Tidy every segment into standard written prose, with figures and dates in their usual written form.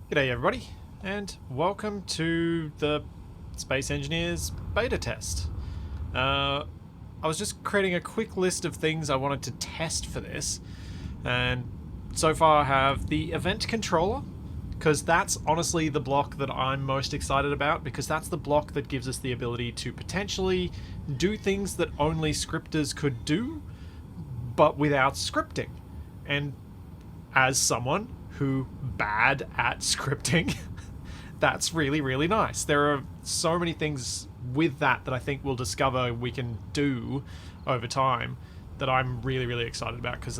G'day everybody, and welcome to the Space Engineers beta test. I was just creating a quick list of things I wanted to test for this, and so far I have the event controller, because that's honestly the block that I'm most excited about, because that's the block that gives us the ability to potentially do things that only scripters could do, but without scripting. And as someone who bad at scripting, that's really, really nice. There are so many things with that I think we'll discover we can do over time that I'm really, really excited about, because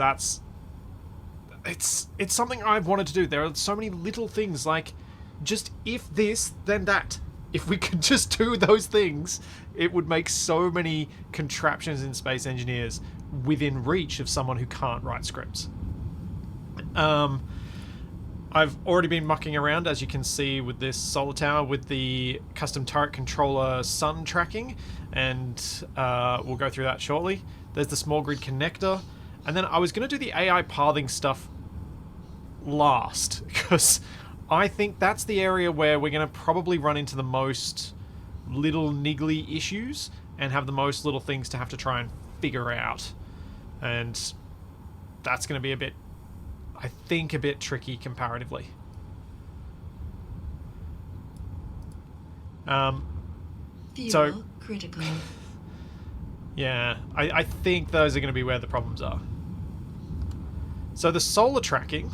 it's something I've wanted to do. There are so many little things like just if this, then that. If we could just do those things, it would make so many contraptions in Space Engineers within reach of someone who can't write scripts. I've already been mucking around, as you can see, with this solar tower with the custom turret controller sun tracking, and we'll go through that shortly. There's the small grid connector, and then I was going to do the AI pathing stuff last, because I think that's the area where we're going to probably run into the most little niggly issues and have the most little things to have to try and figure out. And that's going to be I think, a bit tricky comparatively. So, critical. yeah, I think those are going to be where the problems are. So the solar tracking,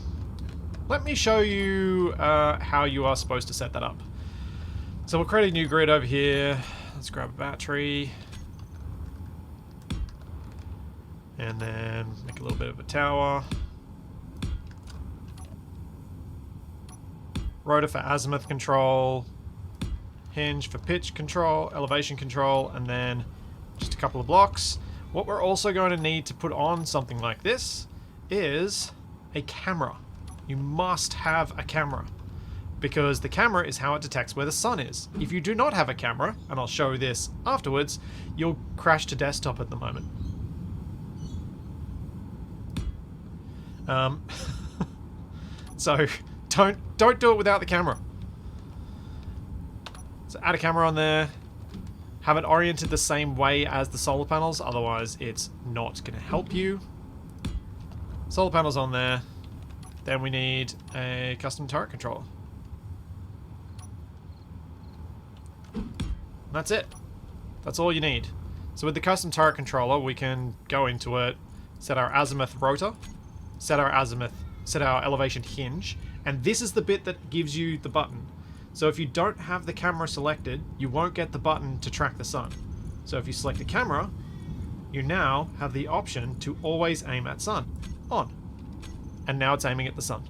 let me show you how you are supposed to set that up. So we'll create a new grid over here. Let's grab a battery. And then make a little bit of a tower. Rotor for azimuth control. Hinge for pitch control, elevation control, and then just a couple of blocks. What we're also going to need to put on something like this is a camera. You must have a camera, because the camera is how it detects where the sun is. If you do not have a camera, and I'll show this afterwards, you'll crash to desktop at the moment. So don't do it without the camera. So add a camera on there. Have it oriented the same way as the solar panels, otherwise it's not going to help you. Solar panels on there. Then we need a custom turret controller. And that's it. That's all you need. So with the custom turret controller, we can go into it, set our azimuth rotor, set our elevation hinge, and this is the bit that gives you the button. So if you don't have the camera selected, you won't get the button to track the sun. So if you select a camera, you now have the option to always aim at sun. On. And now it's aiming at the sun.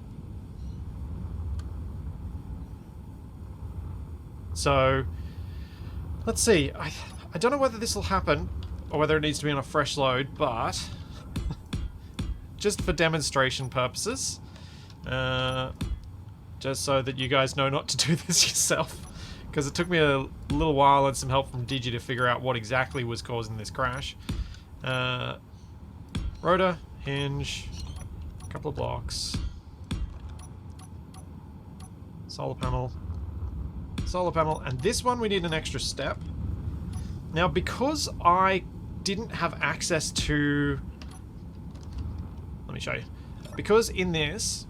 So, let's see. I don't know whether this will happen, or whether it needs to be on a fresh load, but just for demonstration purposes, just so that you guys know not to do this yourself, because it took me a little while and some help from Digi to figure out what exactly was causing this crash. Rotor, hinge, a couple of blocks, solar panel, and this one we need an extra step. Now, because I didn't have access to... Let me show you. Because in this,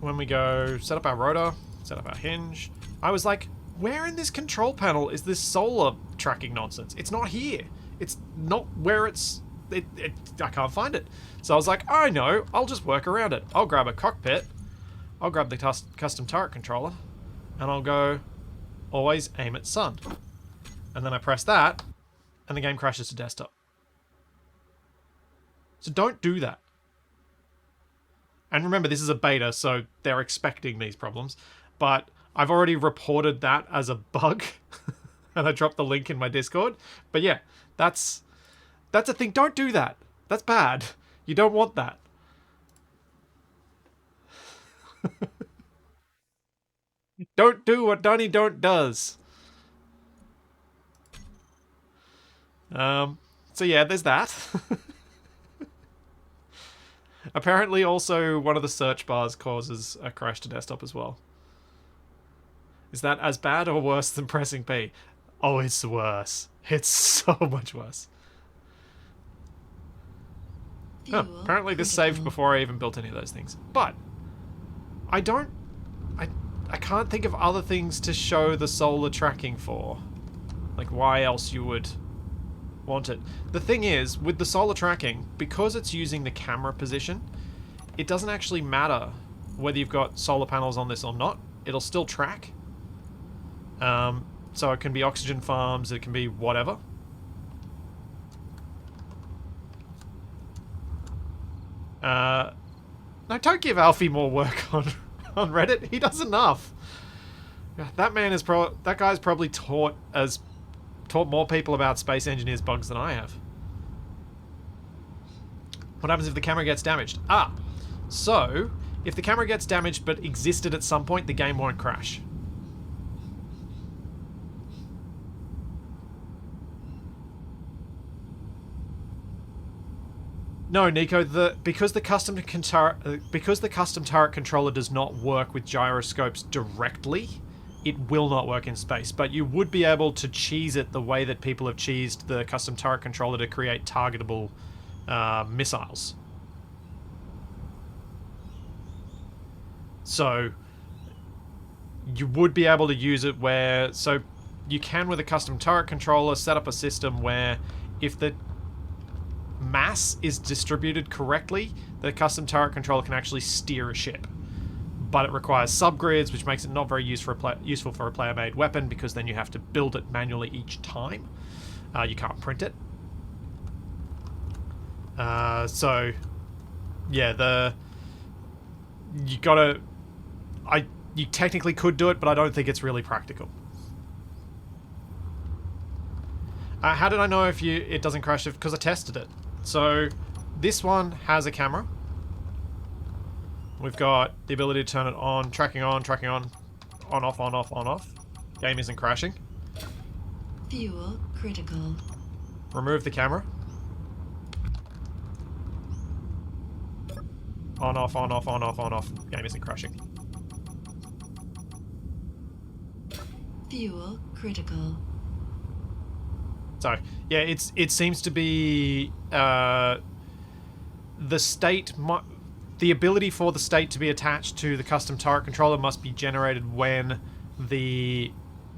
when we go set up our rotor, set up our hinge, I was like, where in this control panel is this solar tracking nonsense? It's not here. It's not where I can't find it. So I was like, I know, I'll just work around it. I'll grab a cockpit, I'll grab the custom turret controller, and I'll go, always aim at sun. And then I press that, and the game crashes to desktop. So don't do that. And remember, this is a beta, so they're expecting these problems. But I've already reported that as a bug, and I dropped the link in my Discord. But yeah, that's a thing. Don't do that. That's bad. You don't want that. Don't do what Donnie Don't does. So yeah, there's that. Apparently also one of the search bars causes a crash to desktop as well. Is that as bad or worse than pressing P? Oh, it's worse. It's so much worse. Huh, apparently this saved before I even built any of those things. But I don't... I can't think of other things to show the solar tracking for. Like, why else you would want it. The thing is, with the solar tracking, because it's using the camera position, it doesn't actually matter whether you've got solar panels on this or not. It'll still track. So it can be oxygen farms, it can be whatever. No, don't give Alfie more work on Reddit. He does enough. That man is that guy's probably taught more people about Space Engineers bugs than I have. What happens if the camera gets damaged? So if the camera gets damaged but existed at some point, the game won't crash. No, Nico, because the custom turret controller does not work with gyroscopes directly, it will not work in space. But you would be able to cheese it the way that people have cheesed the custom turret controller to create targetable missiles. So you would be able to use it where... So you can, with a custom turret controller, set up a system where if the mass is distributed correctly, the custom turret controller can actually steer a ship. But it requires subgrids, which makes it not very useful for a player-made weapon, because then you have to build it manually each time. You can't print it. So, yeah, you gotta... You technically could do it, but I don't think it's really practical. How did I know if it doesn't crash? Because I tested it. So this one has a camera. We've got the ability to turn it on, tracking on, on off, on off, on off. Game isn't crashing. Fuel critical. Remove the camera. On off, on off, on off, on off. Game isn't crashing. Fuel critical. So, yeah, it seems to be the state... The ability for the state to be attached to the custom turret controller must be generated when the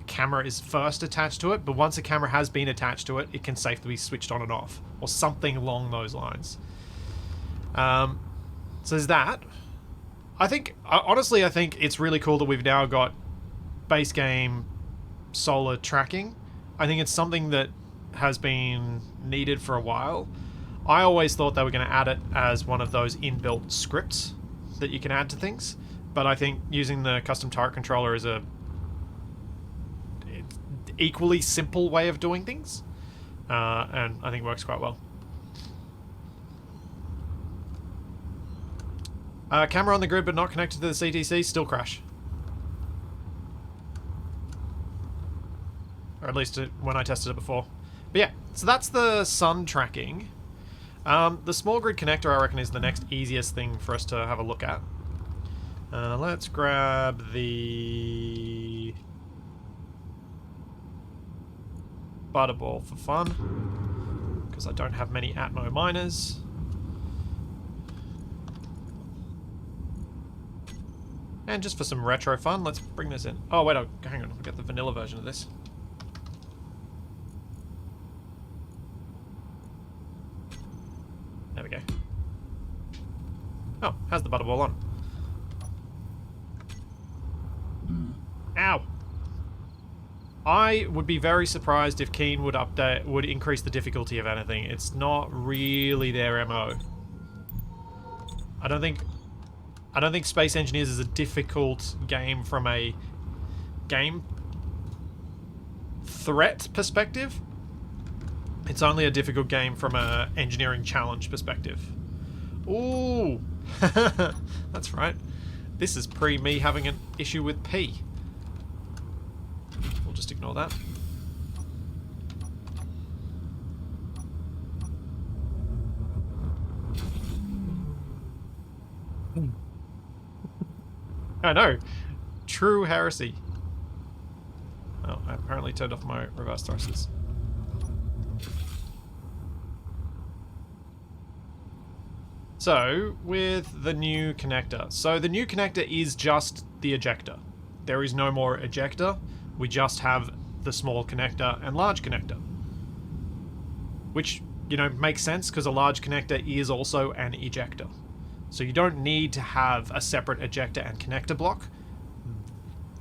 camera is first attached to it, but once the camera has been attached to it, it can safely be switched on and off, or something along those lines. So there's that. Honestly, I think it's really cool that we've now got base game solar tracking. I think it's something that has been needed for a while. I always thought they were going to add it as one of those inbuilt scripts that you can add to things, but I think using the custom turret controller is a equally simple way of doing things, and I think works quite well. Camera on the grid but not connected to the CTC, still crash. Or at least when I tested it before. But yeah, so that's the sun tracking. The small grid connector, I reckon, is the next easiest thing for us to have a look at. Let's grab the butterball for fun, because I don't have many Atmo miners. And just for some retro fun, let's bring this in. Oh wait, hang on, we'll get the vanilla version of this. There we go. Oh, how's the butterball on? Ow! I would be very surprised if Keen would increase the difficulty of anything. It's not really their MO. I don't think Space Engineers is a difficult game from a game threat perspective. It's only a difficult game from an engineering challenge perspective. Ooh! That's right. This is pre-me having an issue with P. We'll just ignore that. I know. True heresy. Oh, I apparently turned off my reverse thrusters. So, with the new connector. So the new connector is just the ejector. There is no more ejector. We just have the small connector and large connector. Which, you know, makes sense because a large connector is also an ejector. So you don't need to have a separate ejector and connector block.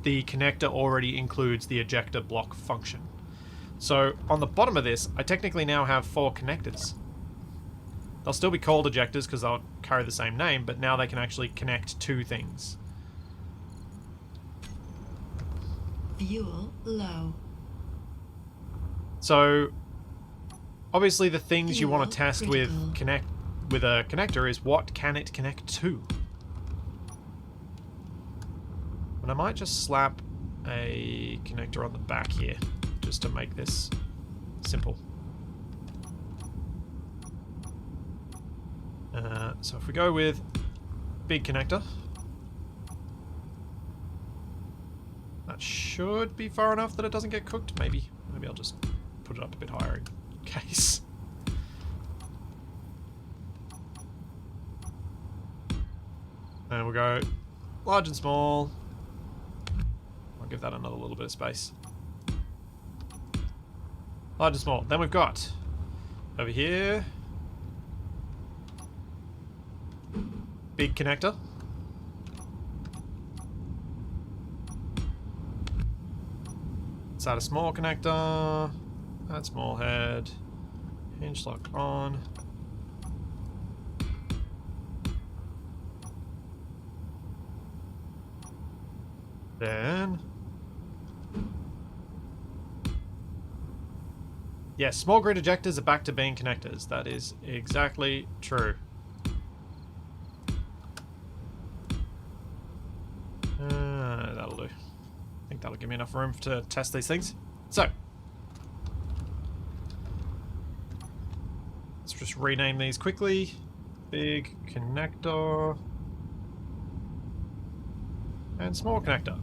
The connector already includes the ejector block function. So on the bottom of this, I technically now have 4 connectors. They'll still be called ejectors because they'll carry the same name, but now they can actually connect 2 things. Fuel low. So obviously the things you want Fuel to test with a connector is what can it connect to. And I might just slap a connector on the back here just to make this simple. So if we go with big connector, that should be far enough that it doesn't get cooked. Maybe I'll just put it up a bit higher in case. And we'll go large and small. I'll give that another little bit of space. Large and small. Then we've got over here big connector. Inside a small connector. Add small head. Hinge lock on. Then... yes, small grid ejectors are back to being connectors. That is exactly true. That'll do. I think that'll give me enough room to test these things. So, let's just rename these quickly. Big connector. And small connector.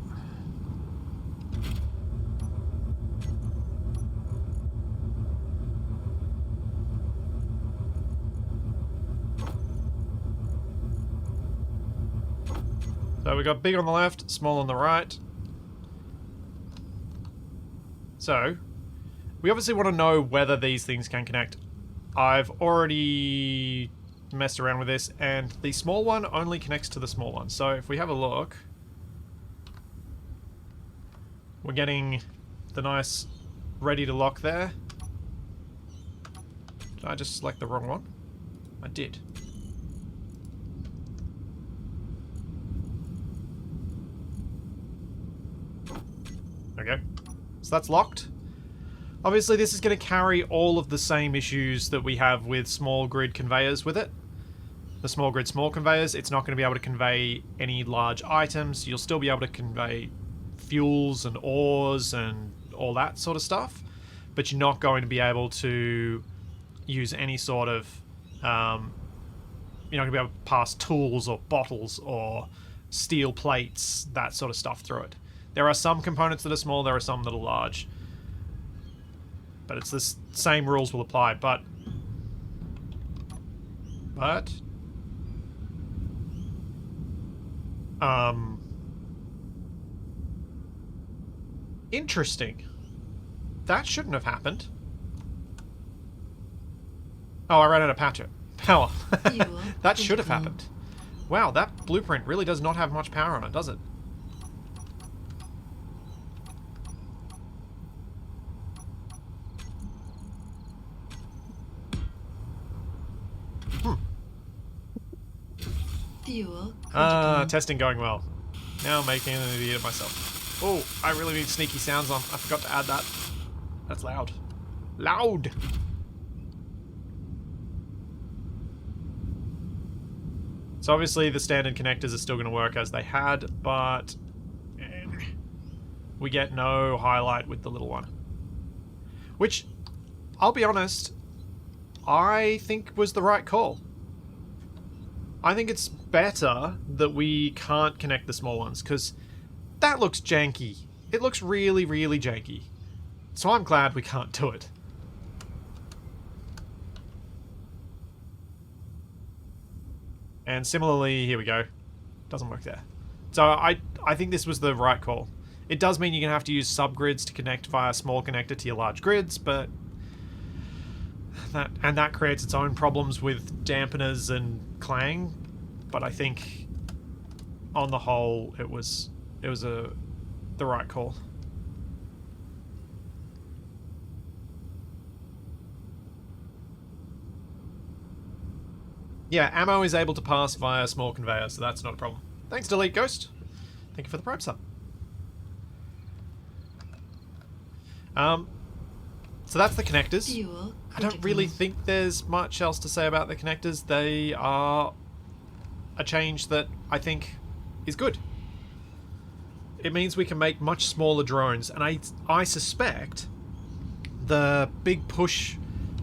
So we got big on the left, small on the right. So, we obviously want to know whether these things can connect. I've already messed around with this, and the small one only connects to the small one. So if we have a look, we're getting the nice ready to lock there. Did I just select the wrong one? I did. Okay, so that's locked. Obviously this is going to carry all of the same issues that we have with small grid conveyors with it. The small grid small conveyors, it's not going to be able to convey any large items. You'll still be able to convey fuels and ores and all that sort of stuff, but you're not going to be able to use any sort of you're not going to be able to pass tools or bottles or steel plates, that sort of stuff through it. There are some components that are small, there are some that are large. But it's the same rules will apply, but... interesting. That shouldn't have happened. Oh, I ran out of power. That should have happened. Wow, that blueprint really does not have much power on it, does it? Fuel. Testing going well. Now I'm making an idiot of myself. Oh, I really need sneaky sounds on. I forgot to add that. That's loud. Loud! So obviously the standard connectors are still going to work as they had, but we get no highlight with the little one. Which, I'll be honest, I think was the right call. I think it's better that we can't connect the small ones, because that looks janky. it looks really, really janky. So I'm glad we can't do it. And similarly, here we go. Doesn't work there. So I think this was the right call. It does mean you're going to have to use subgrids to connect via a small connector to your large grids, but that creates its own problems with dampeners and clang. But I think on the whole it was the right call. Yeah, ammo is able to pass via a small conveyor, so that's not a problem. Thanks, Delete Ghost. Thank you for the Prime sub. So that's the connectors. Fuel I don't really think there's much else to say about the connectors. They are a change that I think is good. It means we can make much smaller drones, and I suspect the big push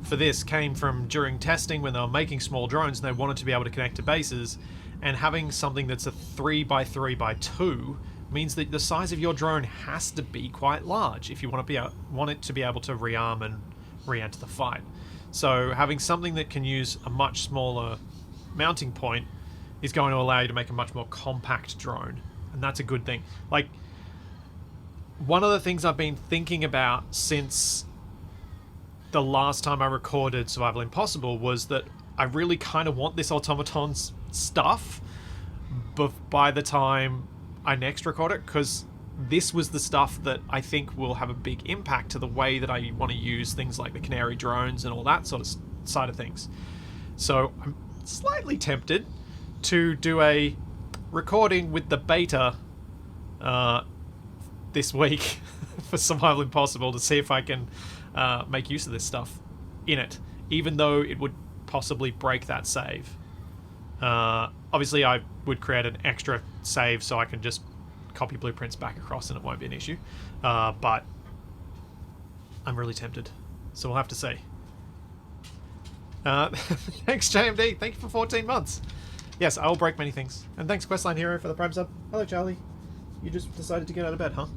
for this came from during testing when they were making small drones and they wanted to be able to connect to bases, and having something that's a 3x3x2 means that the size of your drone has to be quite large if you want it to be able to rearm and re-enter the fight. So having something that can use a much smaller mounting point is going to allow you to make a much more compact drone, and that's a good thing. Like, one of the things I've been thinking about since the last time I recorded Survival Impossible was that I really kind of want this Automatons stuff by the time I next record it, because this was the stuff that I think will have a big impact to the way that I want to use things like the Canary drones and all that sort of side of things. So I'm slightly tempted to do a recording with the beta this week for Survival Impossible to see if I can make use of this stuff in it, even though it would possibly break that save. Obviously, I would create an extra save so I can just copy blueprints back across and it won't be an issue. But I'm really tempted, so we'll have to see. Thanks, JMD. Thank you for 14 months. Yes, I will break many things. And thanks, Questline Hero, for the Prime sub. Hello, Charlie. You just decided to get out of bed, huh?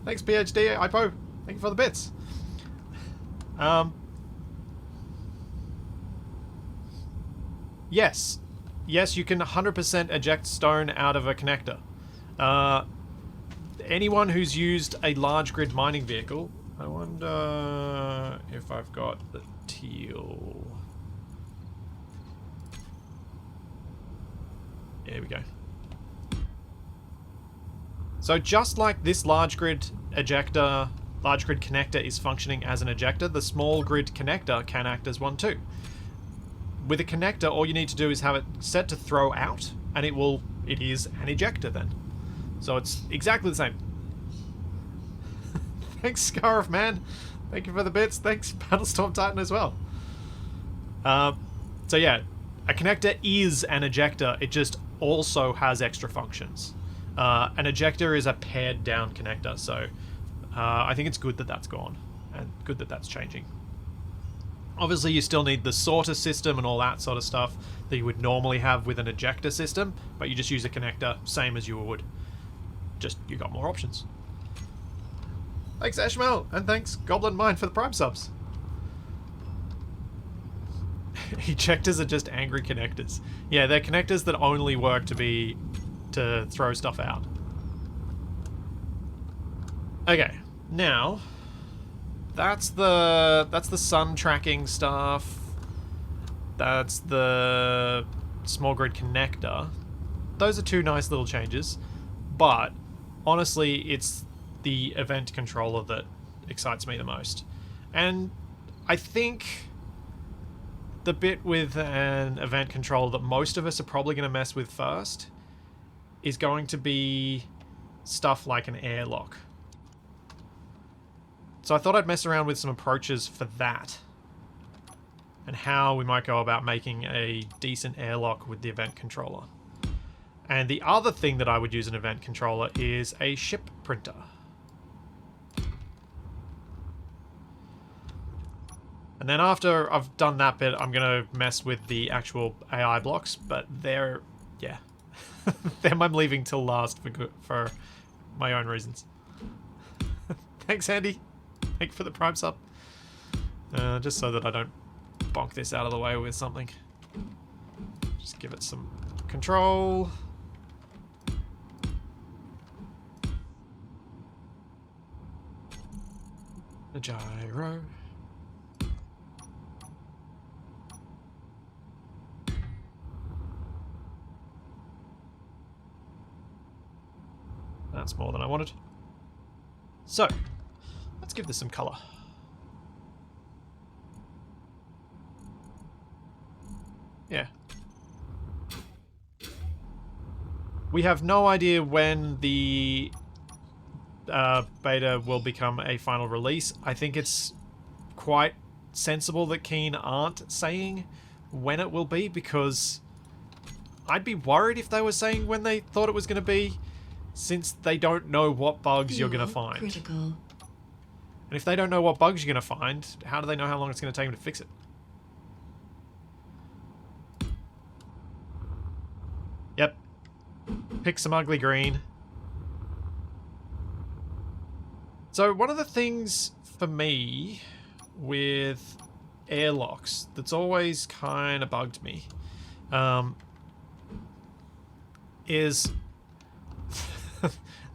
Thanks, PhD IPO. Thank you for the bits. Yes. Yes, you can 100% eject stone out of a connector. Anyone who's used a large grid mining vehicle... I wonder if I've got the teal... There we go. So just like this large grid connector is functioning as an ejector, the small grid connector can act as one too. With a connector, all you need to do is have it set to throw out, and it is an ejector then. So it's exactly the same. Thanks, Scarf Man. Thank you for the bits. Thanks, Battlestorm Titan as well. So yeah, a connector is an ejector. It just also has extra functions. An ejector is a pared down connector, so I think it's good that that's gone, and good that that's changing. Obviously, you still need the sorter system and all that sort of stuff that you would normally have with an ejector system, but you just use a connector, same as you would. Just, you got more options. Thanks, Ashmel, and thanks, Goblin Mine, for the Prime subs. Ejectors are just angry connectors. Yeah, they're connectors that only work to throw stuff out. Okay, now that's the sun tracking stuff. That's the small grid connector. Those are two nice little changes, but honestly, it's the event controller that excites me the most. And I think the bit with an event controller that most of us are probably going to mess with first is going to be stuff like an airlock. So I thought I'd mess around with some approaches for that, and how we might go about making a decent airlock with the event controller. And the other thing that I would use an event controller is a ship printer. And then after I've done that bit, I'm going to mess with the actual AI blocks, but they're, yeah, Them I'm leaving till last for my own reasons. Thanks, Andy. Thank you for the prime sub. Just so that I don't bonk this out of the way with something. Just give it some control. A gyro. That's more than I wanted. So, let's give this some colour. Yeah. We have no idea when the beta will become a final release. I think it's quite sensible that Keen aren't saying when it will be, because I'd be worried if they were saying when they thought it was going to be, since they don't know what bugs you're going to find. Critical. And if they don't know what bugs you're going to find, how do they know how long it's going to take them to fix it? Yep. Pick some ugly green. So one of the things for me with airlocks that's always kind of bugged me is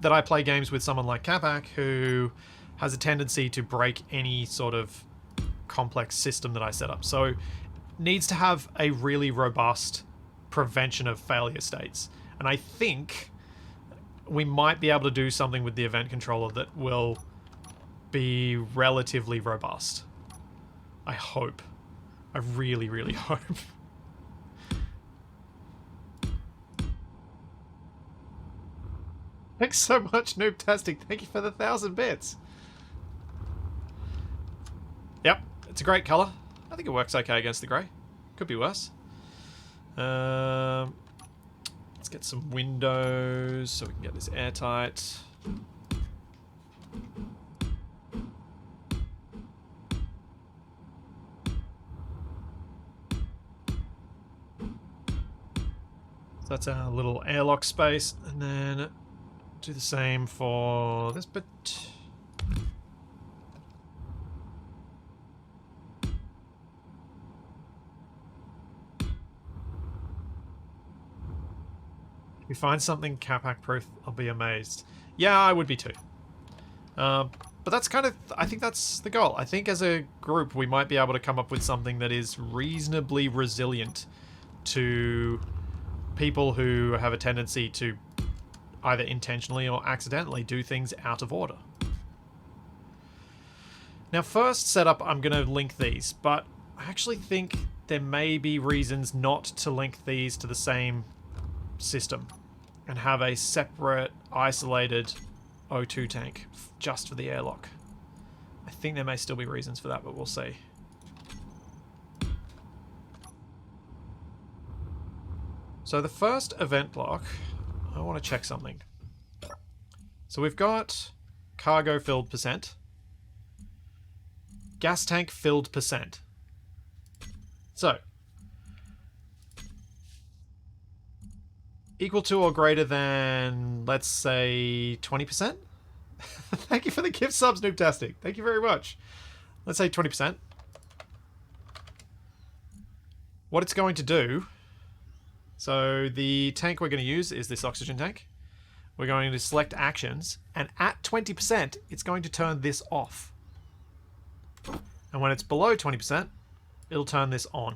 that I play games with someone like Capac, who has a tendency to break any sort of complex system that I set up. So needs to have a really robust prevention of failure states. And I think we might be able to do something with the event controller that will be relatively robust. I hope. I really, really hope. Thanks so much, Noobtastic. Thank you for the 1,000 bits. Yep, it's a great colour. I think it works okay against the grey. Could be worse. Let's get some windows so we can get this airtight. So that's our little airlock space, and then do the same for this bit. If we find something Capac proof, I'll be amazed. Yeah, I would be too. But that's kind of, I think that's the goal. I think as a group we might be able to come up with something that is reasonably resilient to people who have a tendency to either intentionally or accidentally do things out of order. Now, first setup, I'm going to link these, but I actually think there may be reasons not to link these to the same system and have a separate, isolated O2 tank just for the airlock. I think there may still be reasons for that, but we'll see. So the first event block, I want to check something. So we've got cargo filled percent, gas tank filled percent. So, equal to or greater than, let's say, 20%? Thank you for the gift subs, Noobtastic. Thank you very much. Let's say 20%. What it's going to do, so the tank we're going to use is this oxygen tank. We're going to select actions, and at 20%, it's going to turn this off. And when it's below 20%, it'll turn this on.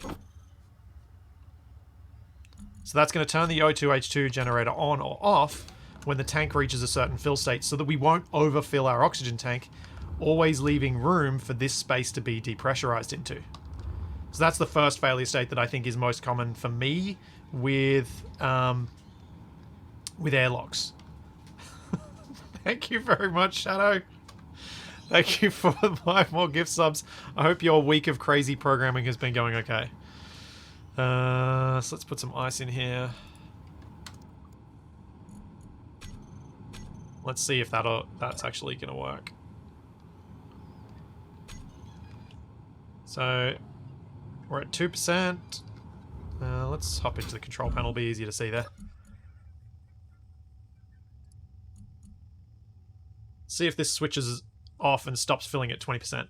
So that's going to turn the O2H2 generator on or off when the tank reaches a certain fill state, so that we won't overfill our oxygen tank, always leaving room for this space to be depressurized into. So that's the first failure state that I think is most common for me with airlocks. Thank you very much, Shadow. Thank you for 5 more gift subs. I hope your week of crazy programming has been going okay. So let's put some ice in here. Let's see if that's actually going to work. So we're at 2%. Let's hop into the control panel, be easier to see there. See if this switches off and stops filling at 20%.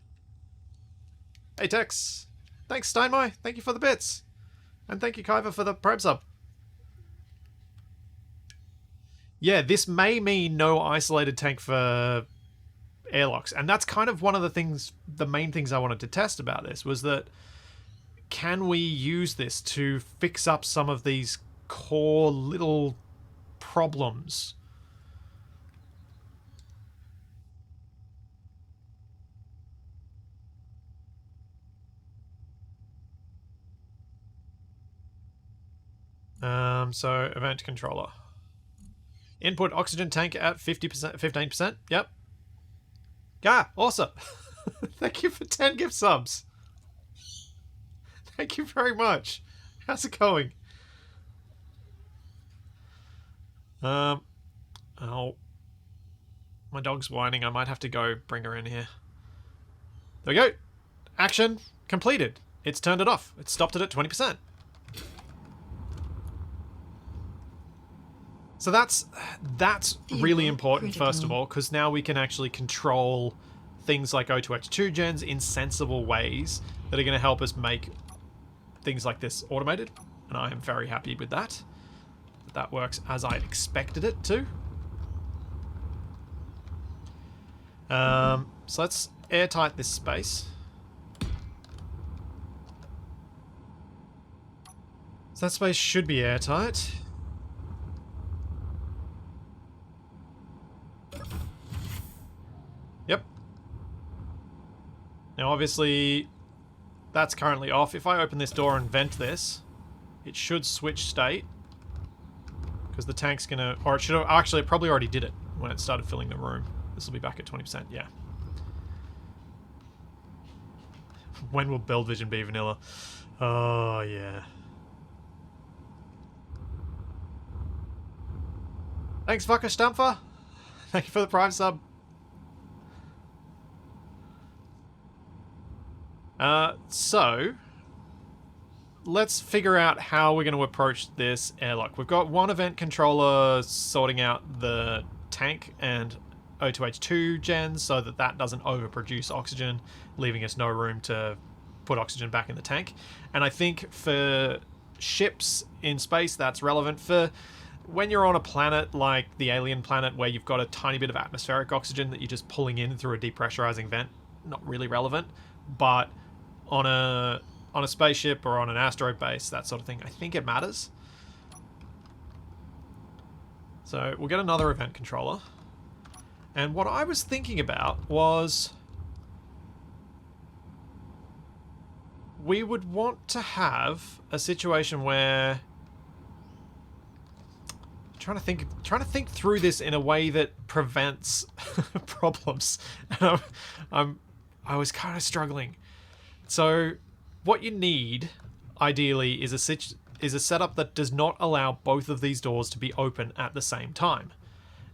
Hey Tex, thanks Steinmeier, thank you for the bits. And thank you Kyver for the Prime sub. Yeah, this may mean no isolated tank for airlocks. And that's kind of one of the things, the main things I wanted to test about this was that can we use this to fix up some of these core little problems? So event controller. Input oxygen tank at 50%, 15%. Yep. Yeah, awesome. Thank you for 10 gift subs. Thank you very much. How's it going? Oh, my dog's whining. I might have to go bring her in here. There we go. Action completed. It's turned it off. It stopped it at 20%. So that's really important, first of all, because now we can actually control things like O2H2 gens in sensible ways that are going to help us make things like this automated. And I am very happy with that. That works as I expected it to. So let's airtight this space. So that space should be airtight. Yep. Now obviously that's currently off. If I open this door and vent this, it should switch state. Because the tank's gonna, or it should have, actually it probably already did it when it started filling the room. This will be back at 20%, yeah. When will Build Vision be vanilla? Oh, yeah. Thanks, Fucker Stampfer. Thank you for the Prime sub. So, let's figure out how we're going to approach this airlock. We've got one event controller sorting out the tank and O2H2 gens so that that doesn't overproduce oxygen, leaving us no room to put oxygen back in the tank. And I think for ships in space, that's relevant. For when you're on a planet like the alien planet where you've got a tiny bit of atmospheric oxygen that you're just pulling in through a depressurizing vent, not really relevant. But on a spaceship or on an asteroid base, that sort of thing, I think it matters. So we'll get another event controller. And what I was thinking about was we would want to have a situation where trying to think through this in a way that prevents problems. And I was kind of struggling. So what you need ideally is a setup that does not allow both of these doors to be open at the same time,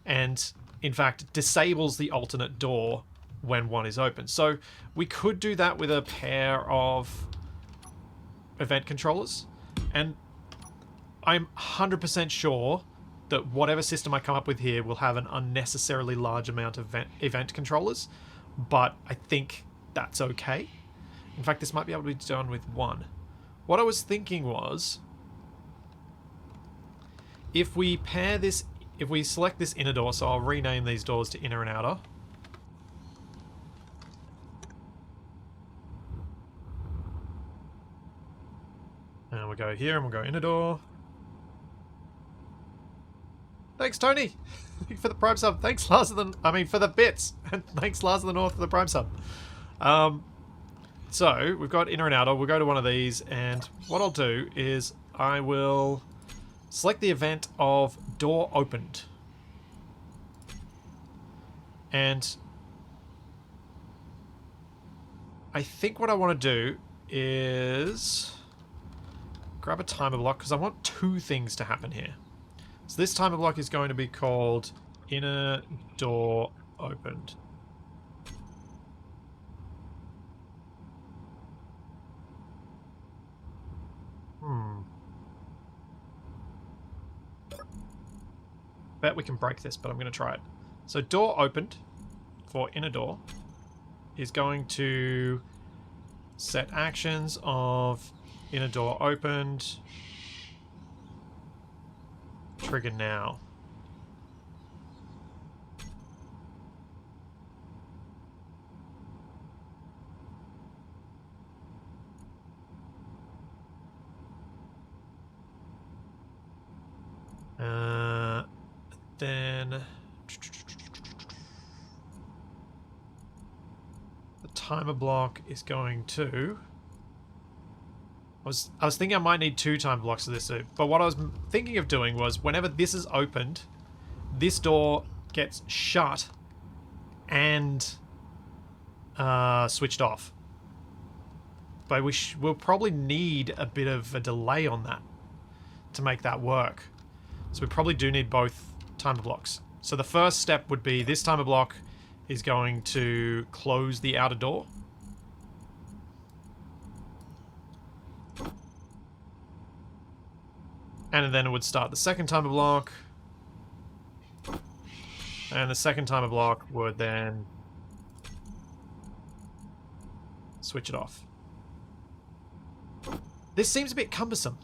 and in fact disables the alternate door when one is open. So we could do that with a pair of event controllers, and I'm 100% sure that whatever system I come up with here will have an unnecessarily large amount of event controllers, but I think that's okay. In fact, this might be able to be done with one. What I was thinking was, if we pair this, if we select this inner door, so I'll rename these doors to inner and outer. And we'll go here and we'll go inner door. Thanks, Tony. For the Prime sub. Thanks, Lars of the... I mean, for the bits. And thanks, Lars of the North, for the Prime sub. So, we've got inner and outer. We'll go to one of these, and what I'll do is I will select the event of door opened. And I think what I want to do is grab a timer block, because I want two things to happen here. So this timer block is going to be called inner door opened. Bet we can break this, but I'm going to try it. So door opened. for inner door is going to set actions of inner door opened, trigger now. Then the timer block is going to... I was thinking I might need 2 time blocks of this, but what I was thinking of doing was whenever this is opened, this door gets shut and switched off. But we'll probably need a bit of a delay on that to make that work. So we probably do need both timer blocks. So the first step would be this timer block is going to close the outer door. And then it would start the second timer block. And the second timer block would then switch it off. This seems a bit cumbersome.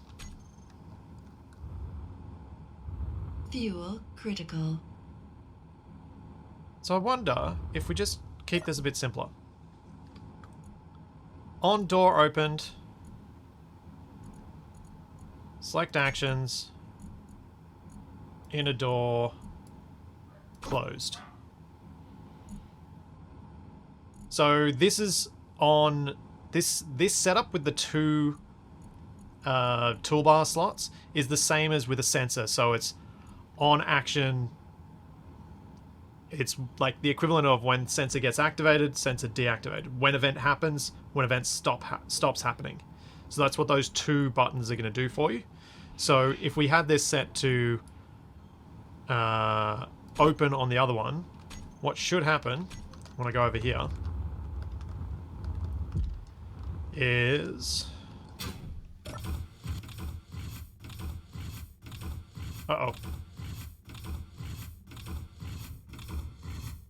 Fuel critical. So I wonder if we just keep this a bit simpler. On door opened. Select actions. Inner door closed. So this is on this setup with the 2 toolbar slots is the same as with a sensor. So it's on action. It's like the equivalent of when sensor gets activated, sensor deactivated. When event happens, when event stops happening. So that's what those 2 buttons are going to do for you. So if we had this set to open on the other one, what should happen when I go over here is... Uh-oh.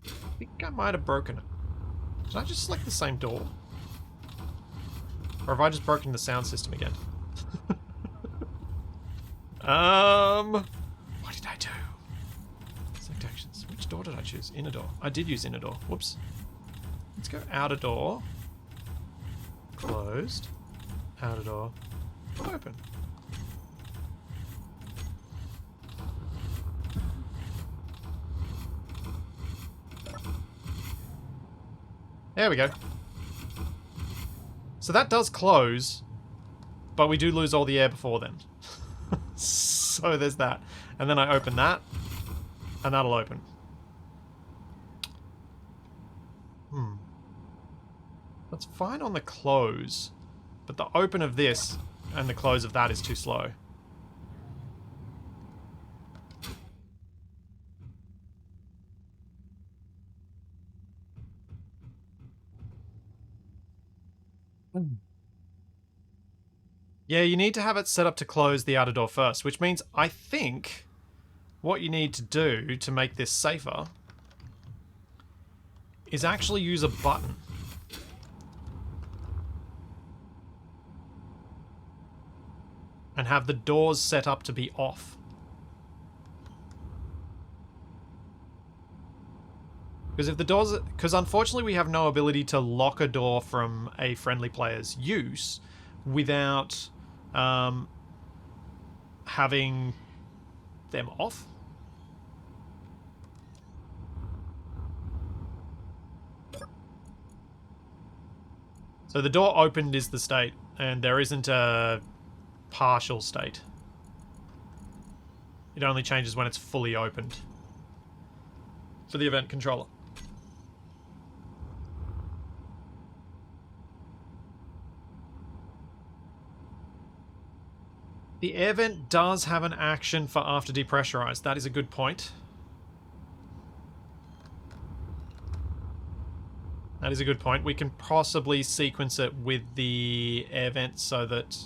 I think I might have broken it. Did I just select the same door? Or have I just broken the sound system again? What did I do? Select actions. Which door did I choose? Inner door. I did use inner door. Whoops. Let's go outer door. Closed. Outer door. Open. There we go. So that does close, but we do lose all the air before then. So there's that. And then I open that, and that'll open. That's fine on the close, but the open of this and the close of that is too slow. Yeah, you need to have it set up to close the outer door first, which means I think what you need to do to make this safer is actually use a button. And have the doors set up to be off. Because if the doors... Because unfortunately we have no ability to lock a door from a friendly player's use without having them off. So the door opened is the state, and there isn't a partial state. It only changes when it's fully opened for the event controller. The air vent does have an action for after depressurized. That is a good point. That is a good point. We can possibly sequence it with the air vent so that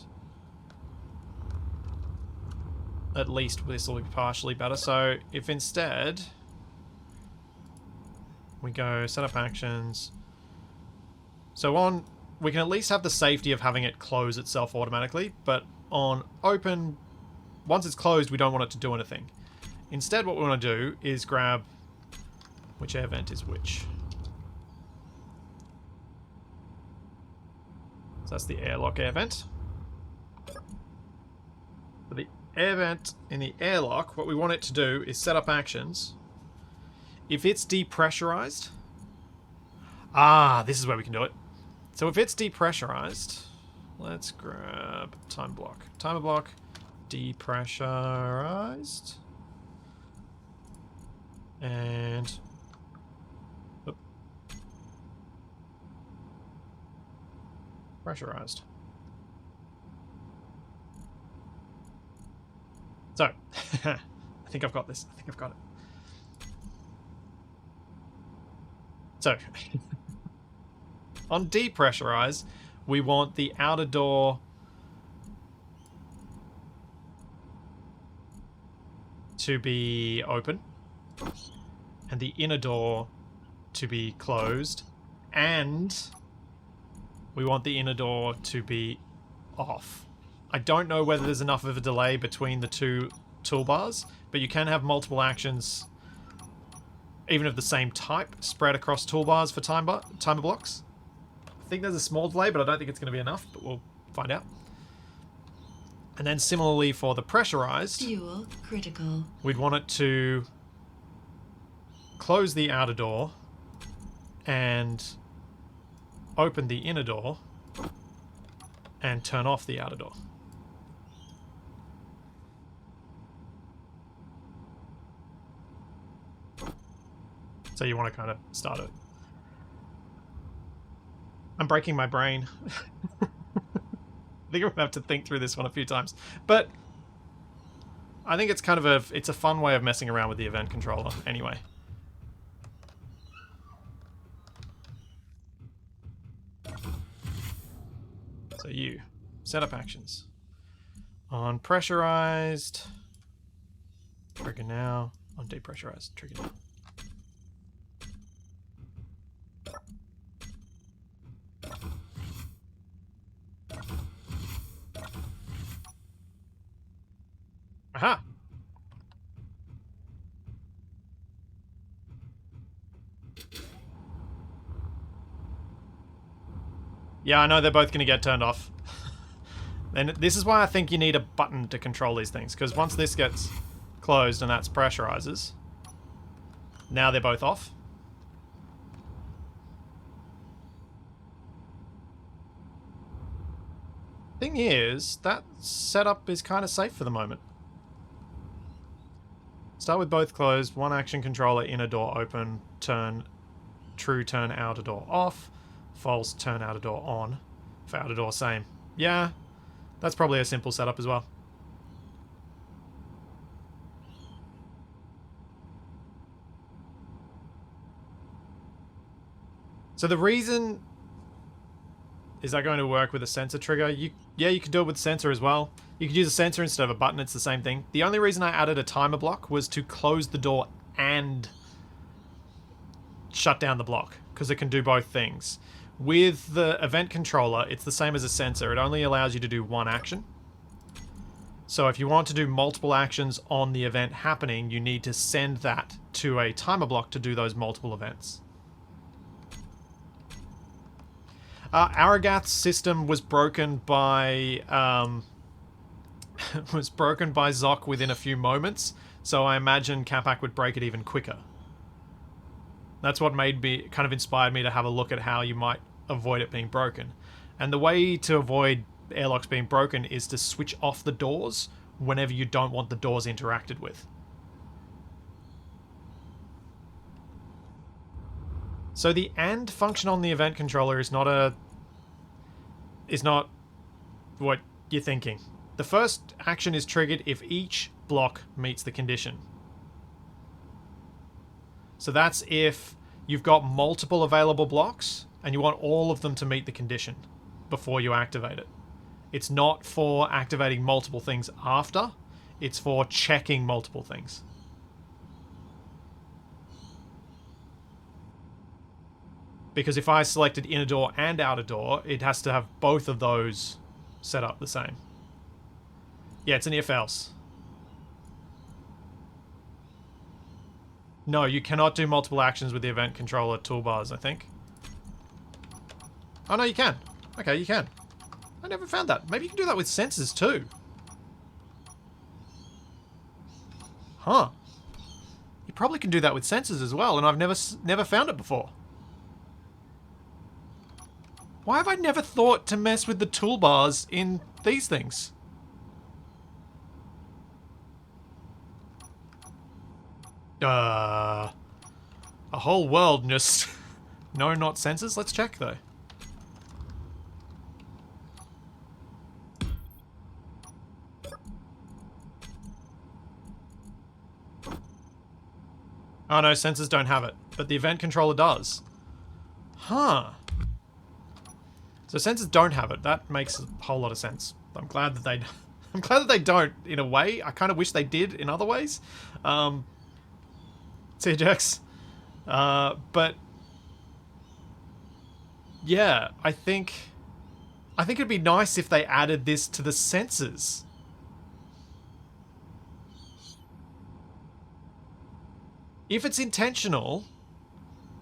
at least this will be partially better. So if instead we go set up actions. So on, we can at least have the safety of having it close itself automatically, but on open, once it's closed, we don't want it to do anything. Instead, what we want to do is grab which air vent is which. So that's the airlock air vent. For the air vent in the airlock, what we want it to do is set up actions. If it's depressurized... Ah, this is where we can do it. So if it's depressurized, let's grab time block. Timer block, depressurized. And... Oop. Pressurized. So, I think I've got this. I think I've got it. So, on depressurize, we want the outer door to be open and the inner door to be closed, and we want the inner door to be off. I don't know whether there's enough of a delay between the two toolbars, but you can have multiple actions, even of the same type, spread across toolbars for timer blocks. I think there's a small delay, but I don't think it's going to be enough, but we'll find out. And then similarly for the pressurized, Fuel critical. we'd want it to close the outer door and open the inner door and turn off the outer door. So you want to kind of start it. I'm breaking my brain. I think I'm going to have to think through this one a few times. But I think it's kind of it's a fun way of messing around with the event controller anyway. So you set up actions. On pressurized, trigger now. On depressurized, trigger now. Aha! Yeah, I know they're both going to get turned off. And this is why I think you need a button to control these things, because once this gets closed and that's pressurizes, now they're both off. Thing is, that setup is kind of safe for the moment. Start with both closed, one action controller, inner door open, turn, true turn outer door off, false turn outer door on. For outer door, same. Yeah, that's probably a simple setup as well. So the reason... Is that going to work with a sensor trigger? Yeah, you can do it with sensor as well. You could use a sensor instead of a button, it's the same thing. The only reason I added a timer block was to close the door and shut down the block, because it can do both things. With the event controller, it's the same as a sensor. It only allows you to do one action. So if you want to do multiple actions on the event happening, you need to send that to a timer block to do those multiple events. Aragath's system was broken by Zoc within a few moments, so I imagine Capac would break it even quicker. That's what kind of inspired me to have a look at how you might avoid it being broken. And the way to avoid airlocks being broken is to switch off the doors whenever you don't want the doors interacted with. So the AND function on the event controller is not what you're thinking. The first action is triggered if each block meets the condition. So that's if you've got multiple available blocks and you want all of them to meet the condition before you activate it. It's not for activating multiple things after, it's for checking multiple things. Because if I selected inner door and outer door, it has to have both of those set up the same. Yeah, it's an if-else. No, you cannot do multiple actions with the event controller toolbars, I think. Oh, no, you can. Okay, you can. I never found that. Maybe you can do that with sensors, too. Huh. You probably can do that with sensors as well, and I've never found it before. Why have I never thought to mess with the toolbars in these things? A whole world just... No, not sensors. Let's check, though. Oh no, sensors don't have it, but the event controller does. Huh. So sensors don't have it. That makes a whole lot of sense. I'm glad that they... I'm glad that they don't, in a way. I kind of wish they did in other ways. See you, Jerks. But... Yeah, I think it'd be nice if they added this to the sensors. If it's intentional,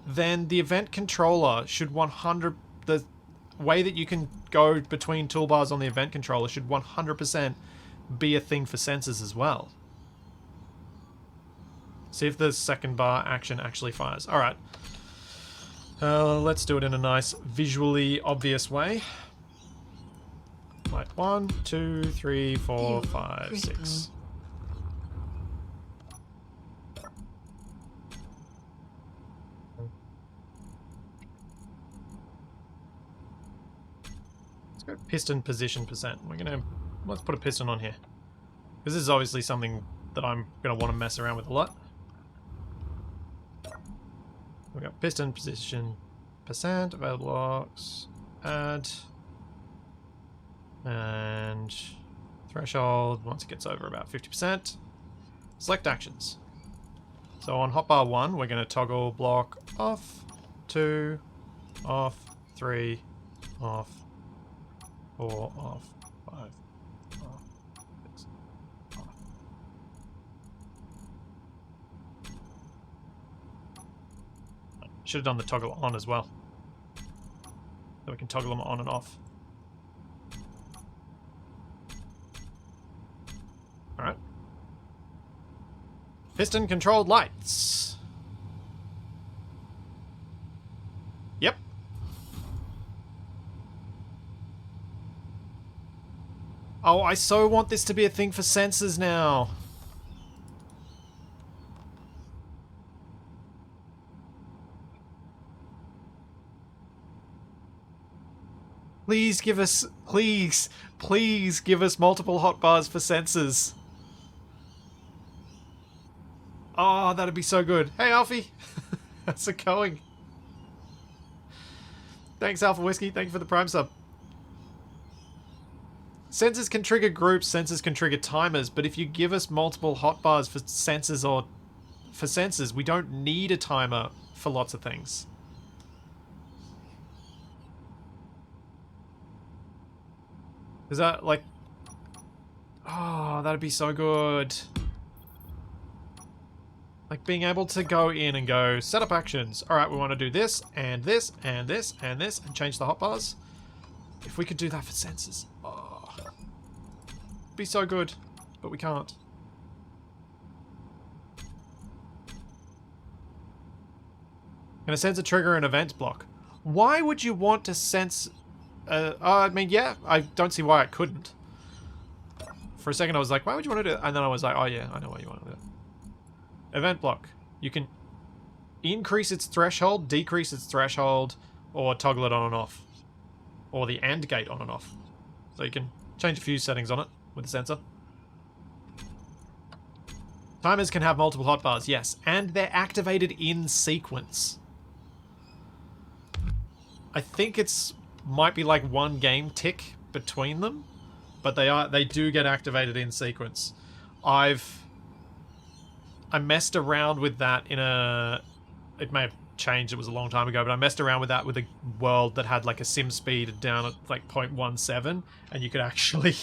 then the event controller should 100... The way that you can go between toolbars on the event controller should 100% be a thing for sensors as well. See if the second bar action actually fires. Alright. Let's do it in a nice, visually obvious way. Like 1, 2, 3, 4, 5, 6. Piston position percent. Let's put a piston on here. This is obviously something that I'm going to want to mess around with a lot. We've got piston position percent, available blocks, add, and threshold once it gets over about 50%. Select actions. So on hotbar 1, we're going to toggle block off, 2, off, 3, off, 4, off, 5, off, 6, off. Should have done the toggle on as well. So we can toggle them on and off. Alright. Piston controlled lights. Yep. Oh, I so want this to be a thing for sensors now. Please give us, please give us multiple hotbars for sensors. Oh, that'd be so good. Hey, Alfie. How's it going? Thanks, Alpha Whiskey. Thank you for the Prime sub. Sensors can trigger groups, sensors can trigger timers, but if you give us multiple hotbars for sensors, we don't need a timer for lots of things. Is that like... Oh, that'd be so good. Like being able to go in and go, set up actions. Alright, we want to do this, and this, and this, and this, and change the hotbars. If we could do that for sensors. Oh. It'd be so good, but we can't. Can a sensor trigger an event block? Why would you want to sense... I mean, yeah, I don't see why it couldn't. For a second I was like, why would you want to do it? And then I was like, oh yeah, I know why you want to do it. Event block. You can increase its threshold, decrease its threshold, or toggle it on and off. Or the AND gate on and off. So you can change a few settings on it with the sensor. Timers can have multiple hotbars, yes, and they're activated in sequence. I think it's might be like one game tick between them, but they do get activated in sequence. I messed around with that in a... It may have changed. It was a long time ago, but I messed around with that with a world that had like a sim speed down at like 0.17, and you could actually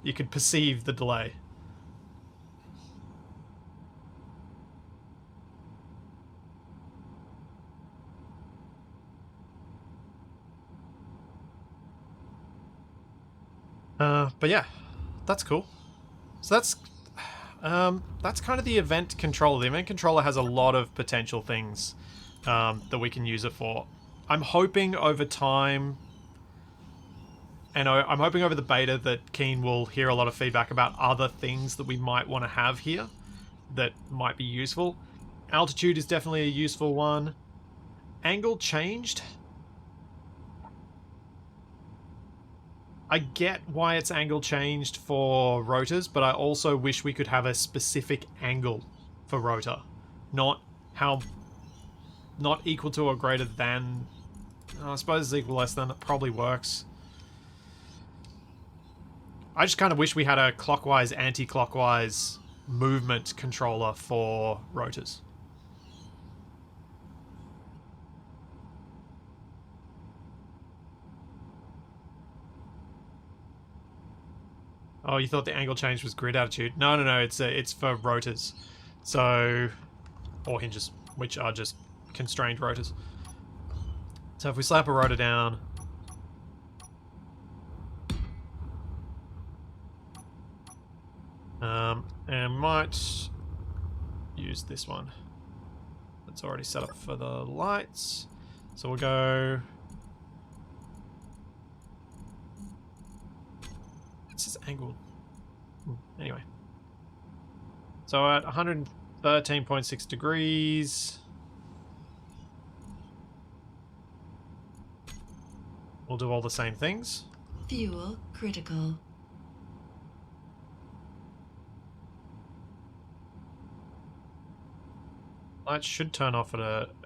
you could perceive the delay. But yeah, that's cool. So that's kind of the event controller. The event controller has a lot of potential things that we can use it for. I'm hoping over time, and I'm hoping over the beta that Keen will hear a lot of feedback about other things that we might want to have here that might be useful. Altitude is definitely a useful one. Angle changed. I get why it's angle changed for rotors, but I also wish we could have a specific angle for rotor. Not how... Not equal to or greater than... I suppose it's equal less than. It probably works. I just kind of wish we had a clockwise, anti-clockwise movement controller for rotors. Oh, you thought the angle change was grid attitude? No, no, no. It's for rotors. So, or hinges, which are just constrained rotors. So if we slap a rotor down, and might use this one. It's already set up for the lights. So we'll go. It's this angle. Anyway. So at 113.6 degrees, we'll do all the same things. Fuel critical. Lights should turn off at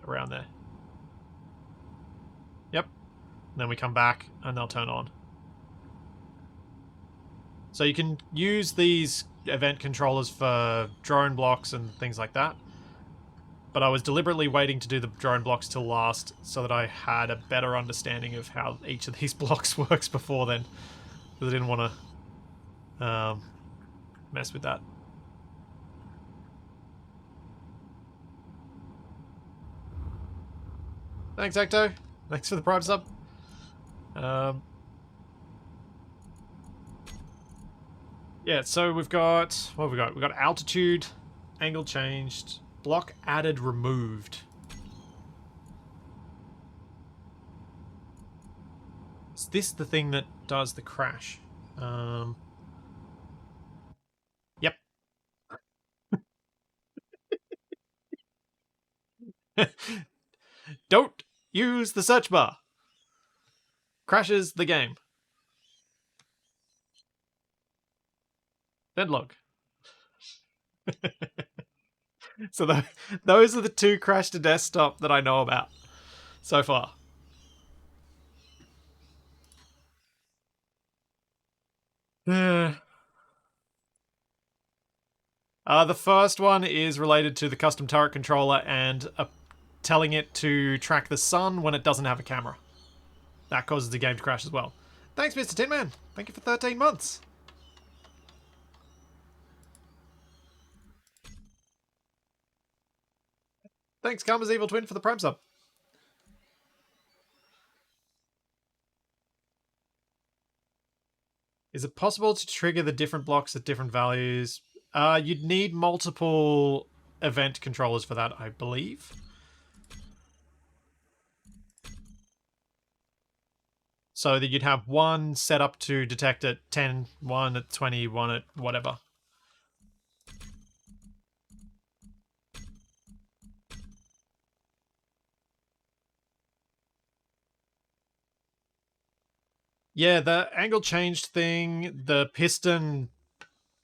around there. Yep. And then we come back and they'll turn on. So you can use these event controllers for drone blocks and things like that. But I was deliberately waiting to do the drone blocks till last so that I had a better understanding of how each of these blocks works before then. Because I didn't want to mess with that. Thanks, Ecto. Thanks for the Prime sub. Yeah, so we've got... What have we got? We've got altitude, angle changed, block added, removed. Is this the thing that does the crash? Yep. Don't use the search bar. Crashes the game. Deadlog. So those are the two crash to desktop that I know about so far. The first one is related to the custom turret controller and telling it to track the sun when it doesn't have a camera. That causes the game to crash as well. Thanks, Mr. Tinman. Thank you for 13 months. Thanks, Karma's Evil Twin, for the Prime sub. Is it possible to trigger the different blocks at different values? You'd need multiple event controllers for that, I believe. So that you'd have one set up to detect at 10, one at 20, one at whatever. Yeah, the angle changed thing, the piston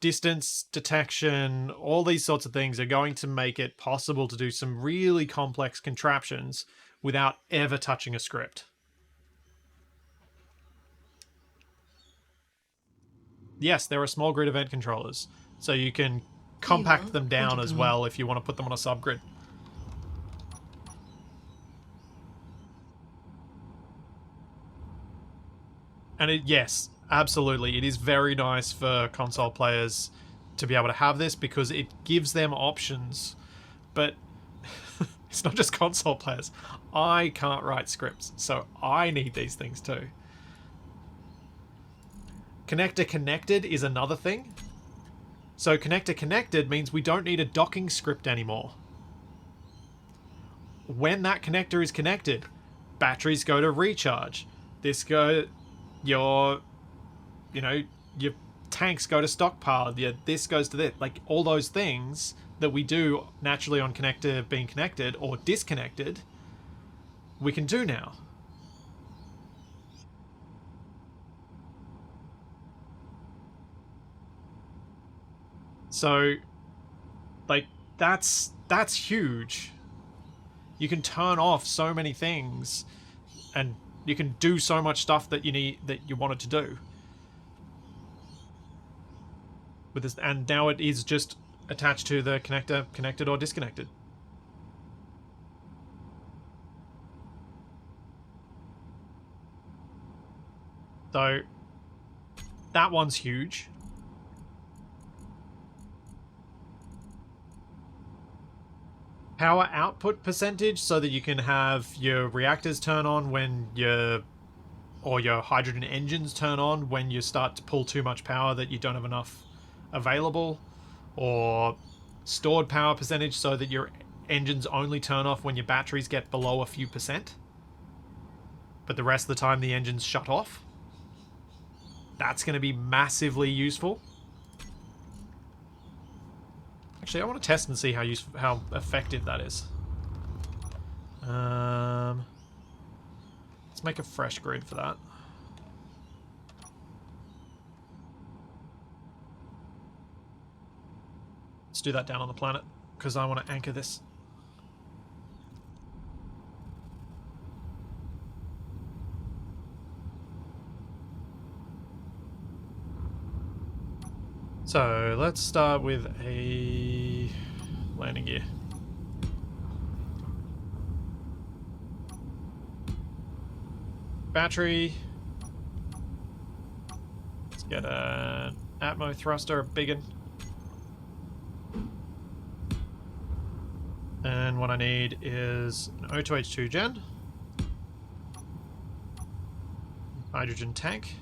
distance detection, all these sorts of things are going to make it possible to do some really complex contraptions without ever touching a script. Yes, there are small grid event controllers, so you can compact them down as well if you want to put them on a subgrid. And yes, absolutely. It is very nice for console players to be able to have this because it gives them options. But it's not just console players. I can't write scripts, so I need these things too. Connector connected is another thing. So connector connected means we don't need a docking script anymore. When that connector is connected, batteries go to recharge. Your your tanks go to stockpile. This goes to this. Like all those things that we do naturally on connector being connected or disconnected, we can do now. So, like, that's huge. You can turn off so many things, and you can do so much stuff that you wanted to do with this. And now it is just attached to the connector, connected or disconnected. So that one's huge. Power output percentage, so that you can have your reactors turn on when your hydrogen engines turn on when you start to pull too much power that you don't have enough available, or stored power percentage so that your engines only turn off when your batteries get below a few percent, but the rest of the time the engines shut off. That's going to be massively useful. Actually, I want to test and see how effective that is. Let's make a fresh grid for that. Let's do that down on the planet, because I want to anchor this. So let's start with a landing gear. Battery. Let's get an Atmo thruster, a big one. And what I need is an O2H2 gen, hydrogen tank,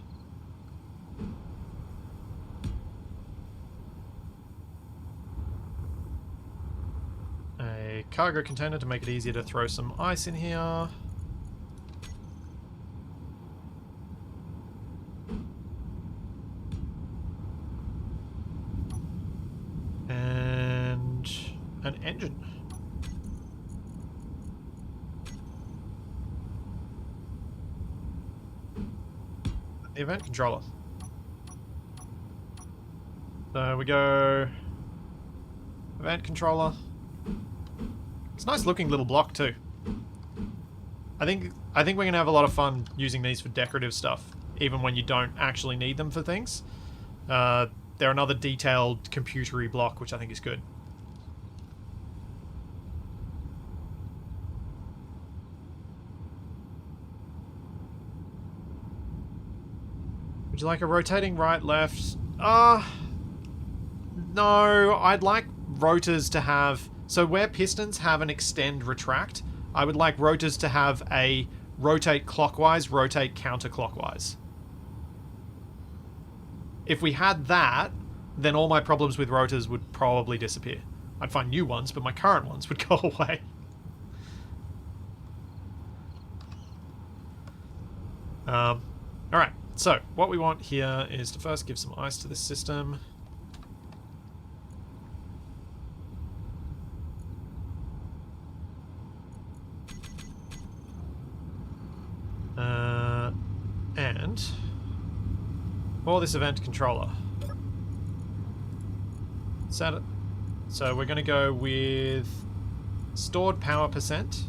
a cargo container to make it easier to throw some ice in here, and an engine. The event controller. So we go event controller. It's a nice looking little block too. I think we're gonna have a lot of fun using these for decorative stuff, even when you don't actually need them for things. They're another detailed computery block, which I think is good. Would you like a rotating right, left? No, I'd like rotors to have... So where pistons have an extend retract, I would like rotors to have a rotate clockwise, rotate counterclockwise. If we had that, then all my problems with rotors would probably disappear. I'd find new ones, but my current ones would go away. Alright, so what we want here is to first give some ice to this system. And for this event controller, set it. So we're going to go with stored power percent.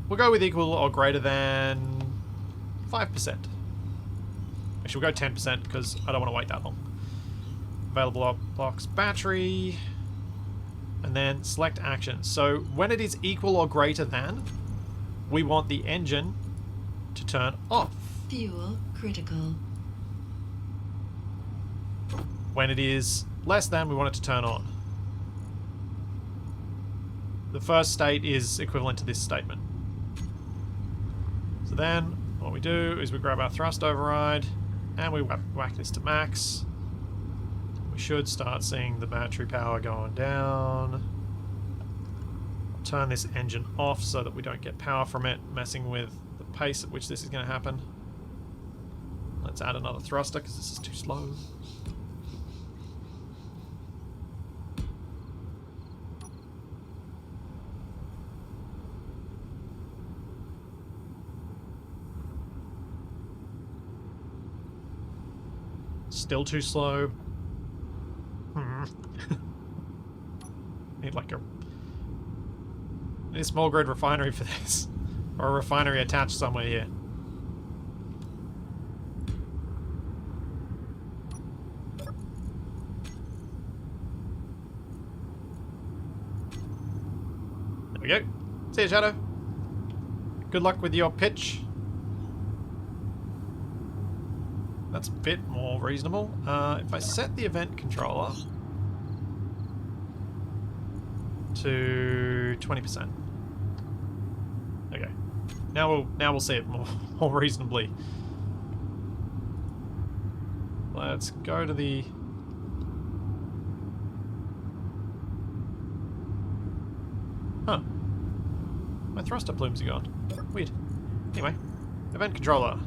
We'll go with equal or greater than 5%. Actually, we'll go 10% because I don't want to wait that long. Available blocks, battery, and then select action. So when it is equal or greater than, we want the engine to turn off. Fuel critical. When it is less than, we want it to turn on. The first state is equivalent to this statement. So then, what we do is we grab our thrust override and we whack this to max. We should start seeing the battery power going down. Turn this engine off so that we don't get power from it, messing with the pace at which this is going to happen. Let's add another thruster because this is too slow. Still too slow. Need like a small grid refinery for this. Or a refinery attached somewhere here. There we go. See you, Shadow. Good luck with your pitch. That's a bit more reasonable. If I set the event controller to 20%. Okay. Now we'll see it more reasonably. Let's go to the my thruster plumes are gone. Weird. Anyway, event controller.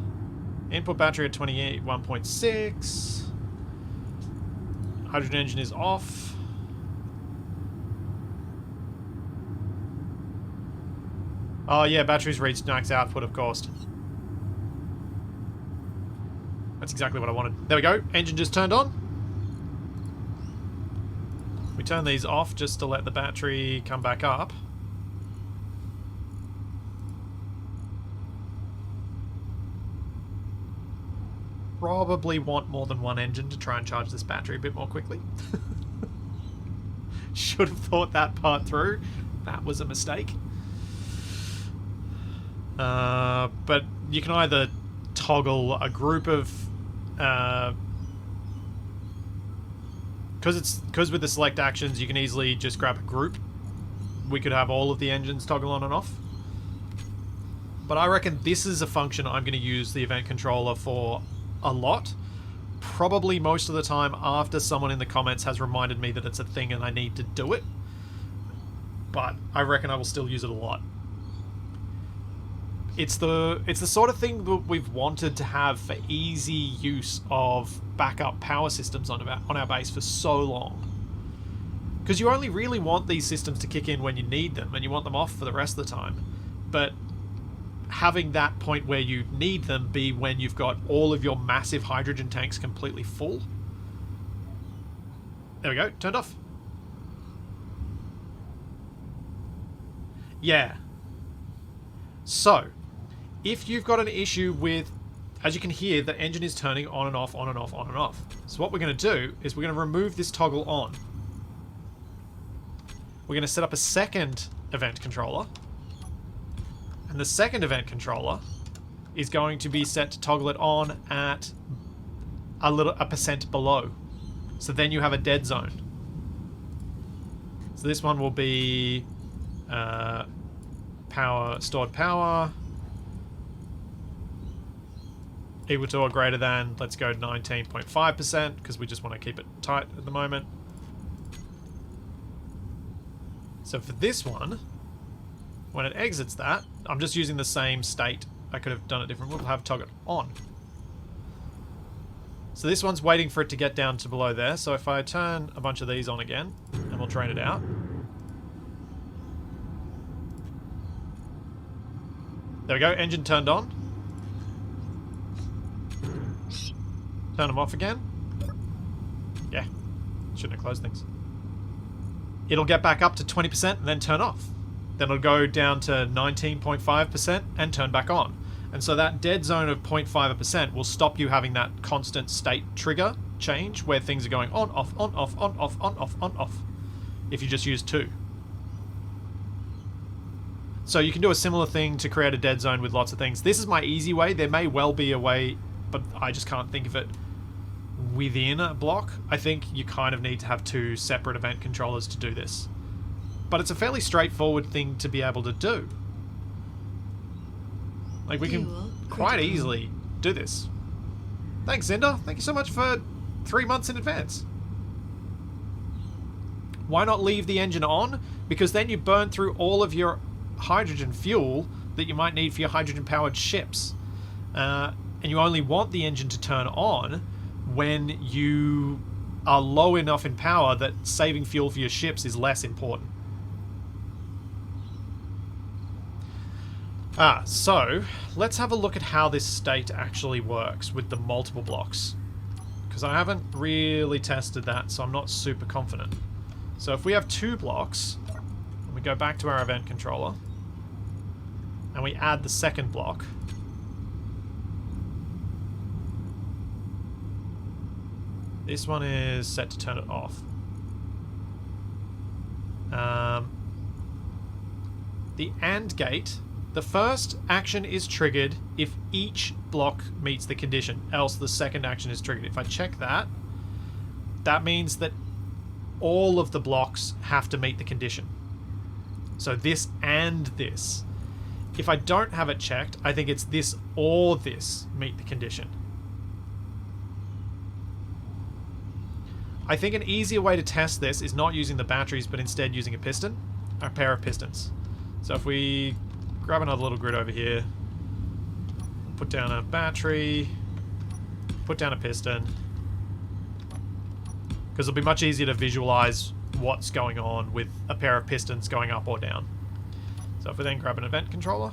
Input battery at 21.6. Hydrogen engine is off. Oh yeah, batteries reached max output, of course. That's exactly what I wanted. There we go. Engine just turned on. We turn these off just to let the battery come back up. Probably want more than one engine to try and charge this battery a bit more quickly. Should have thought that part through. That was a mistake. But you can either toggle a group of... Because with the select actions you can easily just grab a group. We could have all of the engines toggle on and off. But I reckon this is a function I'm going to use the event controller for a lot. Probably most of the time after someone in the comments has reminded me that it's a thing and I need to do it. But I reckon I will still use it a lot. It's the sort of thing that we've wanted to have for easy use of backup power systems on our base for so long. Because you only really want these systems to kick in when you need them, and you want them off for the rest of the time. But having that point where you need them be when you've got all of your massive hydrogen tanks completely full. There we go, turned off. Yeah. So, if you've got an issue with, as you can hear, the engine is turning on and off, on and off, on and off. So what we're going to do is we're going to remove this toggle on. We're going to set up a second event controller. And the second event controller is going to be set to toggle it on at a percent below. So then you have a dead zone. So this one will be stored power equal to or greater than, let's go 19.5% because we just want to keep it tight at the moment. So for this one, when it exits that, I'm just using the same state. I could have done it different. We'll have toggle on. So this one's waiting for it to get down to below there. So if I turn a bunch of these on again, and we'll drain it out. There we go, engine turned on. Turn them off again. Yeah, shouldn't have closed things. It'll get back up to 20% and then turn off. Then it'll go down to 19.5% and turn back on. And so that dead zone of 0.5% will stop you having that constant state trigger change where things are going on, off, on, off, on, off, on, off, on, off. If you just use two. So you can do a similar thing to create a dead zone with lots of things. This is my easy way. There may well be a way, but I just can't think of it within a block. I think you kind of need to have two separate event controllers to do this. But it's a fairly straightforward thing to be able to do. Like, we can quite easily do this. Thanks, Zinder. Thank you so much for 3 months in advance. Why not leave the engine on? Because then you burn through all of your hydrogen fuel that you might need for your hydrogen-powered ships. And you only want the engine to turn on when you are low enough in power that saving fuel for your ships is less important. So let's have a look at how this state actually works with the multiple blocks. Because I haven't really tested that, so I'm not super confident. So if we have 2 blocks, and we go back to our event controller, and we add the second block, this one is set to turn it off. The AND gate, the first action is triggered if each block meets the condition, else the second action is triggered. If I check that, that means that all of the blocks have to meet the condition. So this and this. If I don't have it checked, I think it's this or this meet the condition. I think an easier way to test this is not using the batteries, but instead using a piston, a pair of pistons. So if we grab another little grid over here, put down a battery, put down a piston, because it'll be much easier to visualize what's going on with a pair of pistons going up or down. So if we then grab an event controller,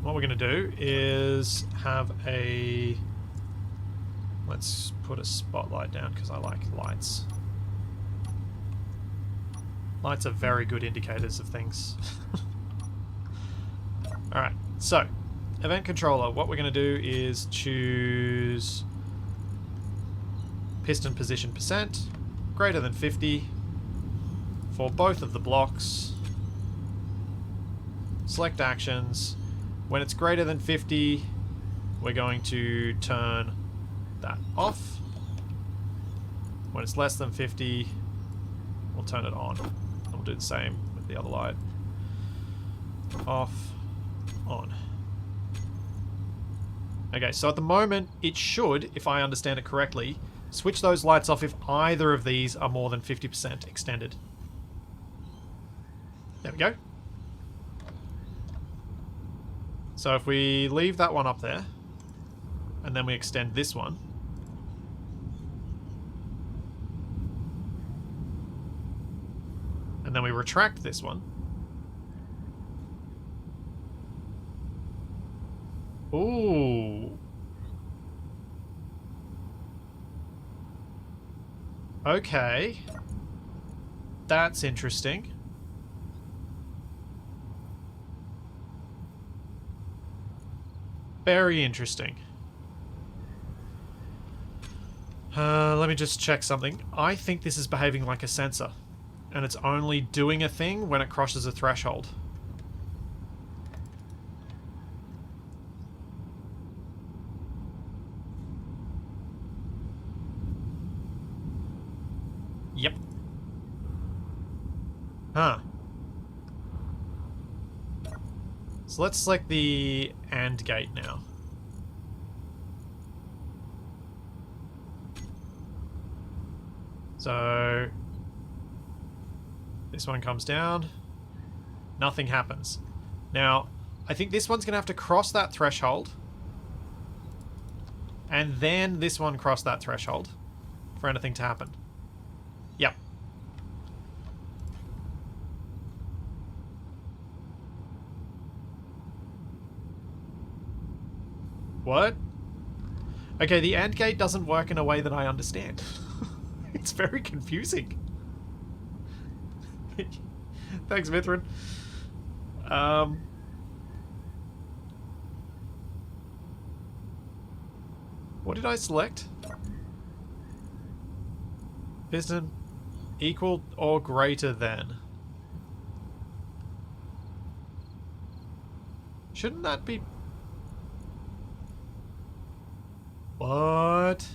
what we're going to do is have a... Let's put a spotlight down because I like lights. Lights are very good indicators of things. Alright, so event controller, what we're going to do is choose piston position percent greater than 50 for both of the blocks. Select actions. When it's greater than 50, we're going to turn that off. When it's less than 50, we'll turn it on. And we'll do the same with the other light. Off, on. Okay, so at the moment, it should, if I understand it correctly, switch those lights off if either of these are more than 50% extended. There we go. So if we leave that one up there, and then we extend this one, and then we retract this one. Ooh. Okay. That's interesting. Very interesting. Let me just check something. I think this is behaving like a sensor, and it's only doing a thing when it crosses a threshold. Yep. Huh. So let's select the AND gate now. So this one comes down. Nothing happens. Now, I think this one's going to have to cross that threshold. And then this one cross that threshold for anything to happen. Yep. What? Okay, the AND gate doesn't work in a way that I understand. It's very confusing. Thanks, Mithrin. What did I select? Piston. Equal or greater than. Shouldn't that be... What?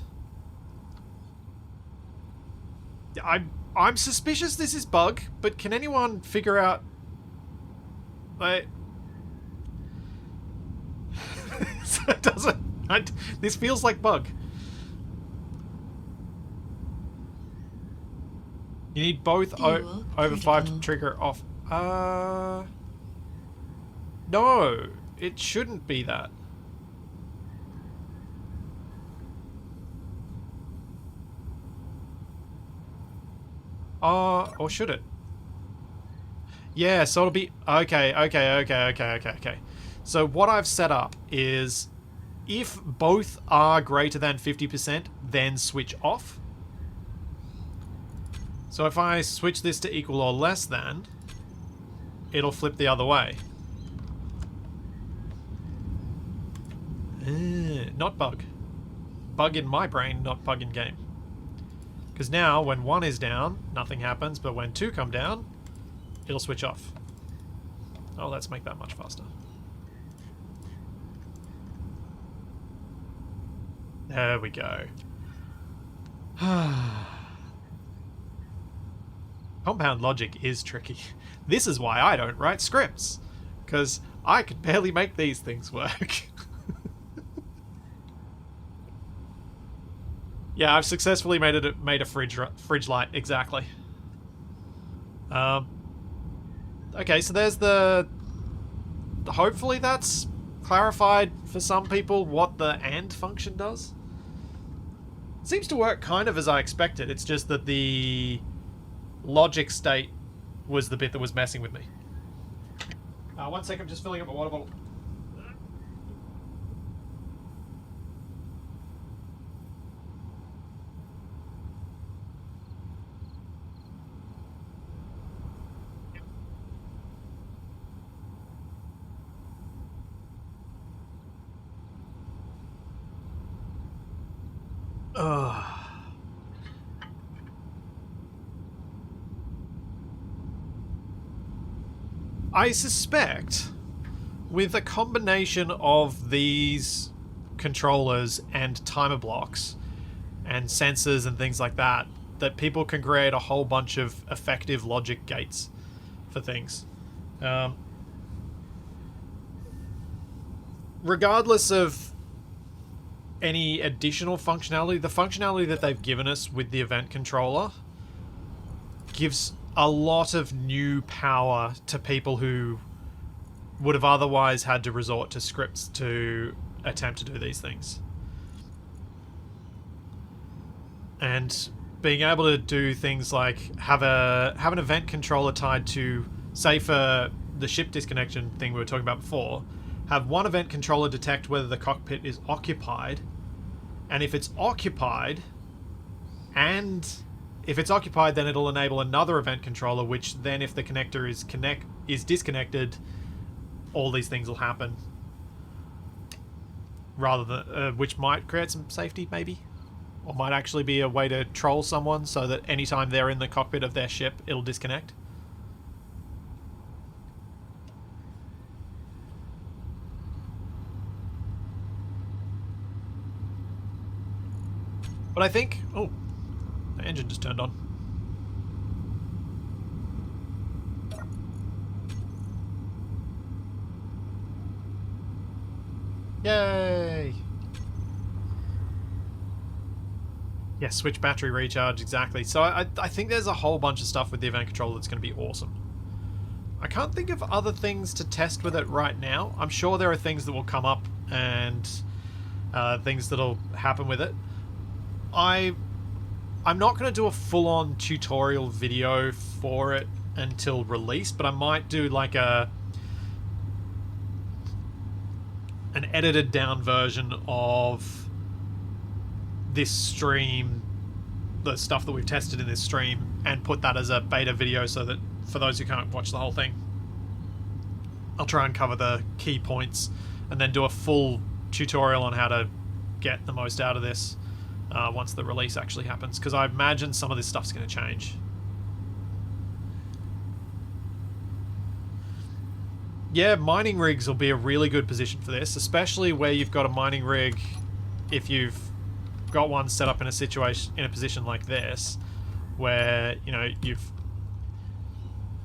I'm suspicious this is bug, but can anyone figure out... Like... It doesn't... this feels like bug. You need both over 5 to trigger off. No, it shouldn't be that. Or should it? Yeah, so it'll be... Okay. So what I've set up is if both are greater than 50%, then switch off. So if I switch this to equal or less than, it'll flip the other way. Not bug. Bug in my brain, not bug in game. Because now, when 1 is down, nothing happens, but when 2 come down, it'll switch off. Oh, let's make that much faster. There we go. Compound logic is tricky. This is why I don't write scripts. Because I could barely make these things work. Yeah, I've successfully made a fridge light, exactly. Okay, so there's the... Hopefully that's clarified for some people what the AND function does. It seems to work kind of as I expected. It's just that the logic state was the bit that was messing with me. 1 sec, I'm just filling up my water bottle. I suspect with a combination of these controllers and timer blocks and sensors and things like that, that people can create a whole bunch of effective logic gates for things. Regardless of any additional functionality, the functionality that they've given us with the event controller gives a lot of new power to people who would have otherwise had to resort to scripts to attempt to do these things. And being able to do things like have an event controller tied to, say for the ship disconnection thing we were talking about before, have one event controller detect whether the cockpit is occupied, and if it's occupied, then it'll enable another event controller, which then if the connector is disconnected, all these things will happen. Rather than which might create some safety, maybe, or might actually be a way to troll someone so that anytime they're in the cockpit of their ship, it'll disconnect. But I think... Oh, the engine just turned on. Yay! Yeah, switch battery recharge, exactly. So I think there's a whole bunch of stuff with the event controller that's going to be awesome. I can't think of other things to test with it right now. I'm sure there are things that will come up and things that'll happen with it. I'm not going to do a full-on tutorial video for it until release, but I might do like an edited down version of this stream, the stuff that we've tested in this stream, and put that as a beta video so that for those who can't watch the whole thing, I'll try and cover the key points and then do a full tutorial on how to get the most out of this once the release actually happens, because I imagine some of this stuff's going to change. yeah, mining rigs will be a really good position for this, especially where you've got a mining rig. If you've got one set up in a position like this, where you know you've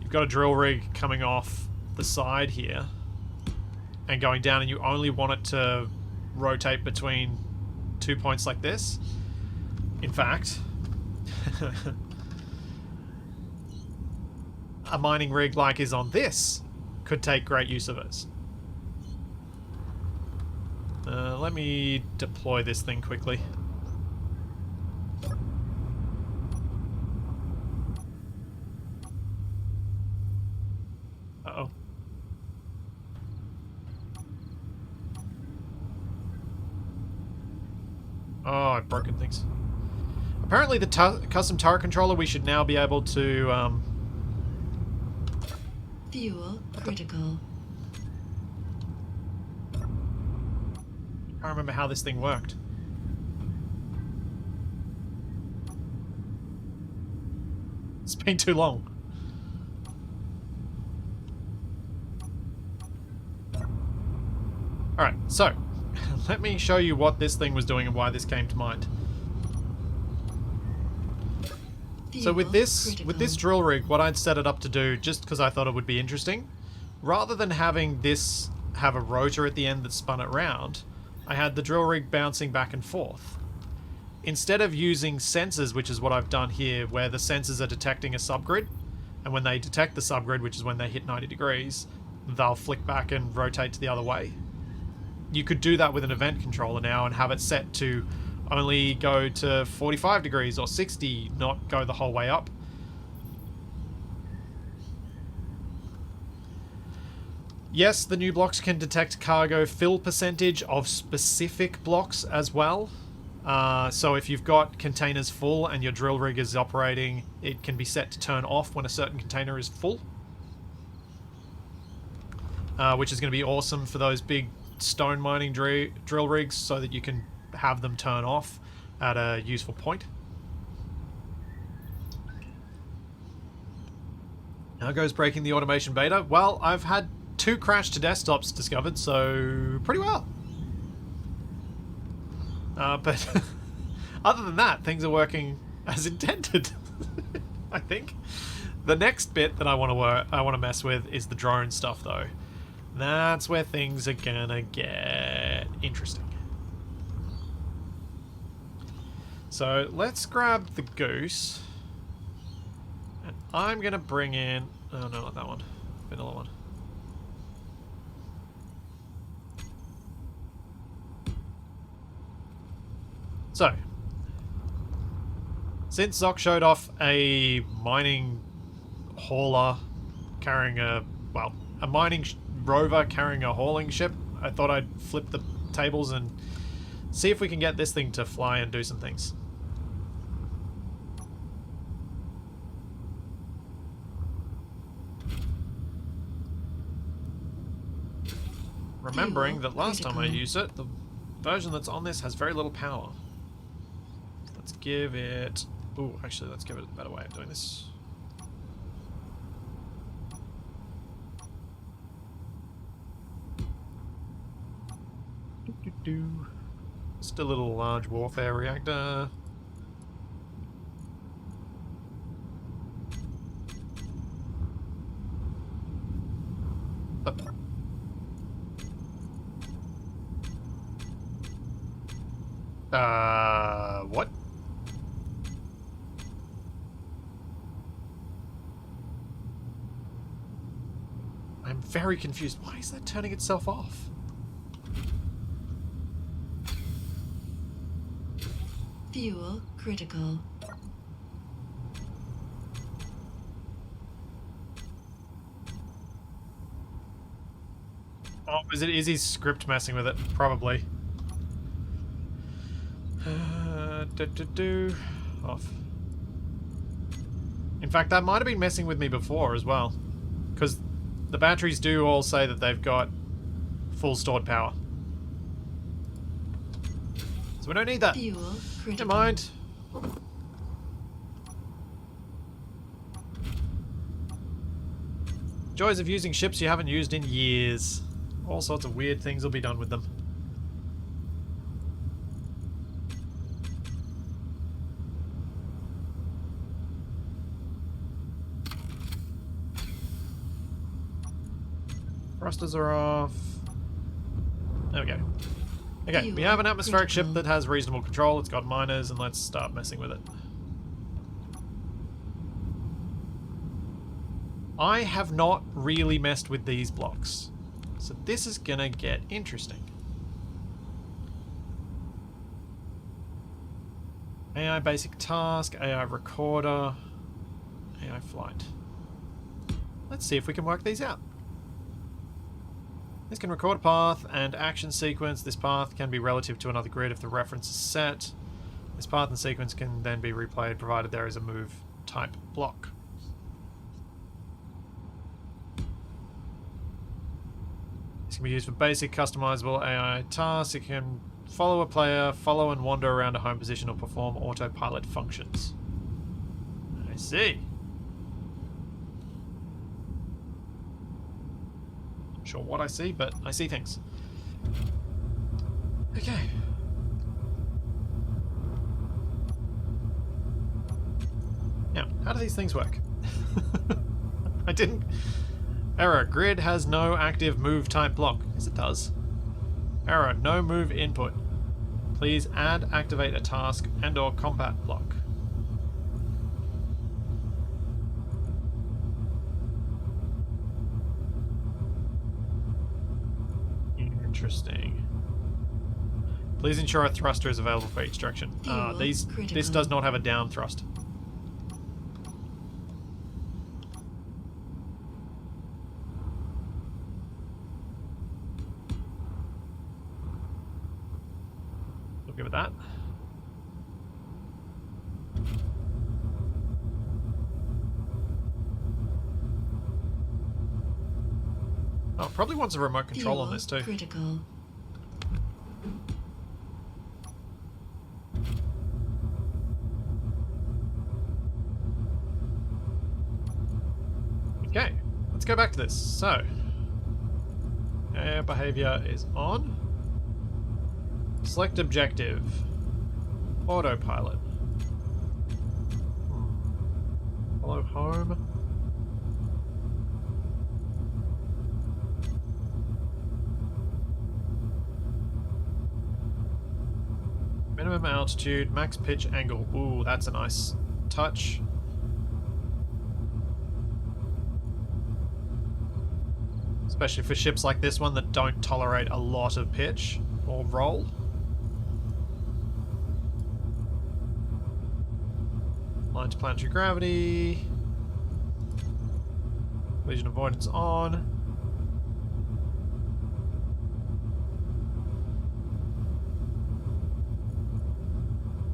got a drill rig coming off the side here and going down, and you only want it to rotate between 2 points like this. In fact, a mining rig like is on this could take great use of it. Let me deploy this thing quickly. Uh-oh. Oh, I've broken things. Apparently the custom turret controller, we should now be able to... Fuel critical. I can't remember how this thing worked. It's been too long. Alright, so let me show you what this thing was doing and why this came to mind. So with this drill rig, what I'd set it up to do, just because I thought it would be interesting, rather than having this have a rotor at the end that spun it round, I had the drill rig bouncing back and forth. Instead of using sensors, which is what I've done here, where the sensors are detecting a subgrid, and when they detect the subgrid, which is when they hit 90 degrees, they'll flick back and rotate to the other way. You could do that with an event controller now and have it set to only go to 45 degrees or 60, not go the whole way up. Yes, the new blocks can detect cargo fill percentage of specific blocks as well. So if you've got containers full and your drill rig is operating, it can be set to turn off when a certain container is full. Which is going to be awesome for those big stone mining drill rigs, so that you can have them turn off at a useful point. How goes breaking the automation beta? Well, I've had 2 crash to desktops discovered, so pretty well. But other than that, things are working as intended. I think. The next bit that I want to mess with is the drone stuff, though. That's where things are gonna get interesting. So let's grab the goose, and I'm gonna bring in... oh no, not that one. Vanilla one. So, since Zoc showed off a mining hauler carrying a mining rover carrying a hauling ship, I thought I'd flip the tables and see if we can get this thing to fly and do some things. Remembering that last time I used it, the version that's on this has very little power. Let's give it... ooh, actually, let's give it a better way of doing this. Just a little large warfare reactor. What? I'm very confused. Why is that turning itself off? Fuel critical. Oh, is his script messing with it? Probably. Off. In fact, that might have been messing with me before as well, because the batteries do all say that they've got full stored power. So we don't need that. Fuel critical. Never mind. Joys of using ships you haven't used in years. All sorts of weird things will be done with them. Thrusters are off. There we go. Okay, we have an atmospheric ship that has reasonable control. It's got miners, and let's start messing with it. I have not really messed with these blocks, so this is gonna get interesting. AI basic task, AI recorder, AI flight. Let's see if we can work these out. This can record a path and action sequence. This path can be relative to another grid if the reference is set. This path and sequence can then be replayed provided there is a move type block. This can be used for basic customizable AI tasks. It can follow a player, follow and wander around a home position, or perform autopilot functions. I see. Not sure what I see, but I see things. Okay. Now, how do these things work? I didn't... Error. Grid has no active move type block. Yes, it does. Error. No move input. Please add, activate a task and or combat block. Interesting. Please ensure a thruster is available for each direction. This does not have a down thrust. We'll give it that. Oh, it probably wants a remote control on this too. Critical. Okay, let's go back to this. So, air behavior is on. Select objective. Autopilot. Follow home. Minimum altitude, max pitch angle. Ooh, that's a nice touch. Especially for ships like this one that don't tolerate a lot of pitch or roll. Line to planetary gravity. Collision avoidance on.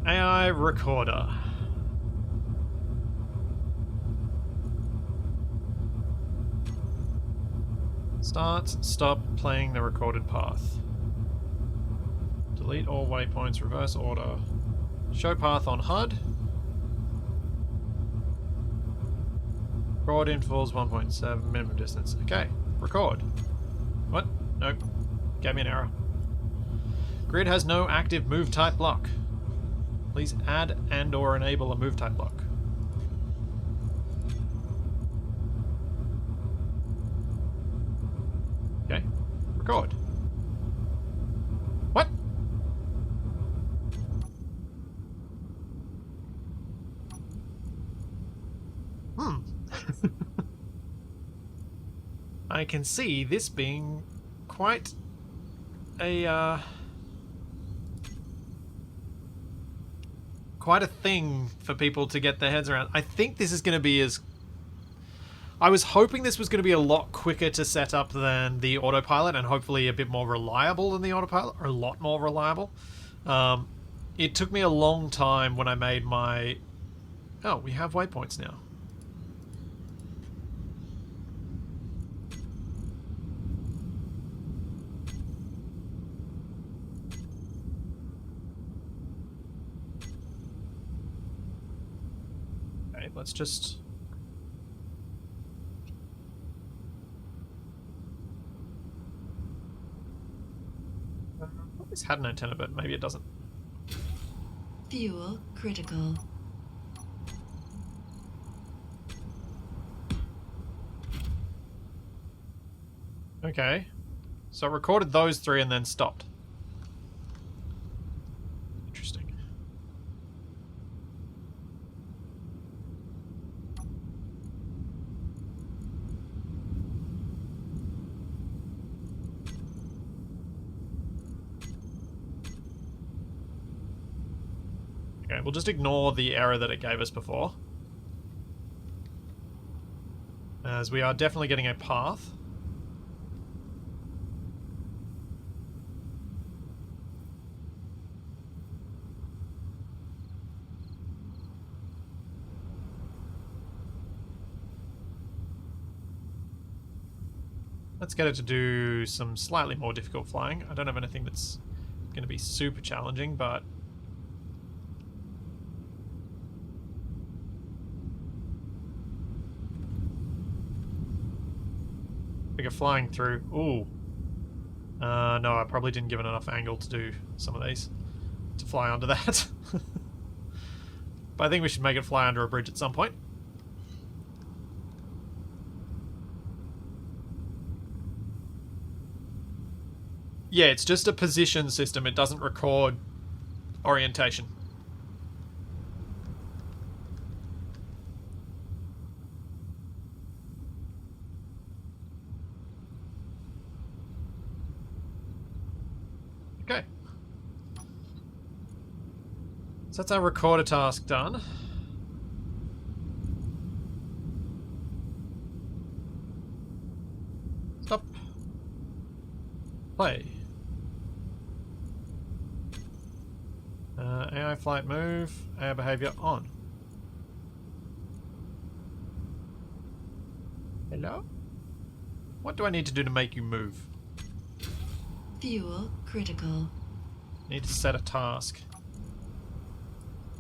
AI recorder. Stop playing the recorded path. Delete all waypoints, reverse order. Show path on HUD. Record intervals 1.7, minimum distance. Okay, record. What? Nope. Gave me an error. Grid has no active move type block. Please add and or enable a move type block. Okay, record. What? I can see this being quite a quite a thing for people to get their heads around. I think this is going to be as... I was hoping this was going to be a lot quicker to set up than the autopilot, and hopefully a bit more reliable than the autopilot, or a lot more reliable. It took me a long time when I made my... Oh, we have waypoints now. Okay, let's just... This had an antenna, but maybe it doesn't. Fuel critical. Okay. So it recorded those three and then stopped. Interesting. Okay, we'll just ignore the error that it gave us before, as we are definitely getting a path. Let's get it to do some slightly more difficult flying. I don't have anything that's going to be super challenging, but figure flying through. Ooh. No, I probably didn't give it enough angle to do some of these, to fly under that. But I think we should make it fly under a bridge at some point. Yeah, it's just a position system. It doesn't record orientation. Okay. So that's our recorder task done. Stop. Play. AI flight move, AI behavior on. Hello? What do I need to do to make you move? Fuel critical. Need to set a task.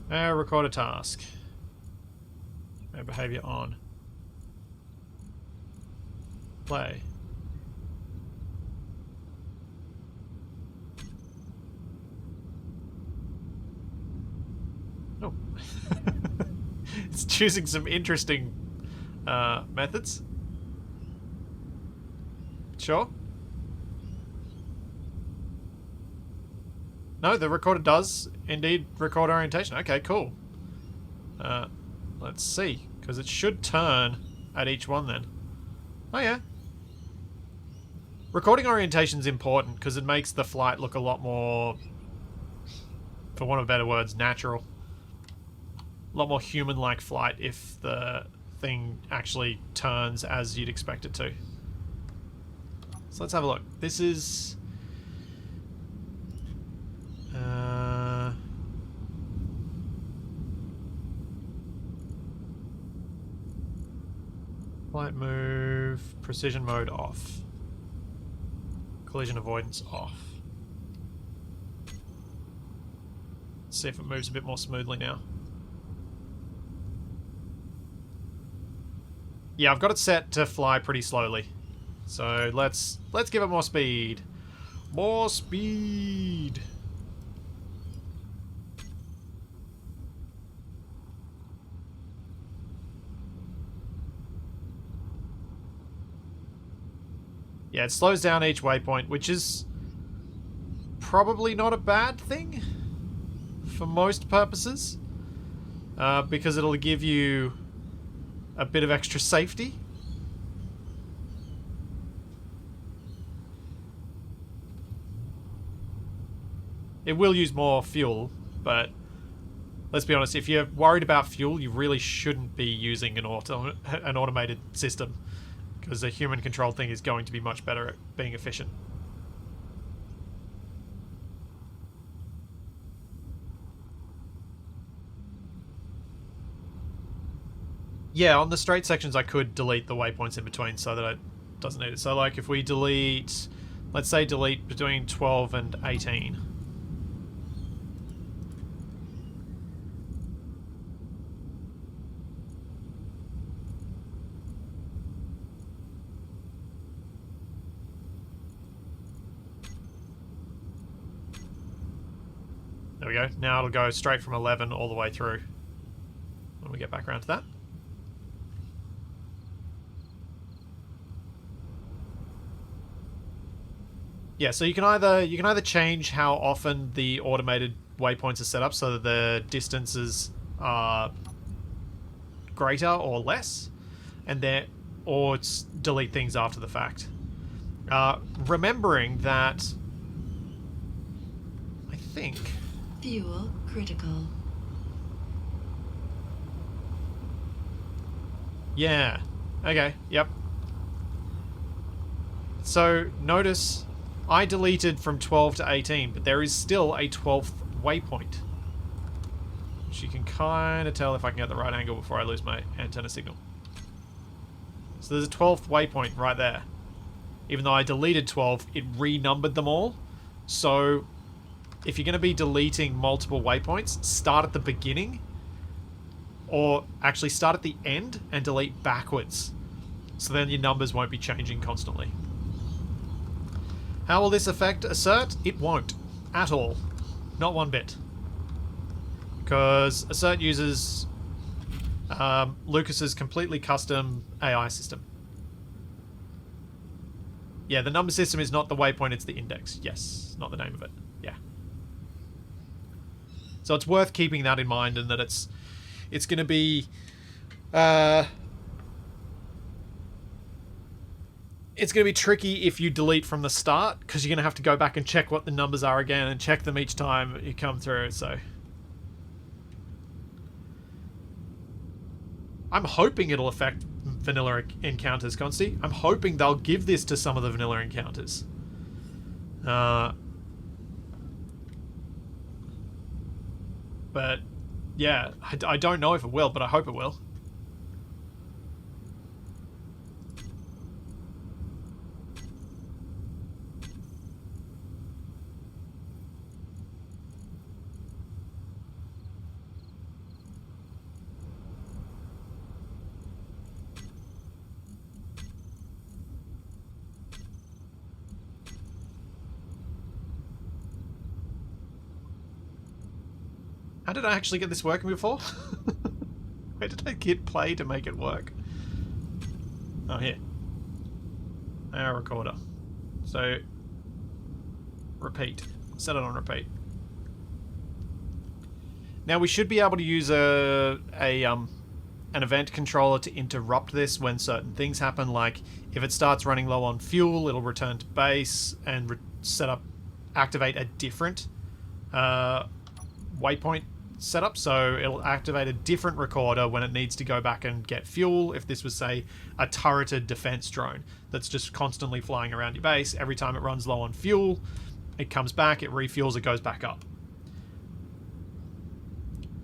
Record a task. AI behavior on. Play. Oh. It's choosing some interesting methods. Sure. No, the recorder does indeed record orientation. Okay, cool. Let's see, because it should turn at each one then. Oh yeah. Recording orientation is important because it makes the flight look a lot more, for want of better words, natural. A lot more human-like flight if the thing actually turns as you'd expect it to. So let's have a look. This is... flight move, precision mode off. Collision avoidance off. Let's see if it moves a bit more smoothly now. Yeah, I've got it set to fly pretty slowly. So let's give it more speed. More speed. Yeah, it slows down each waypoint, which is probably not a bad thing for most purposes, because it'll give you a bit of extra safety. It will use more fuel, but let's be honest, if you're worried about fuel, you really shouldn't be using an automated system, because a human-controlled thing is going to be much better at being efficient. Yeah, on the straight sections I could delete the waypoints in between so that it doesn't need it. So like if we delete, let's say delete between 12 and 18. There we go. Now it'll go straight from 11 all the way through when we get back around to that. Yeah, so you can either change how often the automated waypoints are set up so that the distances are greater or less, and or delete things after the fact. Remembering that, I think. Fuel critical. Yeah. Okay. Yep. So notice I deleted from 12 to 18, but there is still a 12th waypoint. Which you can kind of tell if I can get the right angle before I lose my antenna signal. So there's a 12th waypoint right there. Even though I deleted 12, it renumbered them all. So if you're going to be deleting multiple waypoints, start at the beginning. Or actually start at the end and delete backwards. So then your numbers won't be changing constantly. How will this affect Assert? It won't. At all. Not one bit. Because Assert uses Lucas's completely custom AI system. Yeah, the number system is not the waypoint, it's the index. Yes, not the name of it. Yeah. So it's worth keeping that in mind, and that it's going to be... it's going to be tricky if you delete from the start, because you're going to have to go back and check what the numbers are again and check them each time you come through, so... I'm hoping it'll affect vanilla encounters, Consti. I'm hoping they'll give this to some of the vanilla encounters. But, yeah, I don't know if it will, but I hope it will. How did I actually get this working before? Where did I hit play to make it work? Oh, here. Our recorder. So, repeat. Set it on repeat. Now we should be able to use an event controller to interrupt this when certain things happen, like if it starts running low on fuel, it'll return to base and activate a different waypoint setup. So it'll activate a different recorder when it needs to go back and get fuel. If this was, say, a turreted defense drone that's just constantly flying around your base, every time it runs low on fuel, it comes back, it refuels, it goes back up.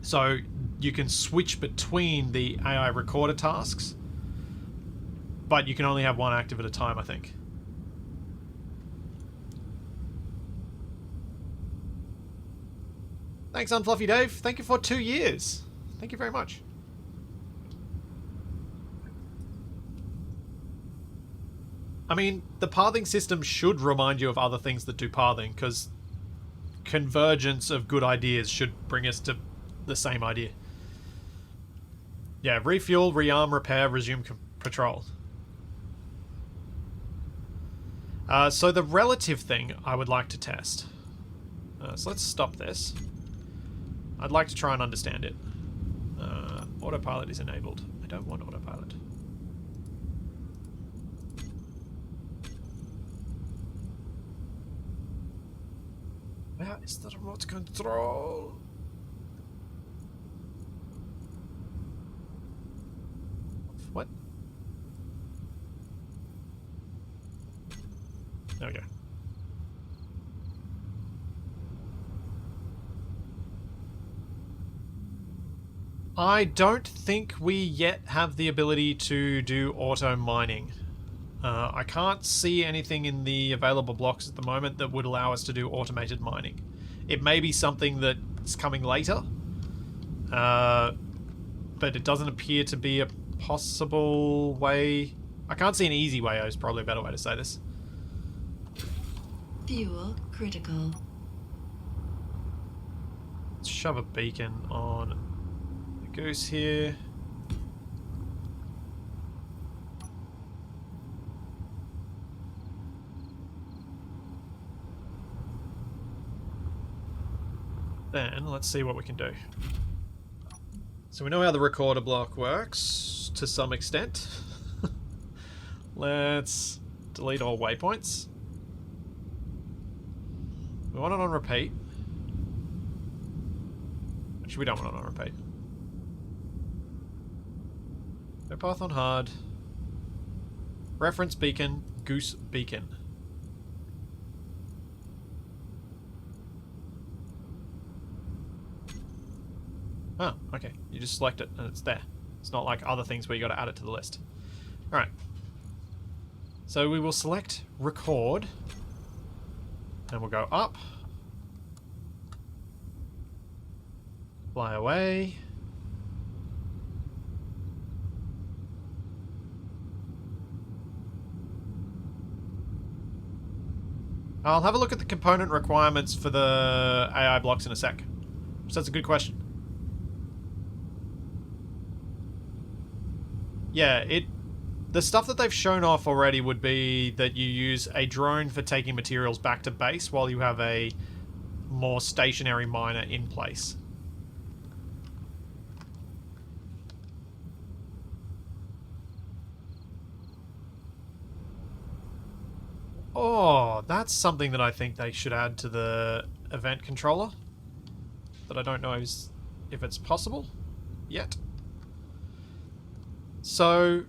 So you can switch between the AI recorder tasks, but you can only have one active at a time, I think. Thanks, Unfluffy Dave. Thank you for 2 years. Thank you very much. I mean, the pathing system should remind you of other things that do pathing, because convergence of good ideas should bring us to the same idea. Yeah, refuel, rearm, repair, resume patrol. So the relative thing I would like to test. So let's stop this. I'd like to try and understand it. Autopilot is enabled. I don't want autopilot. Where is the remote control? What? There we go. I don't think we yet have the ability to do auto mining. I can't see anything in the available blocks at the moment that would allow us to do automated mining. It may be something that's coming later, but it doesn't appear to be a possible way. I can't see an easy way, is probably a better way to say this. Fuel critical. shove a beacon on the goose here. Then let's see what we can do. So we know how the recorder block works to some extent. Let's delete all waypoints. We want it on repeat. Actually, we don't want it on repeat. No path on hard. Reference beacon, goose beacon. Oh, okay. You just select it and it's there. It's not like other things where you got to add it to the list. Alright. So we will select record. And we'll go up. Fly away. I'll have a look at the component requirements for the AI blocks in a sec. So that's a good question. Yeah, the stuff that they've shown off already would be that you use a drone for taking materials back to base while you have a more stationary miner in place. Oh, that's something that I think they should add to the event controller. That I don't know if it's possible yet. So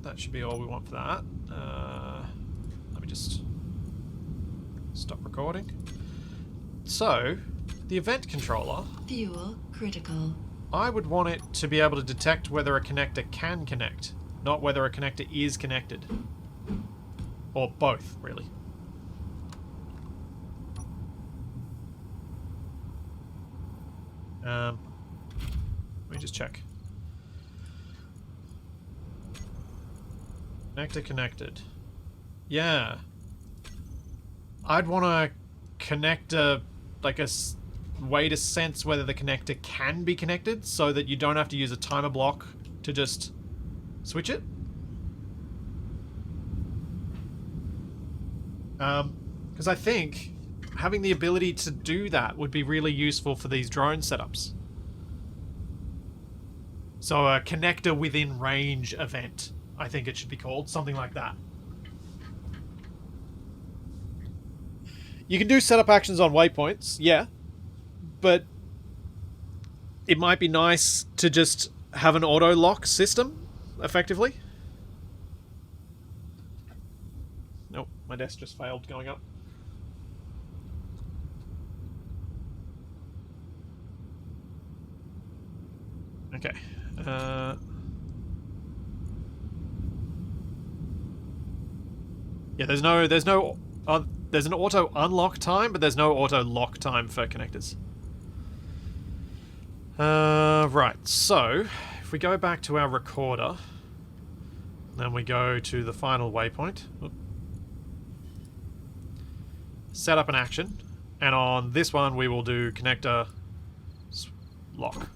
that should be all we want for that. Let me just stop recording. So, the event controller... Fuel critical. I would want it to be able to detect whether a connector can connect, not whether a connector is connected. Or both, really. Let me just check. Connector connected. Yeah. I'd want to connect like a way to sense whether the connector can be connected so that you don't have to use a timer block to just switch it. Because I think having the ability to do that would be really useful for these drone setups. So a connector within range event, I think it should be called. Something like that. You can do setup actions on waypoints, yeah. But it might be nice to just have an auto lock system, effectively. Nope, my desk just failed going up. Okay. Yeah, there's an auto unlock time, but there's no auto lock time for connectors. Right, so if we go back to our recorder, then we go to the final waypoint. Set up an action, and on this one we will do connector lock.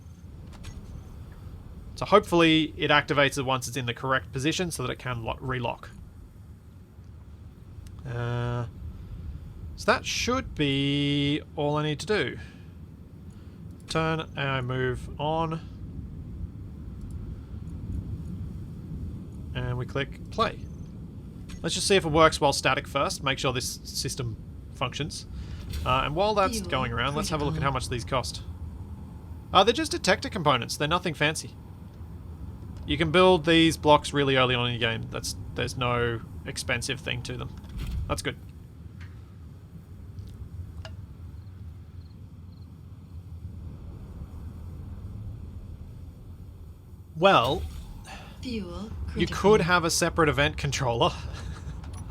So hopefully it activates it once it's in the correct position so that it can relock. So that should be all I need to do. Turn and I move on. And we click play. Let's just see if it works while static first. Make sure this system functions. And while that's going around, let's have a look at how much these cost. They're just detector components. They're nothing fancy. You can build these blocks really early on in your game. There's no expensive thing to them. That's good. Well, you could have a separate event controller.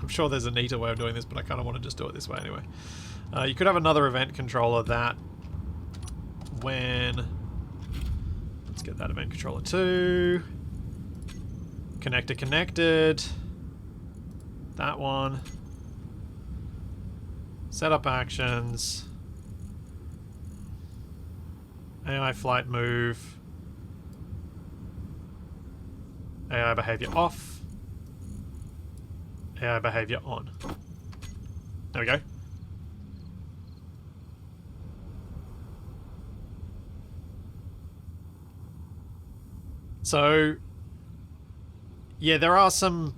I'm sure there's a neater way of doing this, but I kind of want to just do it this way anyway. You could have another event controller that when... Let's get that event controller too. Connector connected. That one. Setup actions. AI flight move. AI behavior off. AI behavior on. There we go. So, yeah, there are some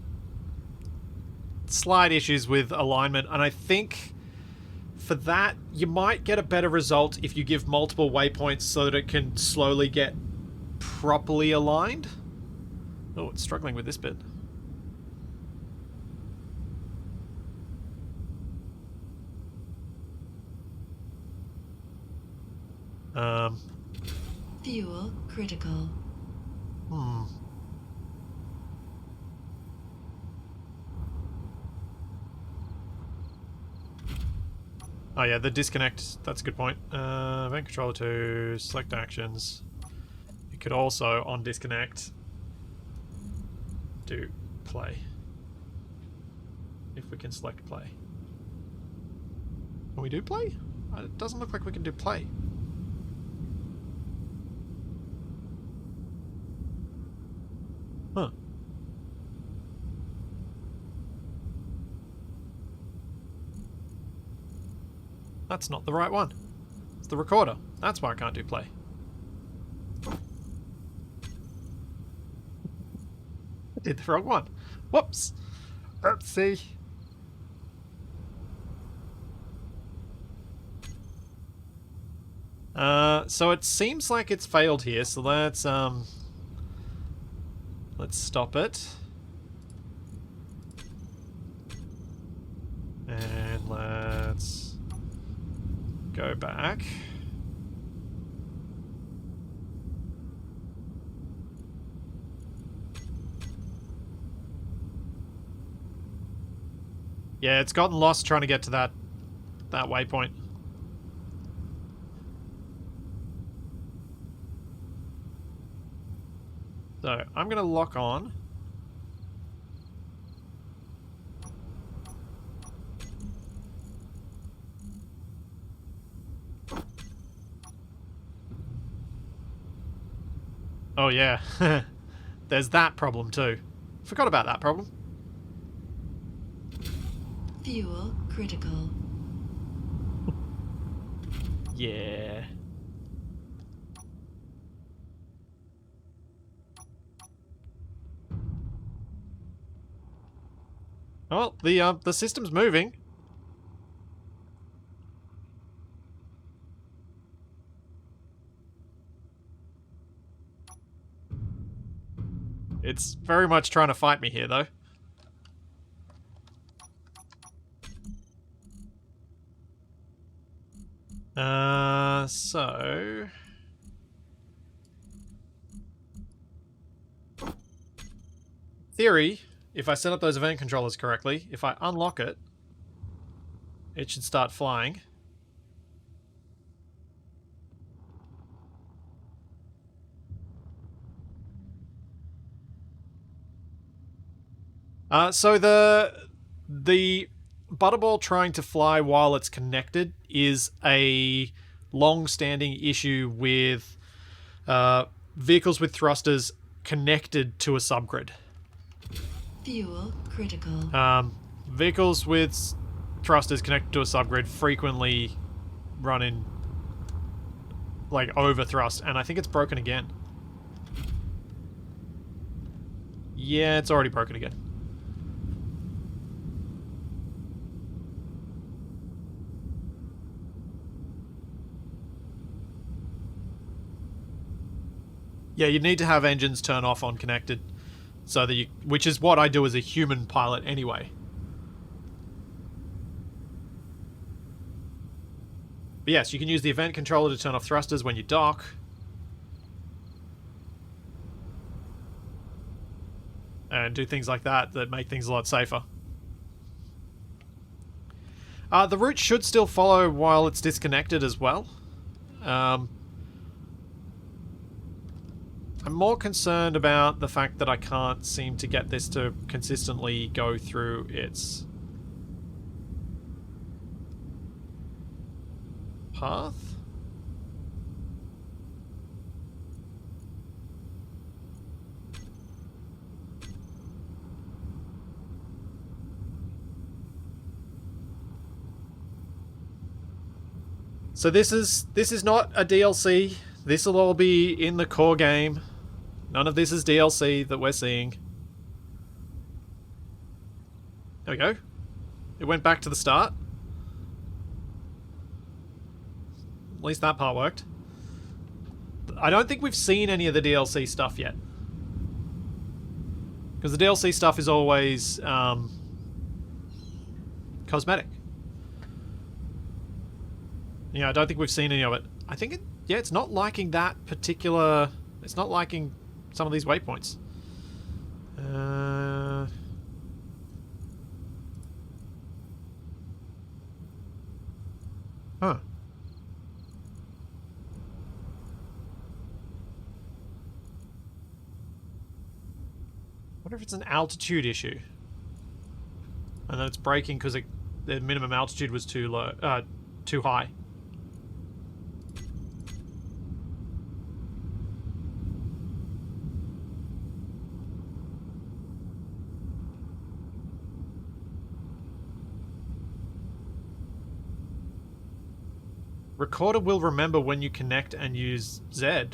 slight issues with alignment, and I think for that, you might get a better result if you give multiple waypoints so that it can slowly get properly aligned. Oh, it's struggling with this bit. Fuel critical. Oh yeah, the disconnect, that's a good point. Event controller 2, select actions. You could also, on disconnect, do play. If we can select play. Can we do play? It doesn't look like we can do play. Huh. That's not the right one. It's the recorder. That's why I can't do play. I did the wrong one. Whoops. Oopsie. So it seems like it's failed here, so let's stop it. And let's go back. Yeah, it's gotten lost trying to get to that waypoint. So, I'm going to lock on. Oh yeah, there's that problem too. Forgot about that problem. Fuel critical. Yeah. Well, the system's moving. It's very much trying to fight me here, though. So... Theory, if I set up those event controllers correctly, if I unlock it, it should start flying. So the Butterball trying to fly while it's connected is a long-standing issue with vehicles with thrusters connected to a subgrid. Fuel critical. Vehicles with thrusters connected to a subgrid frequently run in like over thrust, and I think it's broken again. Yeah, it's already broken again. Yeah, you'd need to have engines turn off on connected, so that you, which is what I do as a human pilot anyway. But yes, you can use the event controller to turn off thrusters when you dock. And do things like that that make things a lot safer. The route should still follow while it's disconnected as well. I'm more concerned about the fact that I can't seem to get this to consistently go through its path. So this is not a DLC. This will all be in the core game. None of this is DLC that we're seeing. There we go. It went back to the start. At least that part worked. I don't think we've seen any of the DLC stuff yet. Because the DLC stuff is always cosmetic. Yeah, I don't think we've seen any of it. I think it, yeah, it's not liking that particular... It's not liking some of these waypoints. Huh. Wonder if it's an altitude issue. And then it's braking because the minimum altitude was too low, too high. Recorder will remember when you connect and use Z.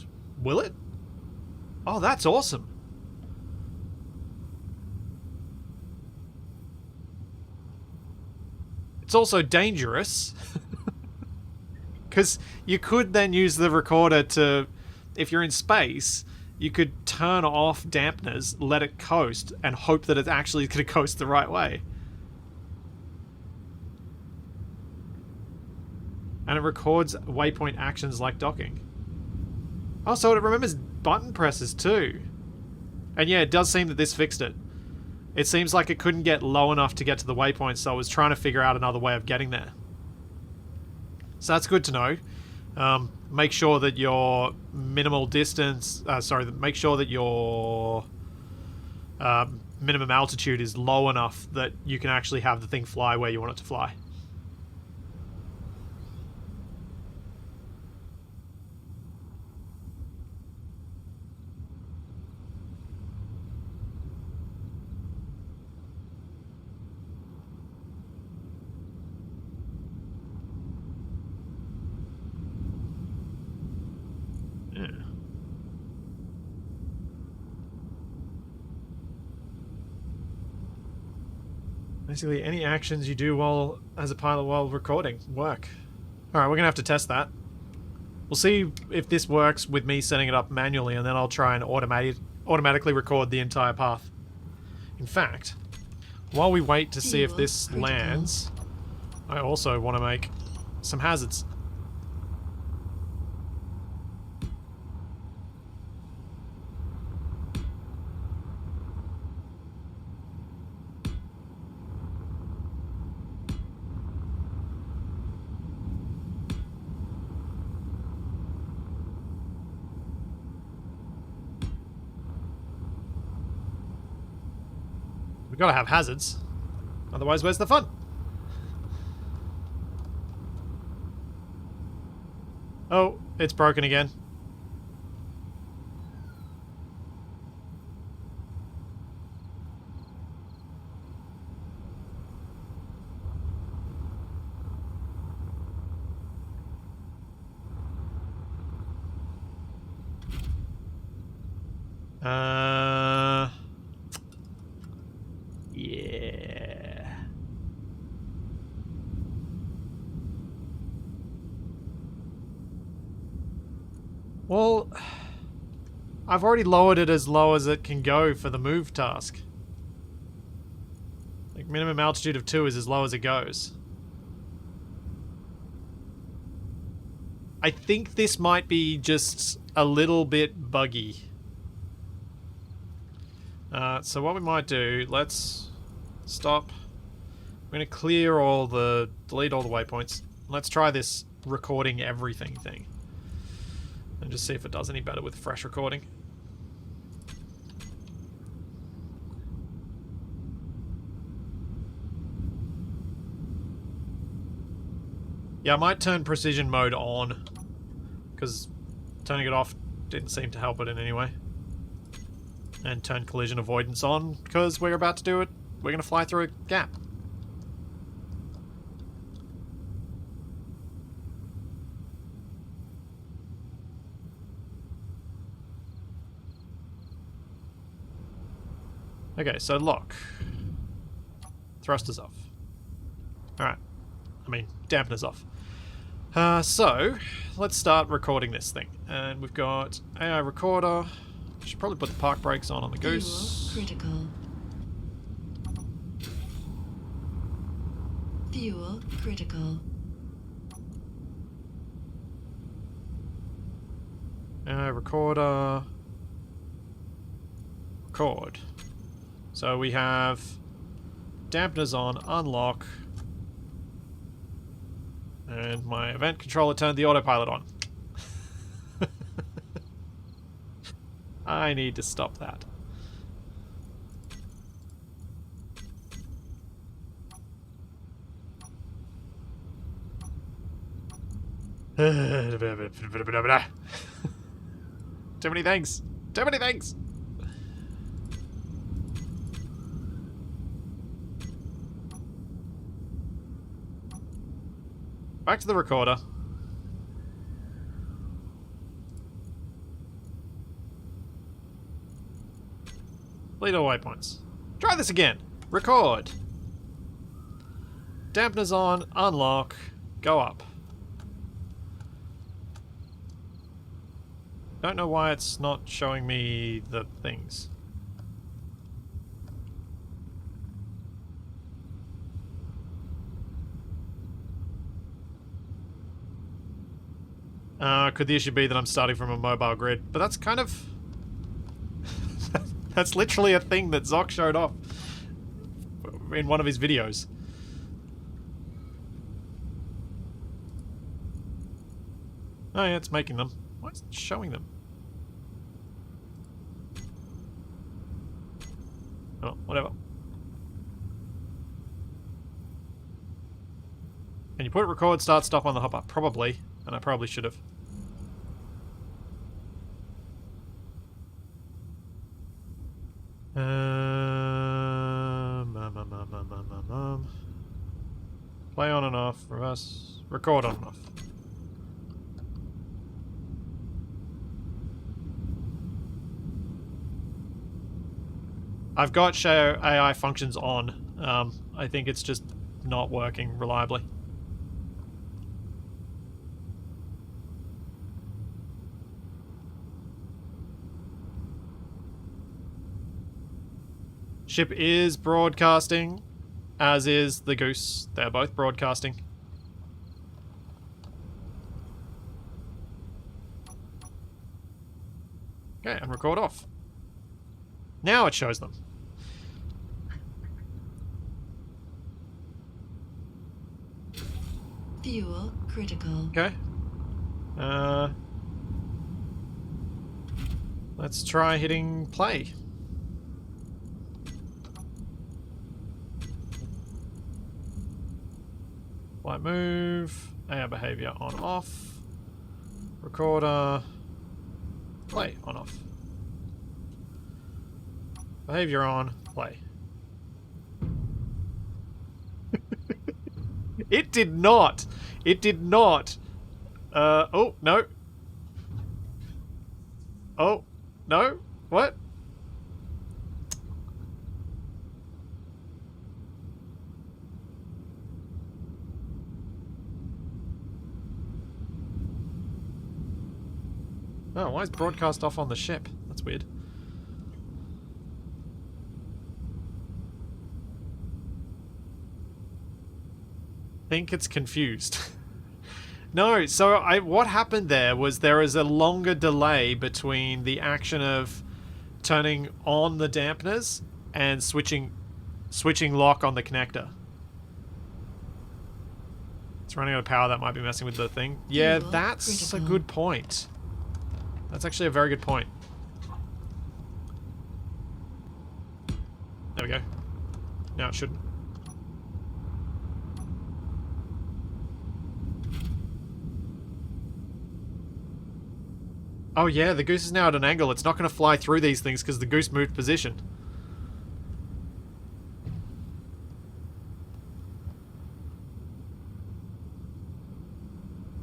Will it? Oh, that's awesome. It's also dangerous. Because you could then use the recorder to... If you're in space, you could turn off dampeners, let it coast, and hope that it's actually going to coast the right way. And it records waypoint actions like docking. Oh, so it remembers button presses too. And yeah, it does seem that this fixed it. It seems like it couldn't get low enough to get to the waypoint, so it was trying to figure out another way of getting there. So that's good to know. Make sure that your minimal distance... make sure that your minimum altitude is low enough that you can actually have the thing fly where you want it to fly. Basically, any actions you do while as a pilot while recording work. Alright, we're gonna have to test that. We'll see if this works with me setting it up manually, and then I'll try and automatically record the entire path. In fact, while we wait to see if this lands, I also want to make some hazards. We've got to have hazards. Otherwise, where's the fun? Oh, it's broken again. Yeah. Well, I've already lowered it as low as it can go for the move task. Like, minimum altitude of 2 is as low as it goes. I think this might be just a little bit buggy. So what we might do, let's stop. We're going to clear all the... delete all the waypoints. Let's try this recording everything thing. And just see if it does any better with fresh recording. Yeah, I might turn precision mode on, because turning it off didn't seem to help it in any way. And turn collision avoidance on, because we're about to do it. We're going to fly through a gap. Okay, so lock. Thrusters off. Alright. I mean, dampeners off. So, let's start recording this thing. And we've got AI recorder. Should probably put the park brakes on the Fuel Goose. critical. Fuel critical. AI recorder. Record. So we have dampeners on, unlock. And my event controller turned the autopilot on. I need to stop that. Too many things. Too many things. Back to the recorder. Lead all waypoints. Try this again. Record. Dampeners on, unlock, go up. Don't know why it's not showing me the things. Could the issue be that I'm starting from a mobile grid? But that's kind of... that's literally a thing that Zoc showed off in one of his videos. Oh yeah, it's making them. Why is it showing them? Oh, whatever. Can you put record, start, stop on the hopper? Probably. And I probably should have. Play on and off, reverse, record on and off. I've got show AI functions on. I think it's just not working reliably. Ship is broadcasting, as is the Goose. They're both broadcasting. Okay, and record off. Now it shows them. Fuel critical. Okay. Let's try hitting play. Flight move, AI behavior on off, recorder, play on off. Behavior on, play. It did not! It did not! Oh, no. Oh, no? What? Oh, why is broadcast off on the ship? That's weird. Think it's confused. No, so what happened there was there is a longer delay between the action of turning on the dampeners and switching lock on the connector. It's running out of power, that might be messing with the thing. Yeah, that's a good point. That's actually a very good point. There we go. Now it shouldn't. Oh yeah, the Goose is now at an angle. It's not going to fly through these things because the Goose moved position.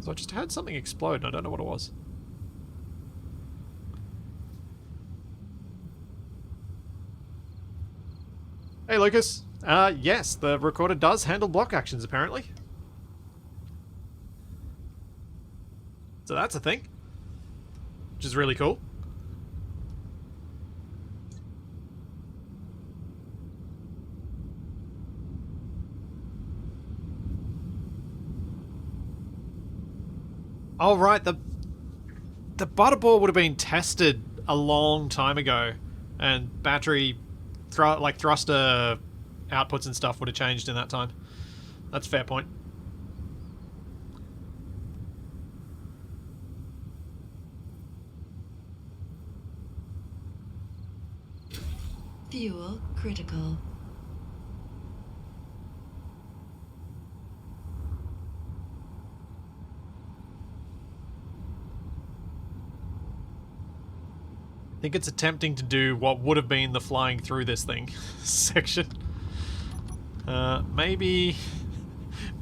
So I just heard something explode and I don't know what it was. Hey, Lucas. Yes, the recorder does handle block actions, apparently. So that's a thing. Which is really cool. Oh, right, the butterboard would have been tested a long time ago, and battery thruster outputs and stuff would have changed in that time. That's a fair point. Fuel critical. I think it's attempting to do what would have been the flying through this thing section. Maybe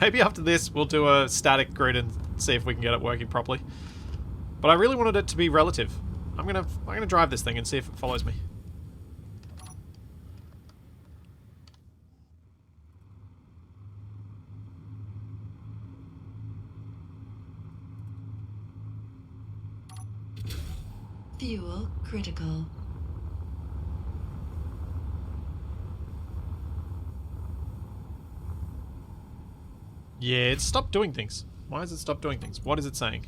after this we'll do a static grid and see if we can get it working properly. But I really wanted it to be relative. I'm gonna drive this thing and see if it follows me. Fuel critical. Yeah, it stopped doing things. Why has it stopped doing things? What is it saying?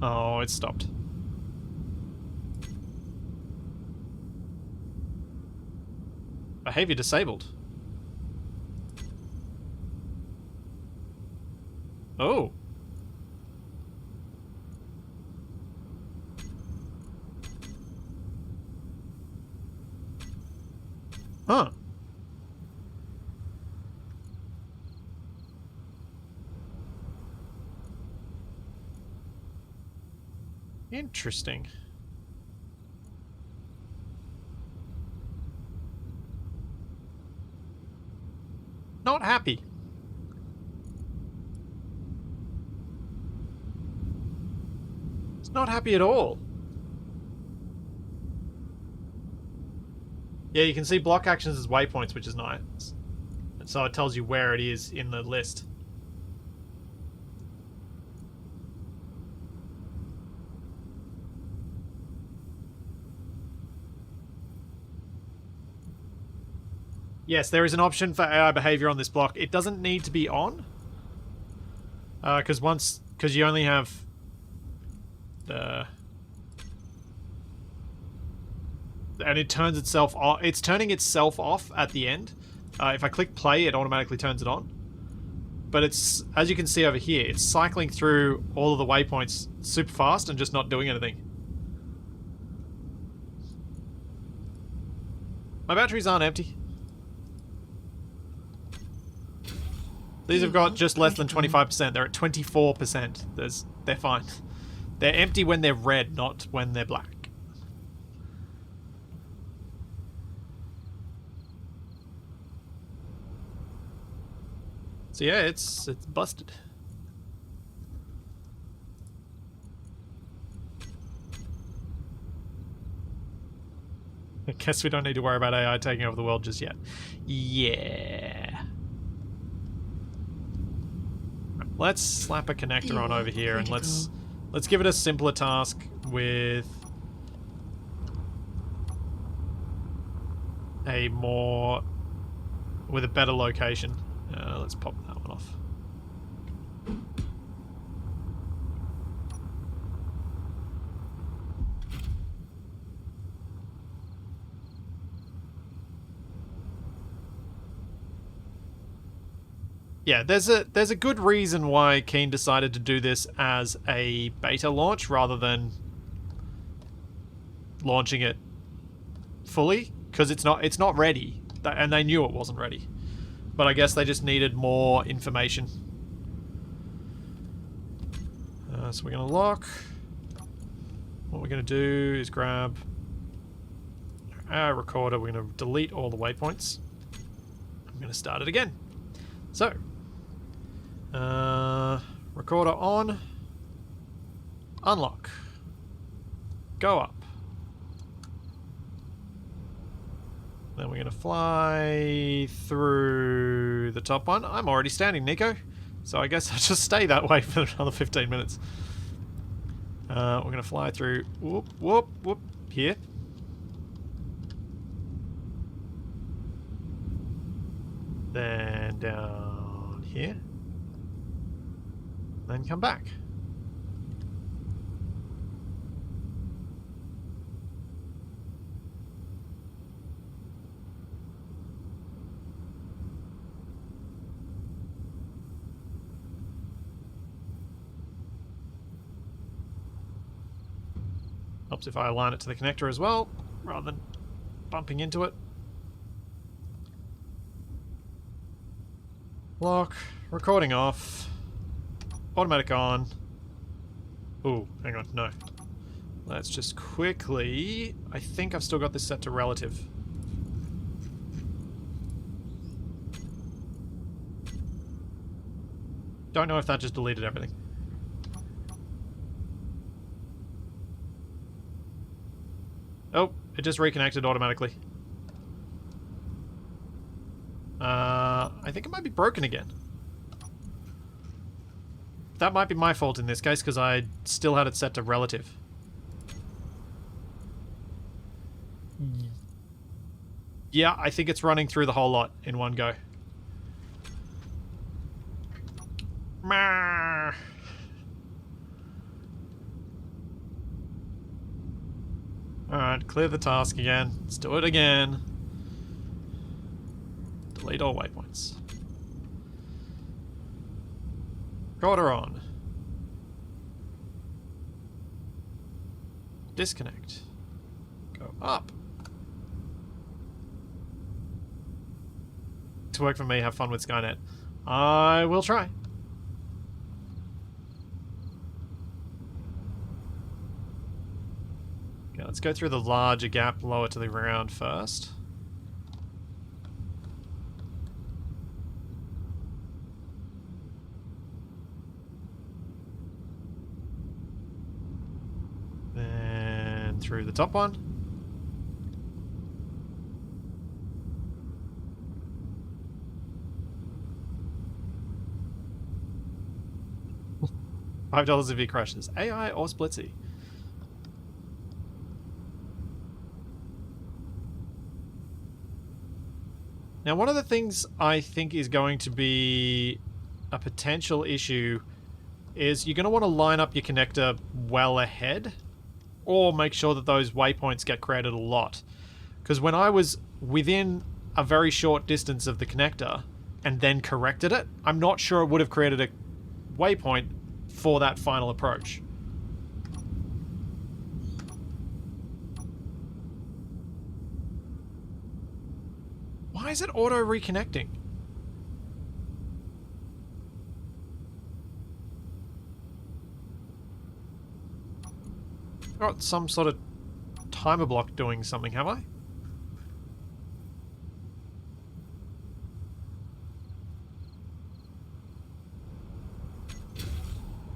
Oh, it stopped. Behavior disabled. Oh. Huh. Interesting. Not happy. It's not happy at all. Yeah, you can see block actions as waypoints, which is nice. And so it tells you where it is in the list. Yes, there is an option for AI behavior on this block. It doesn't need to be on. Because you only have the... And it turns itself off. It's turning itself off at the end. If I click play, it automatically turns it on. But it's, as you can see over here, it's cycling through all of the waypoints super fast and just not doing anything. My batteries aren't empty. These have got just less than 25%. They're at 24%. They're fine. They're empty when they're red, not when they're black. So yeah, it's busted. I guess we don't need to worry about AI taking over the world just yet. Yeah. Let's slap a connector on over here and let's give it a simpler task with a better location. Let's pop that one off. Yeah, there's a good reason why Keen decided to do this as a beta launch rather than launching it fully, because it's not ready, and they knew it wasn't ready. But I guess they just needed more information. So we're going to lock. What we're going to do is grab our recorder. We're going to delete all the waypoints. I'm going to start it again. So, recorder on. Unlock. go up. Then we're going to fly through the top one. I'm already standing, Nico. So I guess I'll just stay that way for another 15 minutes. We're going to fly through... Whoop, whoop, whoop. Here. Then down here. Then come back. Helps if I align it to the connector as well, rather than bumping into it. Lock, recording off, automatic on. Ooh, hang on, no. Let's just quickly... I think I've still got this set to relative. Don't know if that just deleted everything. Oh, it just reconnected automatically. I think it might be broken again. That might be my fault in this case, because I still had it set to relative. Yeah, I think it's running through the whole lot in one go. Alright, clear the task again. Let's do it again. Delete all waypoints. Recorder on. Disconnect. Go up. To work for me, have fun with Skynet. I will try. Okay, let's go through the larger gap lower to the ground first. Then through the top one. $5 if he crashes. AI or Splitsy? Now, one of the things I think is going to be a potential issue is you're going to want to line up your connector well ahead, or make sure that those waypoints get created a lot. Because when I was within a very short distance of the connector and then corrected it, I'm not sure it would have created a waypoint for that final approach. Why is it auto reconnecting? Got some sort of timer block doing something, have I?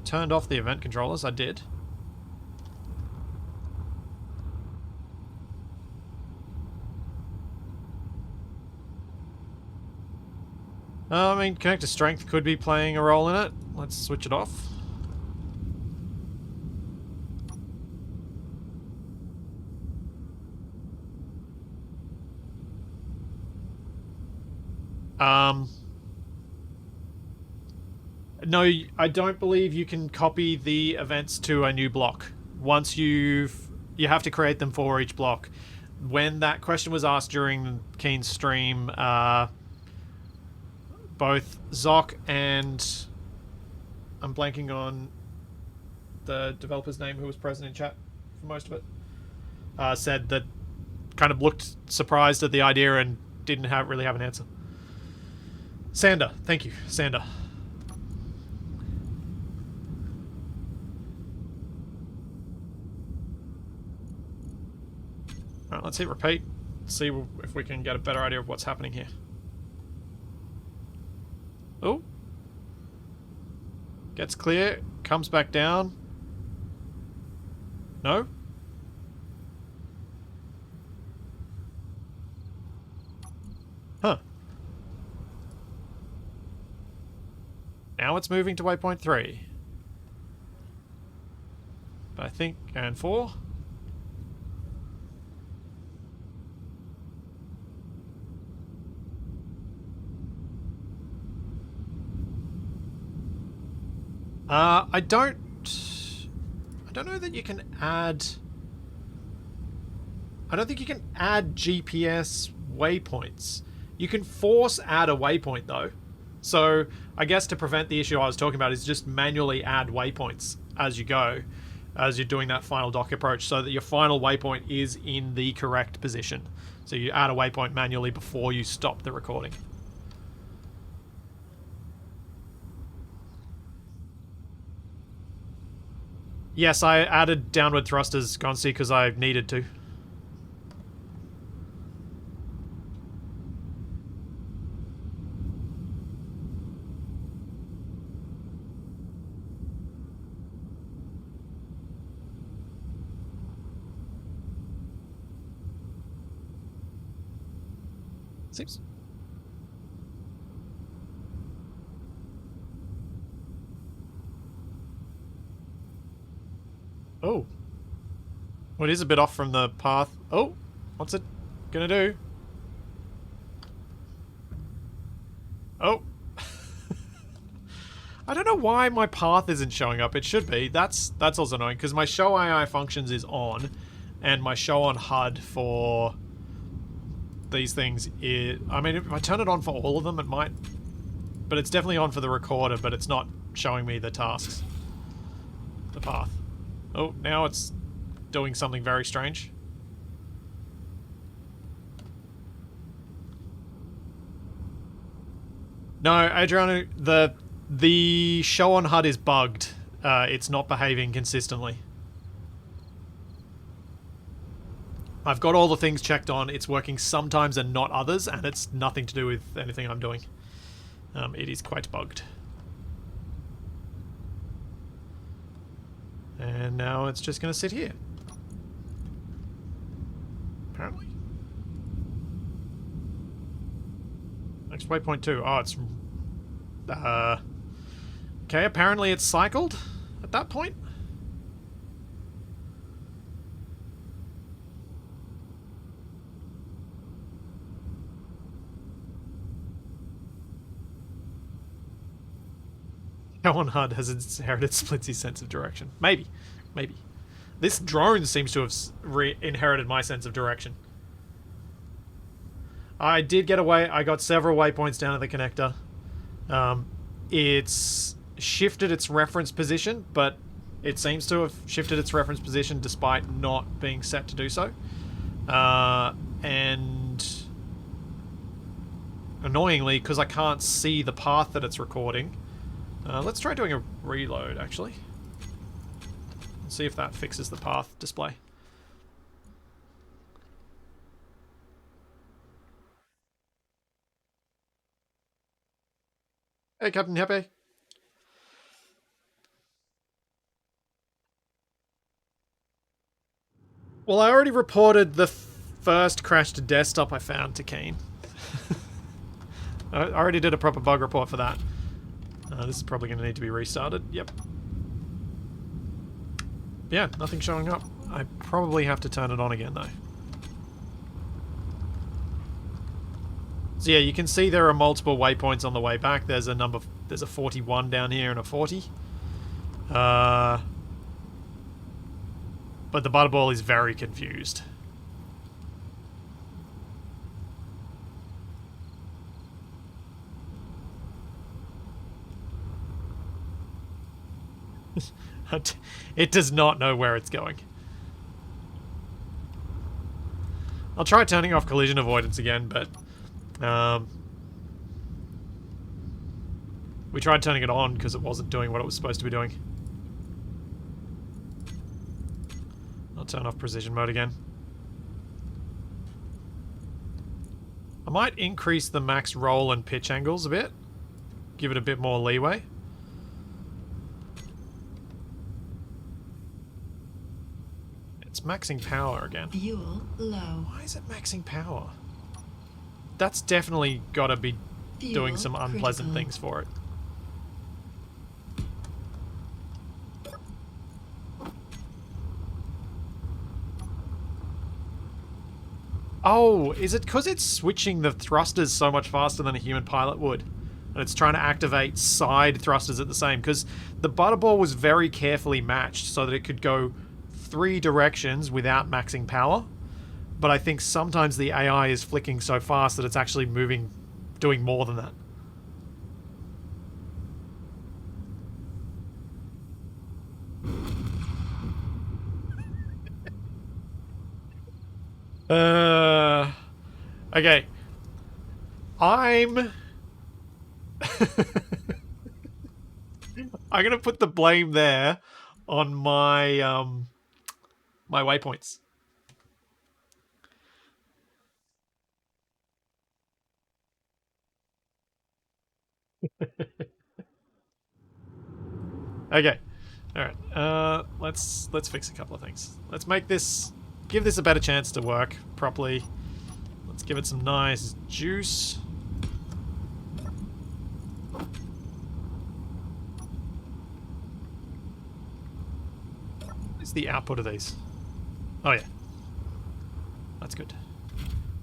Turned off the event controllers, I did. I mean, connector strength could be playing a role in it. Let's switch it off. No, I don't believe you can copy the events to a new block. Once you have to create them for each block. When that question was asked during Keen's stream, both Zoc and I'm blanking on the developer's name who was present in chat for most of it, said that kind of looked surprised at the idea and didn't really have an answer. Sander, thank you, Sander. Alright, let's hit repeat. See if we can get a better idea of what's happening here. Oh. Gets clear, comes back down. No? Now it's moving to waypoint 3. But I think... and 4? I don't know that you can add... I don't think you can add GPS waypoints. You can force add a waypoint though. So I guess to prevent the issue I was talking about is just manually add waypoints as you go, as you're doing that final dock approach, so that your final waypoint is in the correct position. So you add a waypoint manually before you stop the recording. Yes, I added downward thrusters, Gonsi, because I needed to. Seems... oh. Well, it is a bit off from the path. Oh, what's it gonna do? Oh. I don't know why my path isn't showing up. It should be. That's also annoying, because my show AI functions is on, and my show on HUD for these things is... I mean, if I turn it on for all of them, it might... but it's definitely on for the recorder, but it's not showing me the tasks. The path. Oh, now it's doing something very strange. No, Adriano, the show on HUD is bugged. It's not behaving consistently. I've got all the things checked on. It's working sometimes and not others, and it's nothing to do with anything I'm doing. It is quite bugged. And now it's just going to sit here. Apparently. Next waypoint 2. Oh, it's... okay, apparently it's cycled at that point. How on HUD has inherited Splitsy's sense of direction? Maybe. Maybe. This drone seems to have inherited my sense of direction. I did get away. I got several waypoints down at the connector. It's shifted its reference position, but it seems to have shifted its reference position despite not being set to do so. And annoyingly, because I can't see the path that it's recording, let's try doing a reload, actually. See if that fixes the path display. Hey, Captain Happy. Well, I already reported the first crashed desktop I found to Keen. I already did a proper bug report for that. This is probably going to need to be restarted. Yep. Yeah, nothing showing up. I probably have to turn it on again, though. So yeah, you can see there are multiple waypoints on the way back. There's a number... there's a 41 down here and a 40. But the butterball is very confused. It does not know where it's going. I'll try turning off collision avoidance again, but we tried turning it on because it wasn't doing what it was supposed to be doing. I'll turn off precision mode again. I might increase the max roll and pitch angles a bit. Give it a bit more leeway. It's maxing power again. Fuel low. Why is it maxing power? That's definitely got to be doing some unpleasant things for it. Oh, is it because it's switching the thrusters so much faster than a human pilot would? And it's trying to activate side thrusters at the same? Because the butterball was very carefully matched so that it could go 3 directions without maxing power. But I think sometimes the AI is flicking so fast that it's actually moving, doing more than that. Okay. I'm I'm gonna put the blame there on my waypoints. Okay. Alright. Let's fix a couple of things. Let's make this, give this a better chance to work properly. Let's give it some nice juice. What's the output of these? Oh yeah. That's good.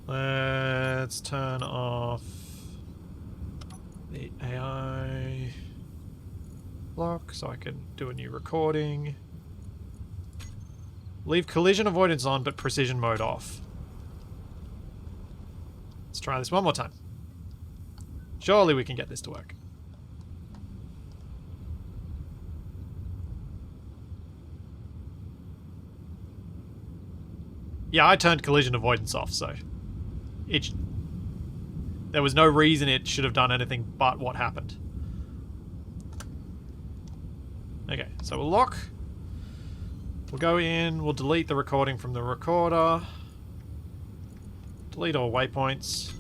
Let's turn off the AI block so I can do a new recording. Leave collision avoidance on but precision mode off. Let's try this one more time. Surely we can get this to work. Yeah, I turned collision avoidance off, so there was no reason it should have done anything but what happened. Okay, so we'll lock. We'll go in, we'll delete the recording from the recorder. Delete all waypoints.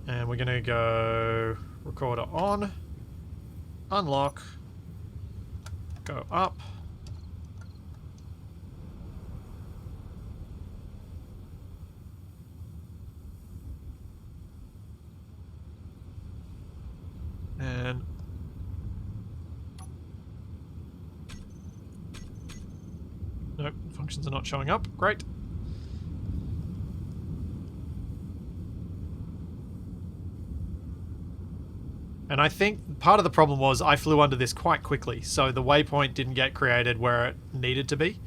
And we're going to go recorder on. Unlock. Go up. And nope, functions are not showing up. Great. And I think part of the problem was I flew under this quite quickly, so the waypoint didn't get created where it needed to be.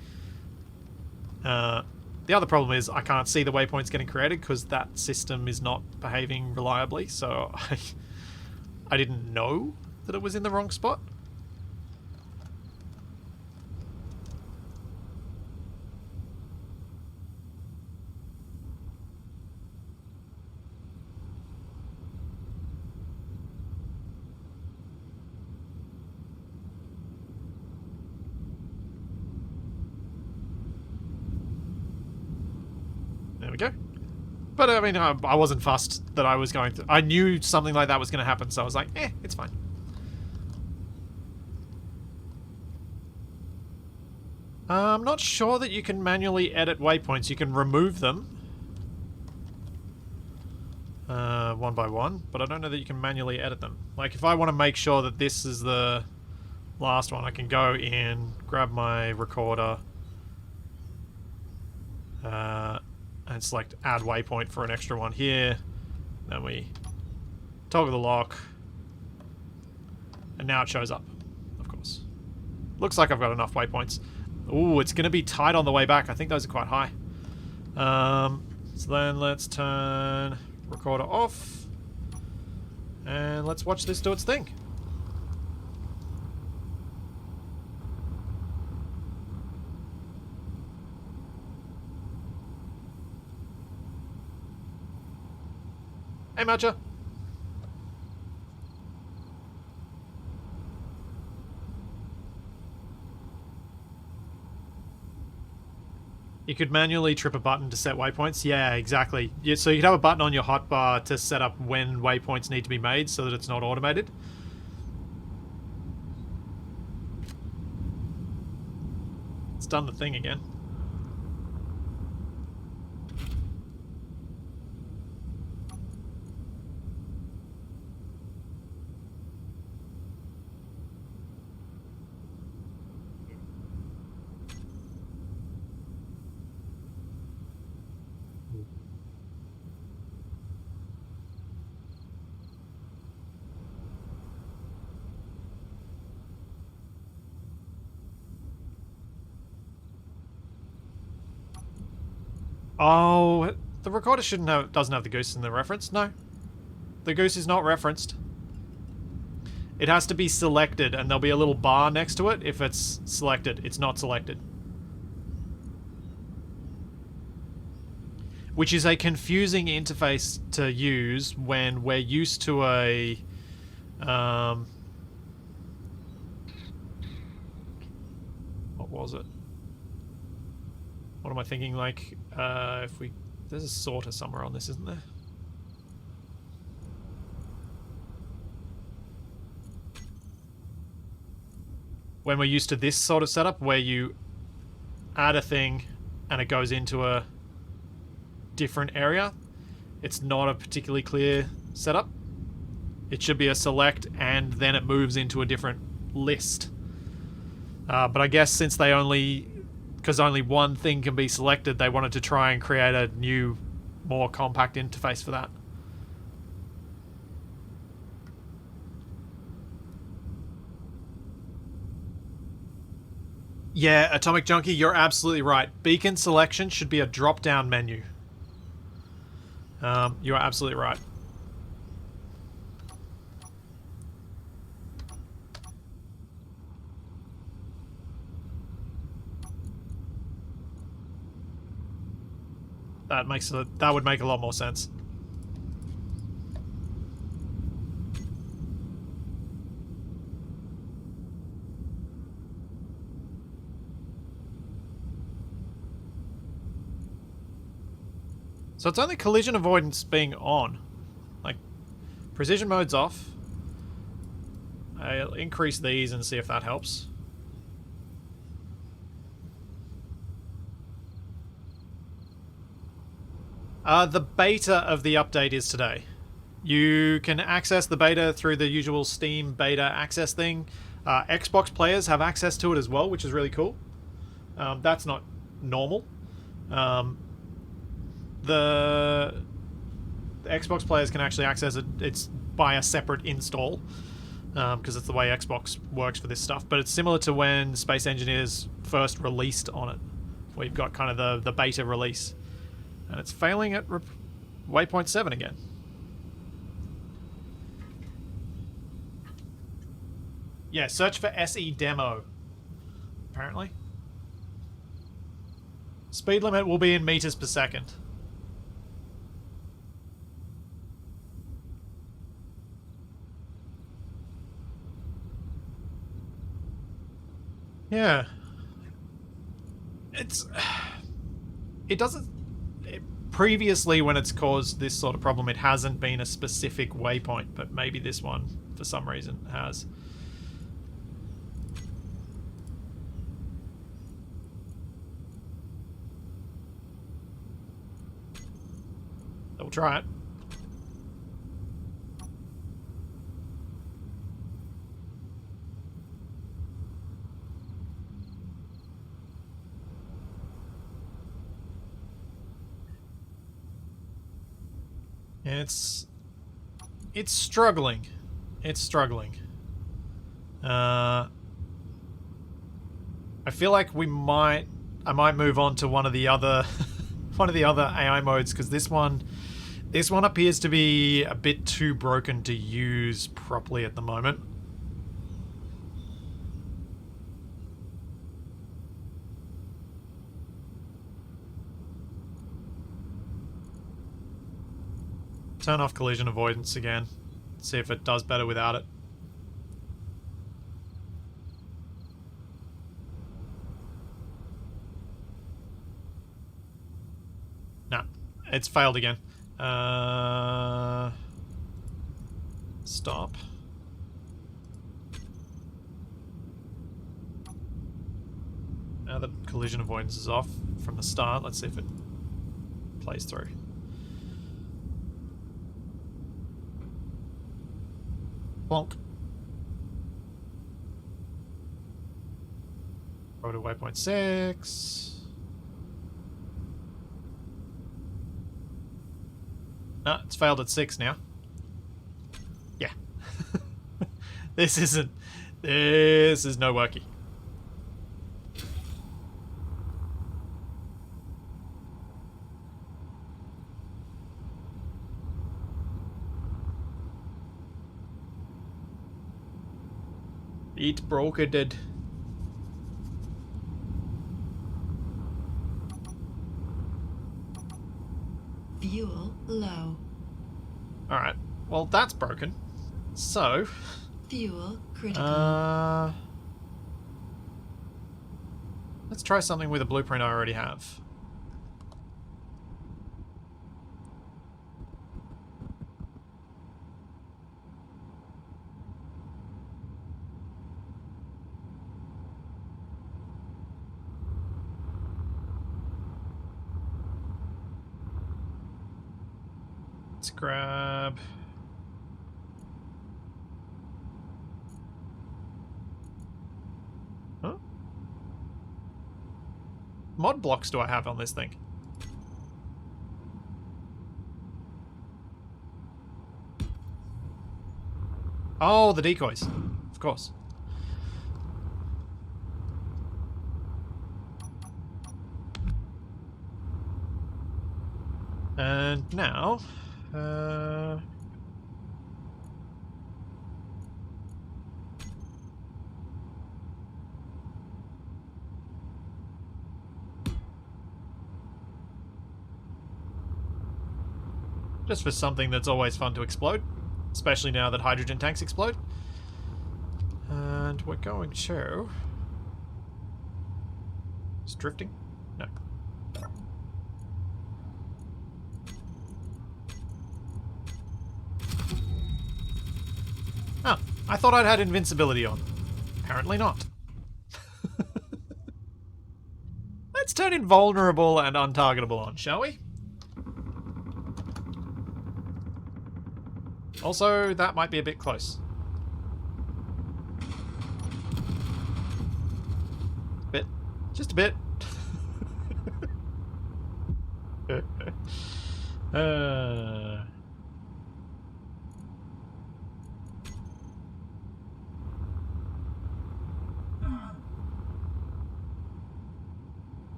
The other problem is I can't see the waypoints getting created because that system is not behaving reliably, so I didn't know that it was in the wrong spot. There we go. But I mean, I wasn't fussed that I was going to. I knew something like that was going to happen, so I was like, it's fine. I'm not sure that you can manually edit waypoints. You can remove them one by one, but I don't know that you can manually edit them. Like, if I want to make sure that this is the last one, I can go in, grab my recorder, and select add waypoint for an extra one here. Then we toggle the lock, and now it shows up, of course. Looks like I've got enough waypoints. Ooh, it's going to be tight on the way back. I think those are quite high. So then let's turn recorder off, and let's watch this do its thing. Hey, Matcha. You could manually trip a button to set waypoints. Yeah, exactly. Yeah, so you could have a button on your hotbar to set up when waypoints need to be made so that it's not automated. It's done the thing again. Oh, the recorder doesn't have the goose in the reference. No, the goose is not referenced. It has to be selected, and there'll be a little bar next to it if it's selected. It's not selected. Which is a confusing interface to use when we're used to a... what was it? What am I thinking? Like, if we... There's a sorter somewhere on this, isn't there? When we're used to this sort of setup where you add a thing and it goes into a different area, it's not a particularly clear setup. It should be a select and then it moves into a different list. But I guess since they because only one thing can be selected, they wanted to try and create a new, more compact interface for that. Yeah, Atomic Junkie, you're absolutely right. Beacon selection should be a drop-down menu. You are absolutely right. That would make a lot more sense. So it's only collision avoidance being on. Like, precision mode's off. I'll increase these and see if that helps. The beta of the update is today. You can access the beta through the usual Steam beta access thing. Xbox players have access to it as well, which is really cool. That's not normal. The Xbox players can actually access it. It's by a separate install, because it's the way Xbox works for this stuff. But it's similar to when Space Engineers first released on it, where you've got kind of the beta release. And it's failing at waypoint 7 again. Yeah, search for SE demo, apparently. Speed limit will be in meters per second. Yeah. It doesn't... Previously, when it's caused this sort of problem, it hasn't been a specific waypoint, but maybe this one, for some reason, has. We'll try it. It's struggling. It's struggling. I feel like I might move on to one of the other one of the other AI modes, because this one appears to be a bit too broken to use properly at the moment. Turn off collision avoidance again. See if it does better without it. Nah, it's failed again. Stop. Now the collision avoidance is off from the start. Let's see if it plays through. Plonk. Go to waypoint 6. No, it's failed at 6 now. Yeah. This is no worky. It broke it did. Fuel low. Alright. Well, that's broken. So... Fuel critical. Let's try something with a blueprint I already have. Let's grab... Huh? Mod blocks do I have on this thing? Oh, the decoys. Of course. And now... just for something that's always fun to explode. Especially now that hydrogen tanks explode. And we're going to... Is drifting? No. Oh, I thought I'd had invincibility on. Apparently not. Let's turn invulnerable and untargetable on, shall we? Also, that might be a bit close. Bit. Just a bit.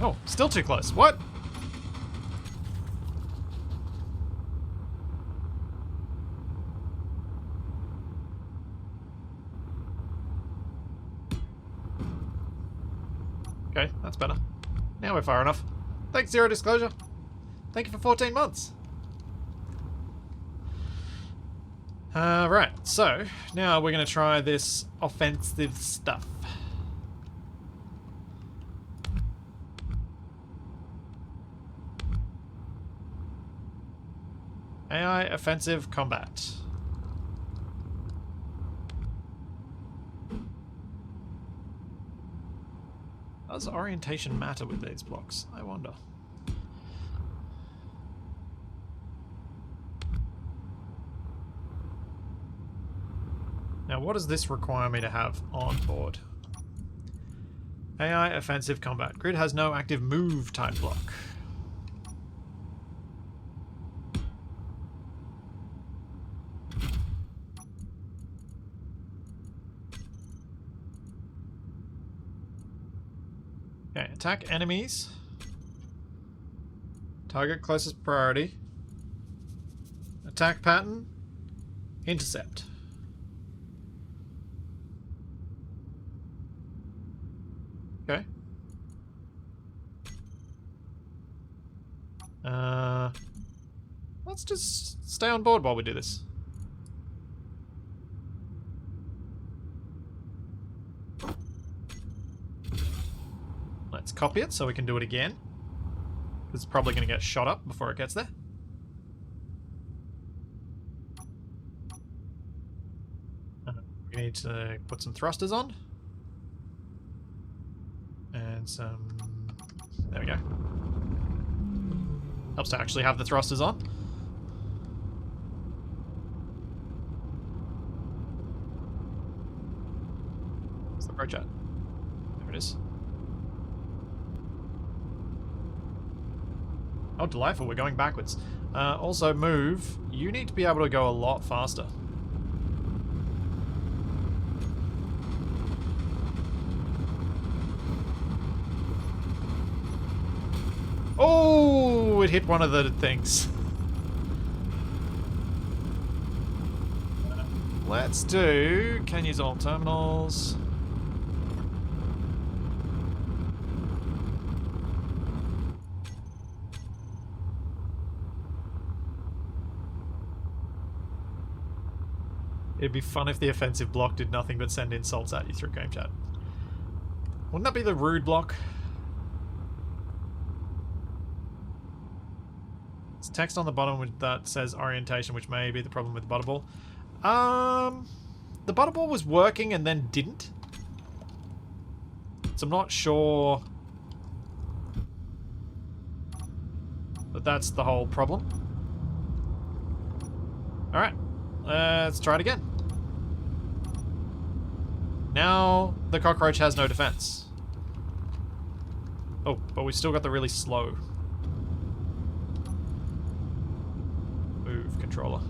Oh, still too close. What? Okay, that's better. Now we're far enough. Thanks, Zero Disclosure. Thank you for 14 months. Right, so now we're going to try this offensive stuff. AI offensive combat. Does orientation matter with these blocks? I wonder. Now, what does this require me to have on board? AI offensive combat. Grid has no active move type block. Okay, attack enemies. Target closest priority. Attack pattern. Intercept. Okay. Let's just stay on board while we do this. Let's copy it so we can do it again. It's probably going to get shot up before it gets there. We need to put some thrusters on. And some... There we go. Helps to actually have the thrusters on. What's the approach at? There it is. Oh, delightful, we're going backwards. Also, move. You need to be able to go a lot faster. Oh, it hit one of the things. let's do... Can use all terminals. It'd be fun if the offensive block did nothing but send insults at you through game chat. Wouldn't that be the rude block? It's text on the bottom that says orientation, which may be the problem with the butterball. The butterball was working and then didn't. So I'm not sure that that's the whole problem. Alright, let's try it again. Now the cockroach has no defense. Oh, but we still got the really slow move controller.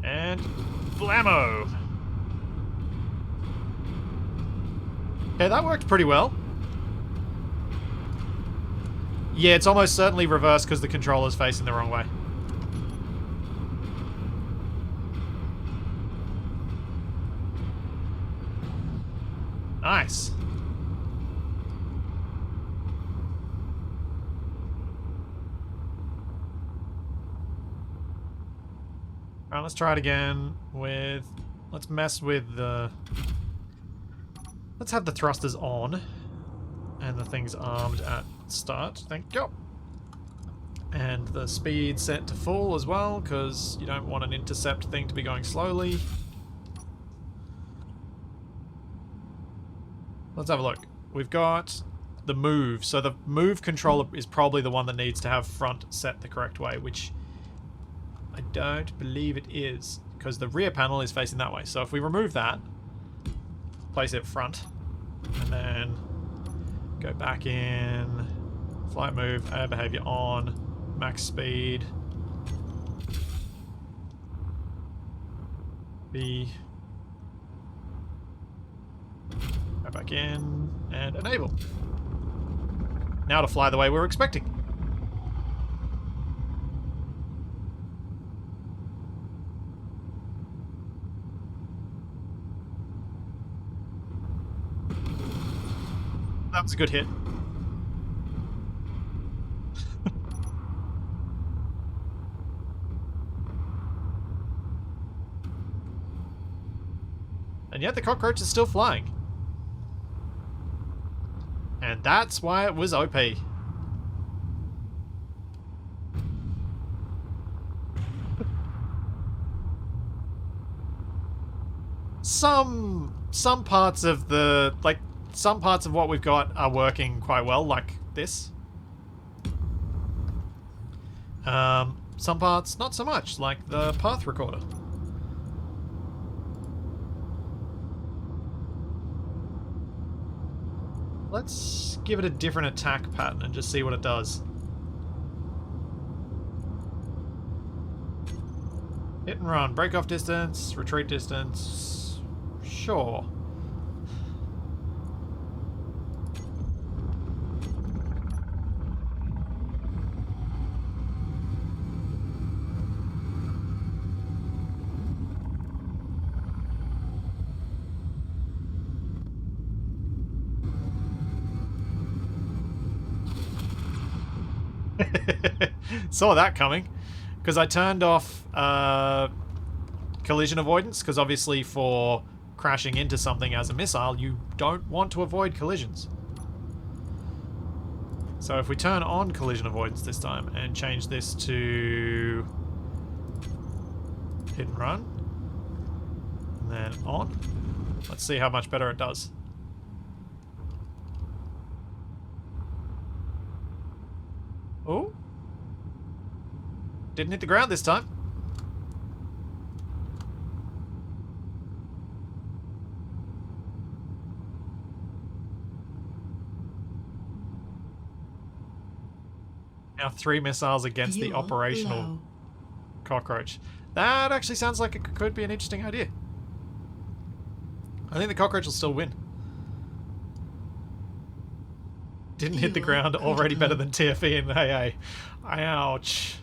And blammo! Okay, that worked pretty well. Yeah, it's almost certainly reversed because the controller's facing the wrong way. Nice. Alright, let's try it again with... Let's mess with the... Let's have the thrusters on. And the thing's armed at start. Thank you. And the speed set to full as well, because you don't want an intercept thing to be going slowly. Let's have a look. We've got the move. So the move controller is probably the one that needs to have front set the correct way, which I don't believe it is, because the rear panel is facing that way. So if we remove that, place it front, and then go back in, flight move, air behavior on, max speed, B, go back in, and enable. Now to fly the way we're expecting. That was a good hit. And yet the cockroach is still flying. And that's why it was OP. Some parts of the, like, some parts of what we've got are working quite well, like this. Some parts not so much, like the path recorder. Let's give it a different attack pattern and just see what it does. Hit and run, break off distance, retreat distance. Sure. Saw that coming, because I turned off collision avoidance, because obviously for crashing into something as a missile, you don't want to avoid collisions. So if we turn on collision avoidance this time and change this to hit and run, and then on, let's see how much better it does. Oh, didn't hit the ground this time. Now 3 missiles against the operational cockroach. That actually sounds like it could be an interesting idea. I think the cockroach will still win. Didn't hit the Fuel ground, already better critical. than TFE and AA. Ouch.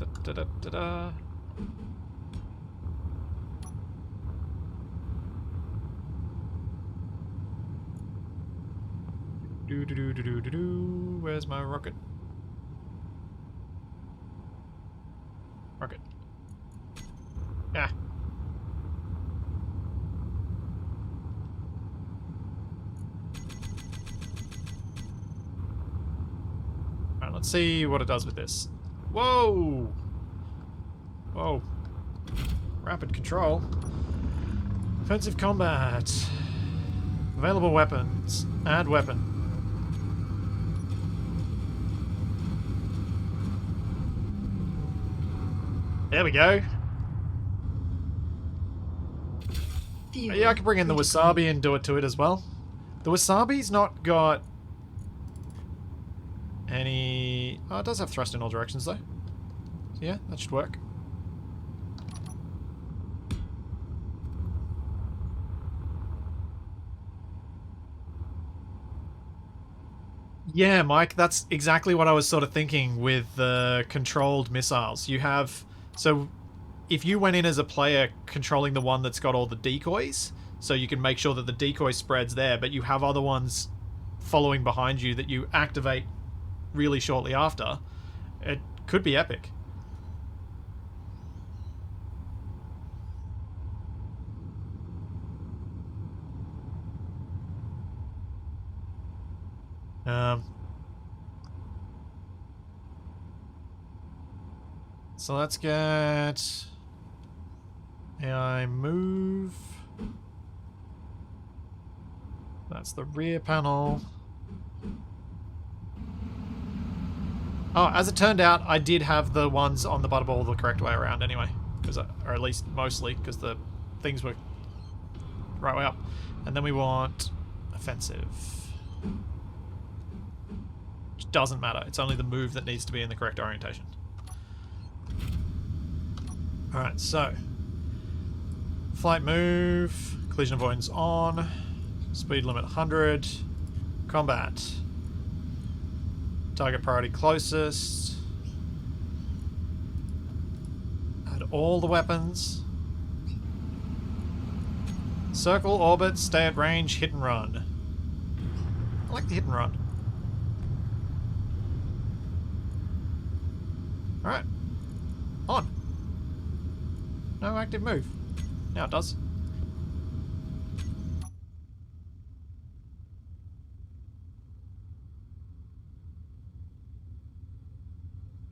Da, da, da, da, da. Do do do do do do do. Where's my rocket? Rocket. Ah. Alright, let's see what it does with this. Whoa! Whoa. Rapid control. Offensive combat. Available weapons. Add weapon. There we go. Fuel Yeah, I can bring in the critical. wasabi and do it to it as well. The wasabi's not got any... Oh, it does have thrust in all directions though. So yeah, that should work. Yeah, Mike, that's exactly what I was sort of thinking with the controlled missiles. You have... So if you went in as a player controlling the one that's got all the decoys, so you can make sure that the decoy spreads there, but you have other ones following behind you that you activate really shortly after, it could be epic. Um, so let's get AI move. That's the rear panel. Oh, as it turned out, I did have the ones on the butterball the correct way around anyway, or at least mostly, because the things were right way up. And then we want offensive. Which doesn't matter. It's only the move that needs to be in the correct orientation. Alright, so flight move, collision avoidance on, speed limit 100, combat, target priority closest, add all the weapons, circle, orbit, stay at range, hit and run. I like the hit and run. Alright, on. No active move. Now it does.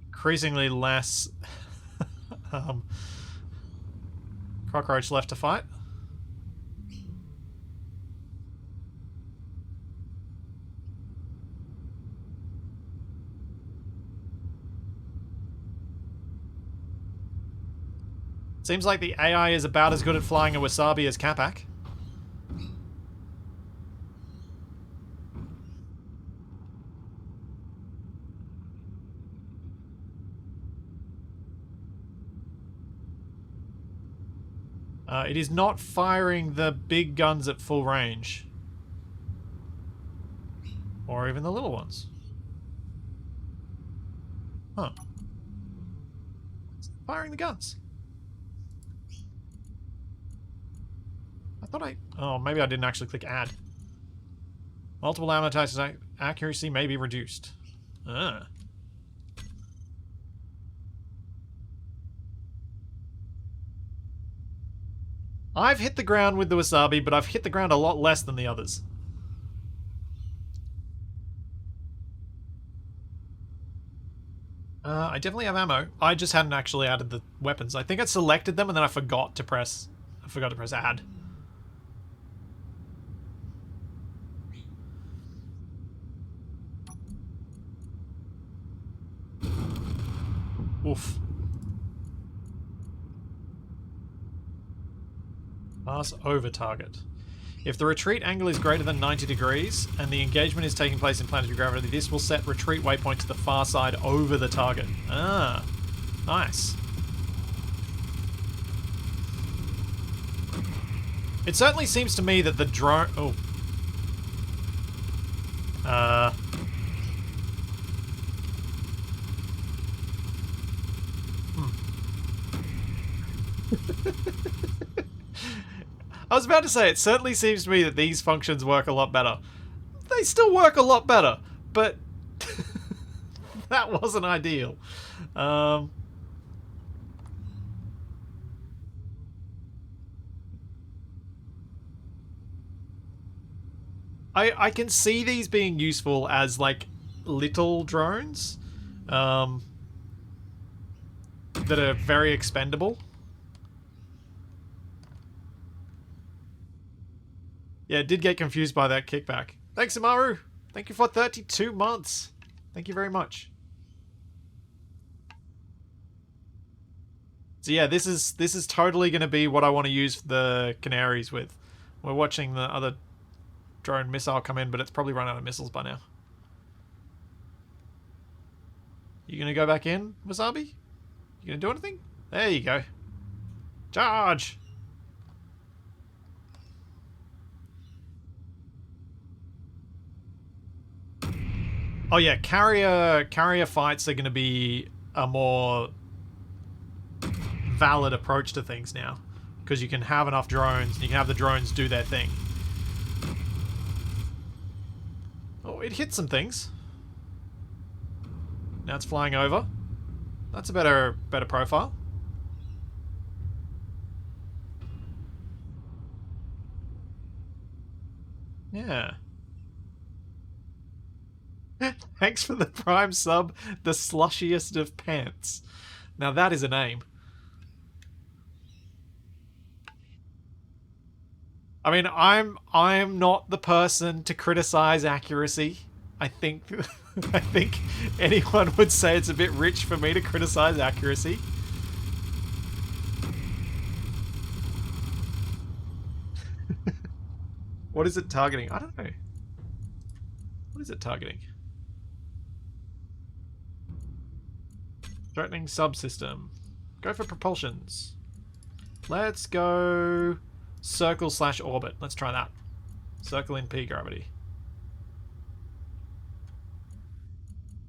Increasingly less cockroach left to fight. Seems like the AI is about as good at flying a wasabi as Capac. It is not firing the big guns at full range. Or even the little ones. Huh. It's firing the guns. I thought I... Oh, maybe I didn't actually click add. Multiple ammo types accuracy may be reduced. Ah. I've hit the ground with the wasabi, but I've hit the ground a lot less than the others. I definitely have ammo. I just hadn't actually added the weapons. I think I selected them and then I forgot to press add. Oof. Pass over target. If the retreat angle is greater than 90 degrees and the engagement is taking place in planetary gravity, this will set retreat waypoint to the far side over the target. Ah, nice. It certainly seems to me that the drone... Oh. I was about to say, it certainly seems to me that these functions work a lot better. They still work a lot better, but that wasn't ideal. I can see these being useful as, like, little drones that are very expendable. Yeah, did get confused by that kickback. Thanks, Amaru. Thank you for 32 months. Thank you very much. So yeah, this is totally going to be what I want to use the Canaries with. We're watching the other drone missile come in, but it's probably run out of missiles by now. You going to go back in, Wasabi? You going to do anything? There you go. Charge! Oh yeah, carrier fights are going to be a more valid approach to things now, because you can have enough drones and you can have the drones do their thing. Oh, it hit some things. Now it's flying over. That's a better profile. Yeah. Thanks for the prime sub, the slushiest of pants. Now that is a name. I mean, I'm not the person to criticize accuracy. I think I think anyone would say it's a bit rich for me to criticize accuracy. What is it targeting? I don't know. What is it targeting? Threatening subsystem. Go for propulsions. Let's go circle/orbit. Let's try that. Circle in P gravity.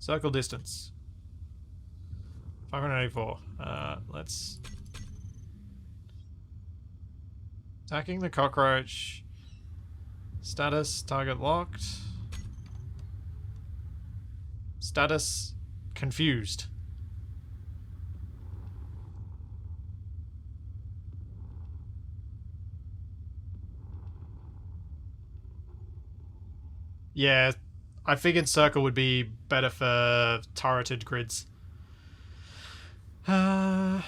Circle distance. 584. Let's... Attacking the cockroach. Status, target locked. Status, confused. Yeah, I figured circle would be better for turreted grids. But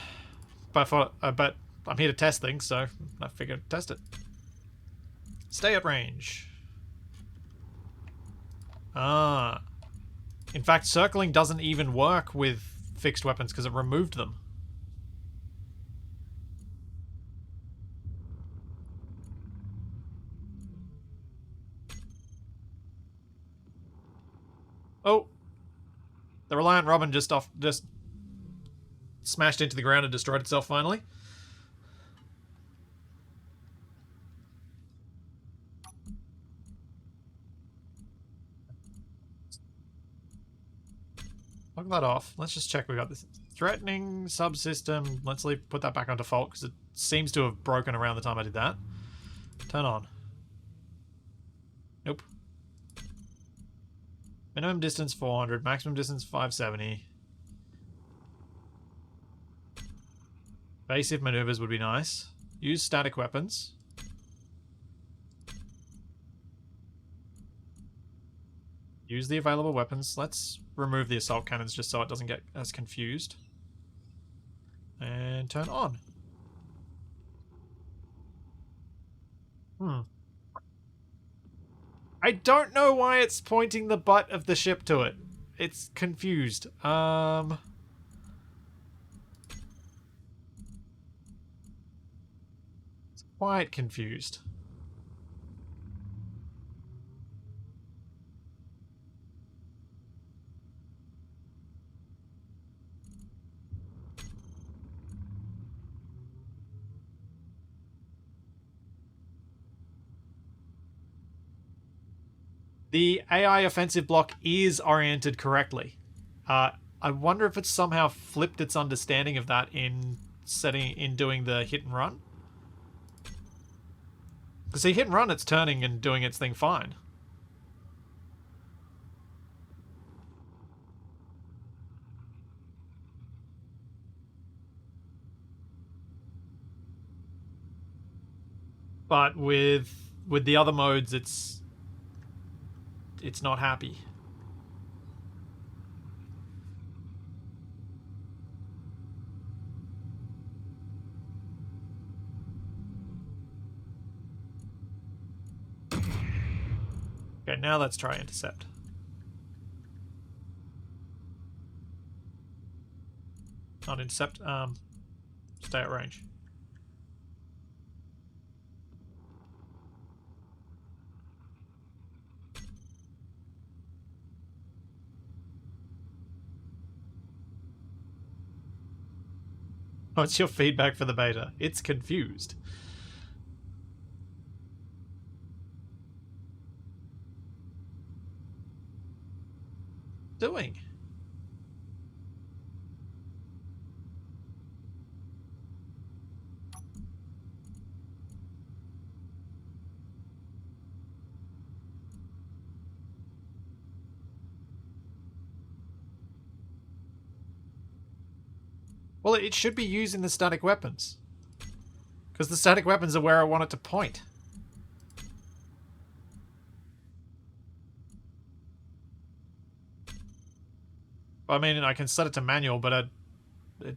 I'm here to test things, so I figured I'd test it. Stay at range. Ah. In fact, circling doesn't even work with fixed weapons because it removed them. Oh. The Reliant Robin just smashed into the ground and destroyed itself finally. Log that off. Let's just check we got this. Threatening subsystem. Let's put that back on default because it seems to have broken around the time I did that. Turn on. Nope. Minimum distance 400, maximum distance 570. Evasive maneuvers would be nice. Use static weapons. Use the available weapons. Let's remove the assault cannons just so it doesn't get as confused. And turn on. I don't know why it's pointing the butt of the ship to it. It's confused. It's quite confused. The AI offensive block is oriented correctly. I wonder if it's somehow flipped its understanding of that in doing the hit and run. Because see, hit and run, it's turning and doing its thing fine. But with the other modes, it's not happy. Okay, now let's try intercept. Not intercept, stay at range. What's your feedback for the beta? It's confused. Doing? Well, it should be using the static weapons. Because the static weapons are where I want it to point. I mean, I can set it to manual, but it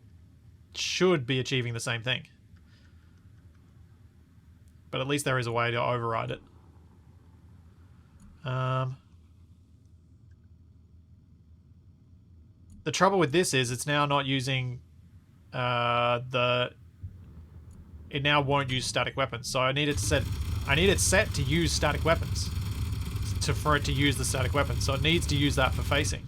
should be achieving the same thing. But at least there is a way to override it. The trouble with this is it's now not using it now won't use static weapons. So I need it set to use static weapons for it to use the static weapons. So it needs to use that for facing.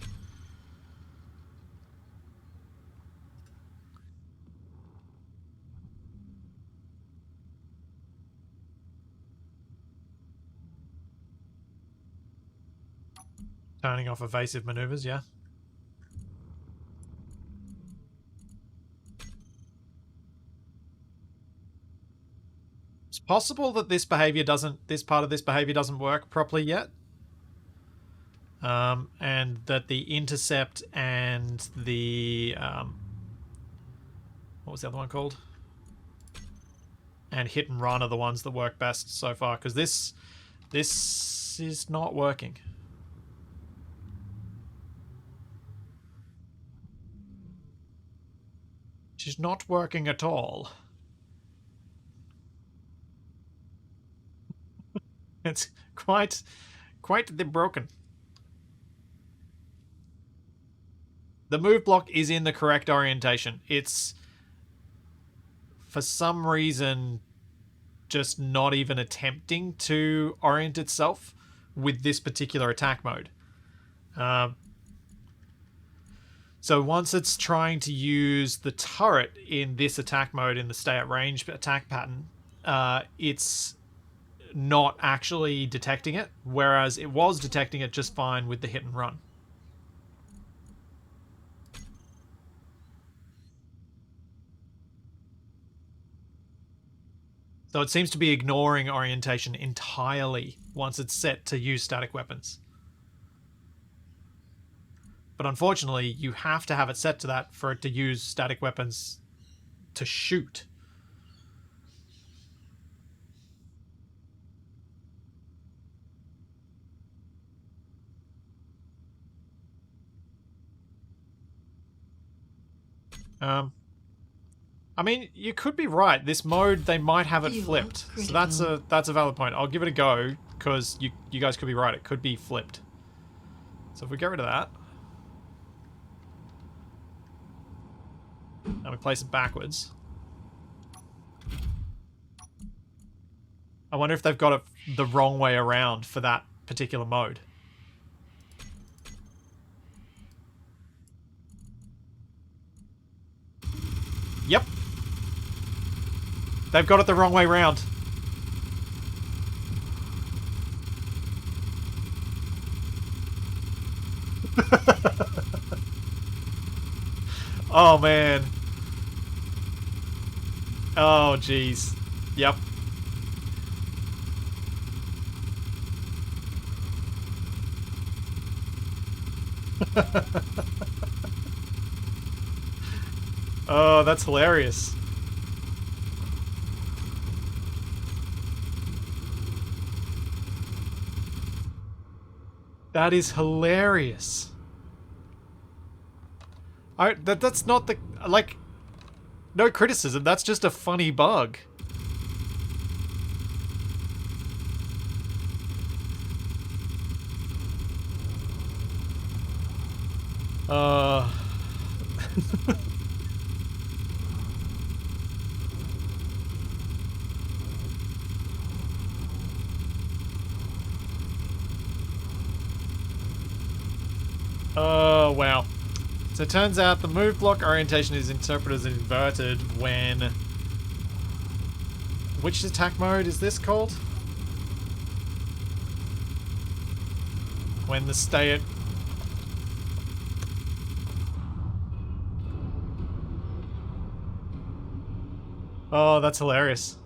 Turning off evasive maneuvers, yeah. It's possible that this part of this behavior doesn't work properly yet. And that the intercept and the what was the other one called? And hit and run are the ones that work best so far, because this is not working. She's not working at all. It's quite the broken. The move block is in the correct orientation. It's, for some reason, just not even attempting to orient itself with this particular attack mode. So once it's trying to use the turret in this attack mode, in the stay at range attack pattern, it's not actually detecting it, whereas it was detecting it just fine with the hit and run. So it seems to be ignoring orientation entirely once it's set to use static weapons. But unfortunately, you have to have it set to that for it to use static weapons to shoot. I mean, you could be right. This mode, they might have it flipped. So that's a valid point. I'll give it a go, because you guys could be right. It could be flipped. So if we get rid of that, and we place it backwards, I wonder if they've got it the wrong way around for that particular mode. Yep. They've got it the wrong way round. Oh, man. Oh, jeez. Yep. Oh, that's hilarious. That is hilarious. That's not the... Like, no criticism. That's just a funny bug. Uh... Oh, wow. So it turns out the move block orientation is interpreted as inverted when... Which attack mode is this called? When the stay at... Oh, that's hilarious.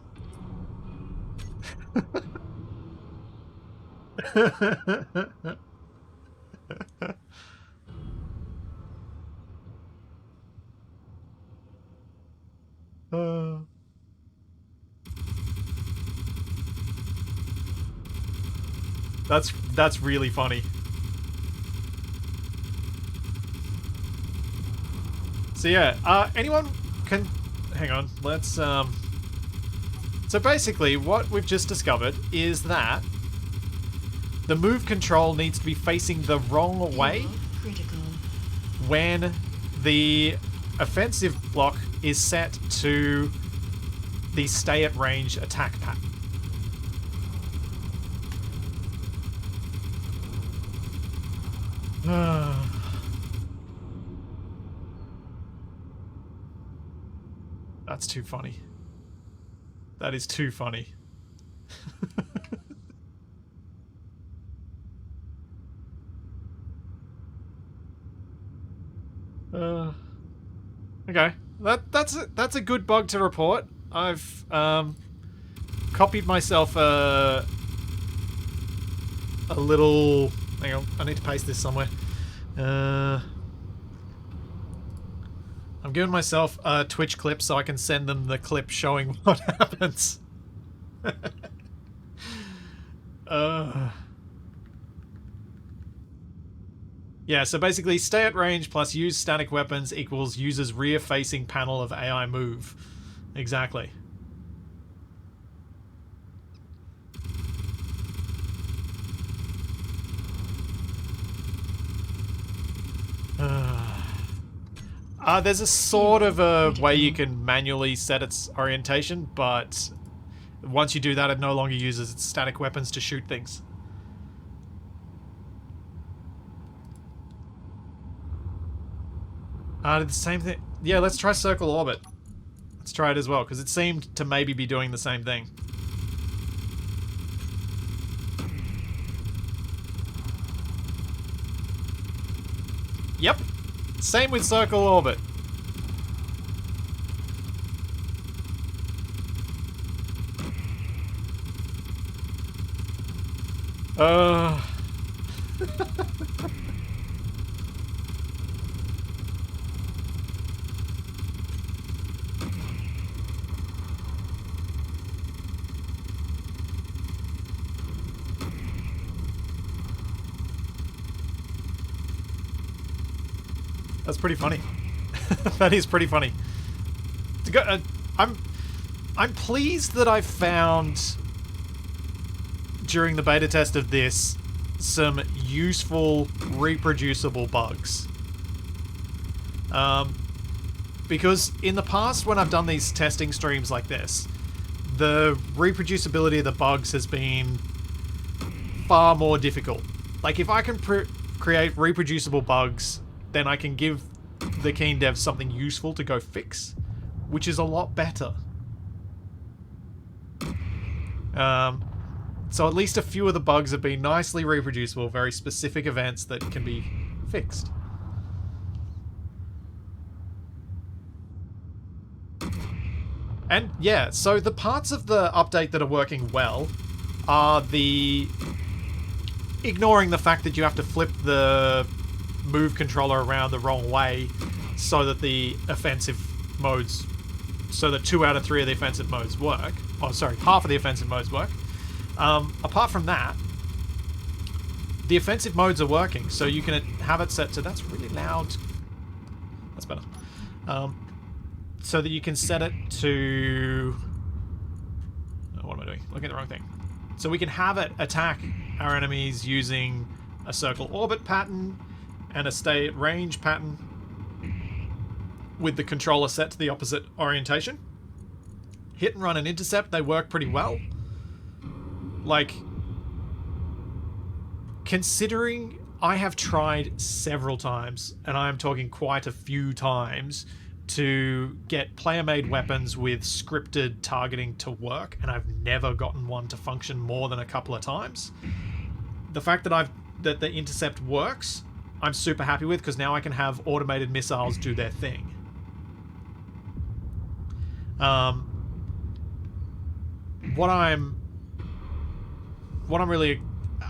Uh, that's really funny. So yeah, anyone can... Hang on, let's... So basically, what we've just discovered is that the move control needs to be facing the wrong way when the offensive block is set to the stay at range attack pattern. That's too funny. That is too funny. Okay, that's a good bug to report. I've copied myself a little. Hang on, I need to paste this somewhere. I'm giving myself a Twitch clip so I can send them the clip showing what happens. Yeah, so basically stay at range plus use static weapons equals user's rear-facing panel of AI move. Exactly. There's a sort of a way you can manually set its orientation, but once you do that, it no longer uses its static weapons to shoot things. Did the same thing. Yeah, let's try circle orbit. Let's try it as well, because it seemed to maybe be doing the same thing. Yep. Same with circle orbit. That's pretty funny. That is pretty funny. I'm pleased that I found during the beta test of this some useful reproducible bugs. Because in the past when I've done these testing streams like this, the reproducibility of the bugs has been far more difficult. Like if I can create reproducible bugs, then I can give the keen devs something useful to go fix, which is a lot better. So at least a few of the bugs have been nicely reproducible, very specific events that can be fixed. And yeah, so the parts of the update that are working well are the... ignoring the fact that you have to flip the move controller around the wrong way so that the offensive modes... so that 2 out of 3 of the offensive modes work. Oh, sorry, half of the offensive modes work. Apart from that, the offensive modes are working, so you can have it set to... That's really loud. That's better. So that you can set it to... Oh, what am I doing? Looking at the wrong thing. So we can have it attack our enemies using a circle orbit pattern and a stay at range pattern with the controller set to the opposite orientation. Hit and run and intercept, they work pretty well. Like, considering I have tried several times, and I am talking quite a few times, to get player-made weapons with scripted targeting to work, and I've never gotten one to function more than a couple of times. The fact that that the intercept works, I'm super happy with, because now I can have automated missiles do their thing. What I'm really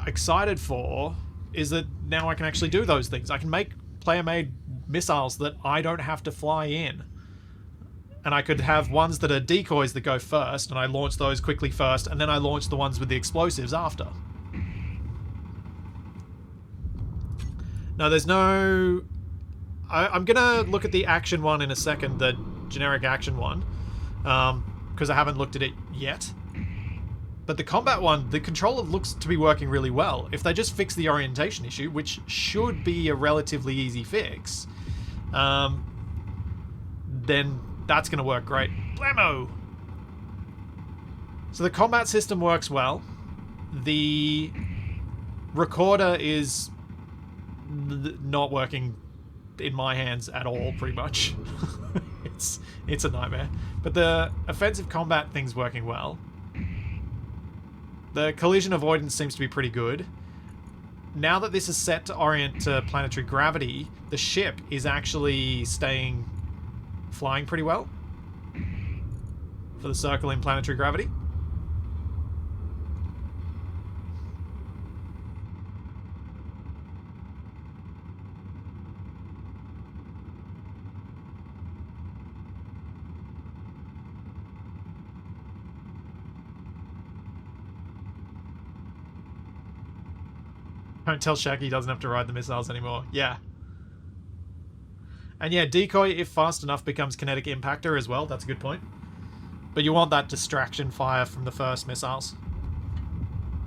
excited for is that now I can actually do those things. I can make player-made missiles that I don't have to fly in. And I could have ones that are decoys that go first, and I launch those quickly first, and then I launch the ones with the explosives after. No, there's no... I'm gonna look at the action one in a second, the generic action one, because I haven't looked at it yet. But the combat one, the controller looks to be working really well. If they just fix the orientation issue, which should be a relatively easy fix, then that's going to work great. Blammo! So the combat system works well. The recorder is not working in my hands at all, pretty much. It's a nightmare. But the offensive combat thing's working well. The collision avoidance seems to be pretty good. Now that this is set to orient to planetary gravity, the ship is actually flying pretty well for the circle in planetary gravity. Don't tell Shaq he doesn't have to ride the missiles anymore. Yeah. And yeah, decoy, if fast enough, becomes kinetic impactor as well. That's a good point. But you want that distraction fire from the first missiles.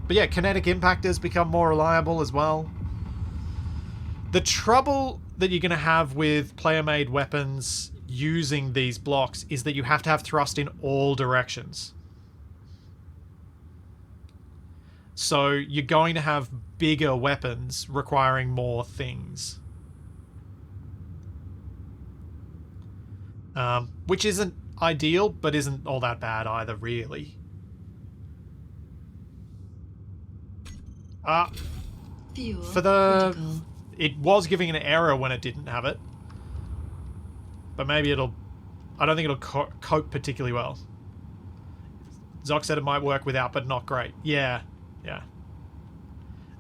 But yeah, kinetic impactors become more reliable as well. The trouble that you're going to have with player-made weapons using these blocks is that you have to have thrust in all directions. So you're going to have bigger weapons requiring more things. Which isn't ideal, but isn't all that bad either, really. For the... critical. It was giving an error when it didn't have it. But maybe it'll... I don't think it'll cope particularly well. Zoc said it might work without, but not great. Yeah. Yeah.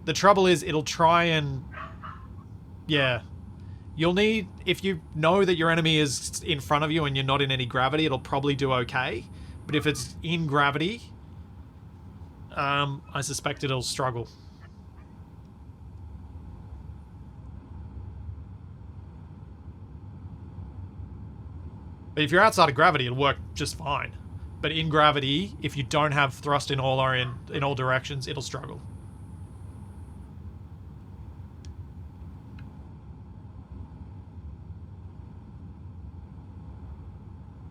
The trouble is, it'll try and... Yeah. You'll need... If you know that your enemy is in front of you and you're not in any gravity, it'll probably do okay. But if it's in gravity, I suspect it'll struggle. But if you're outside of gravity, it'll work just fine. But in gravity, if you don't have thrust in all directions, it'll struggle.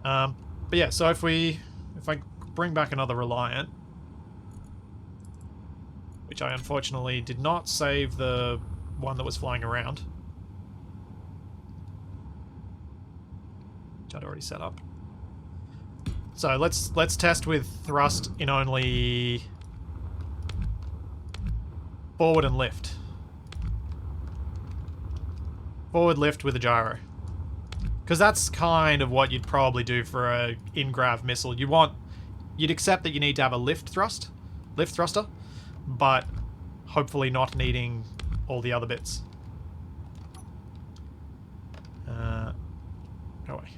But yeah, so if I bring back another Reliant, which I unfortunately did not save the one that was flying around, which I'd already set up. So let's test with thrust in only forward and lift. Forward lift with a gyro. Because that's kind of what you'd probably do for a in-grav missile. You'd accept that you need to have a lift thruster, but hopefully not needing all the other bits. Go away.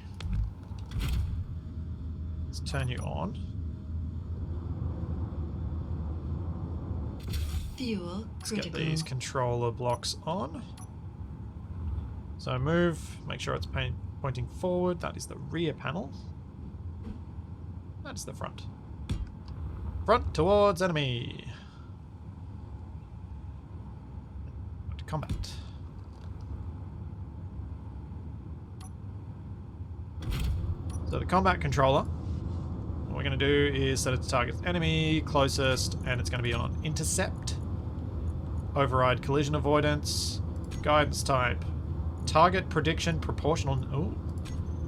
Let's turn you on. Fuel Let's get critical. these controller blocks on. So move, make sure it's pointing forward. That is the rear panel. That is the front. Front towards enemy. To combat. So the combat controller, what we're going to do is set it to target enemy closest, and it's going to be on intercept. Override collision avoidance. Guidance type. Target prediction proportional. Oh,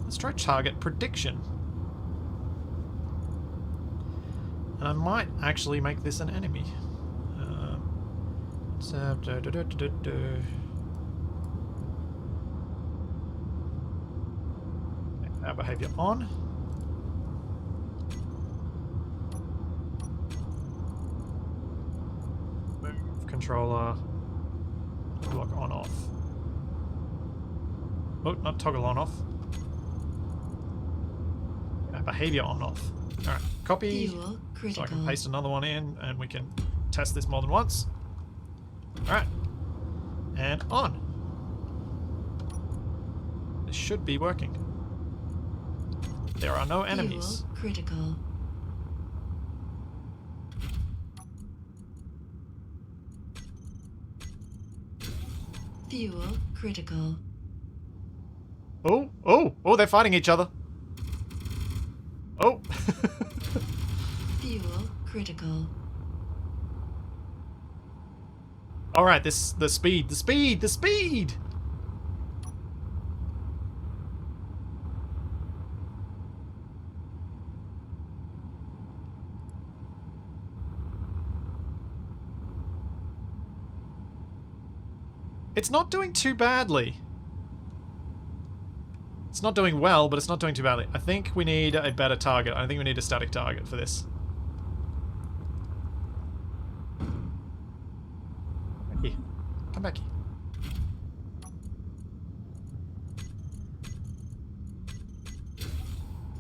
let's try target prediction. And I might actually make this an enemy. Our behavior on. Move controller. Block on off. Oh, not toggle on off. Behavior on off. Alright, copy. Fuel critical. So I can paste another one in and we can test this more than once. Alright. And on. This should be working. There are no enemies. Fuel critical. Fuel critical. Oh, they're fighting each other. Oh. Fuel critical. Alright, the speed! It's not doing too badly. It's not doing well, but it's not doing too badly. I think we need a better target. I think we need a static target for this. Here. Come back here.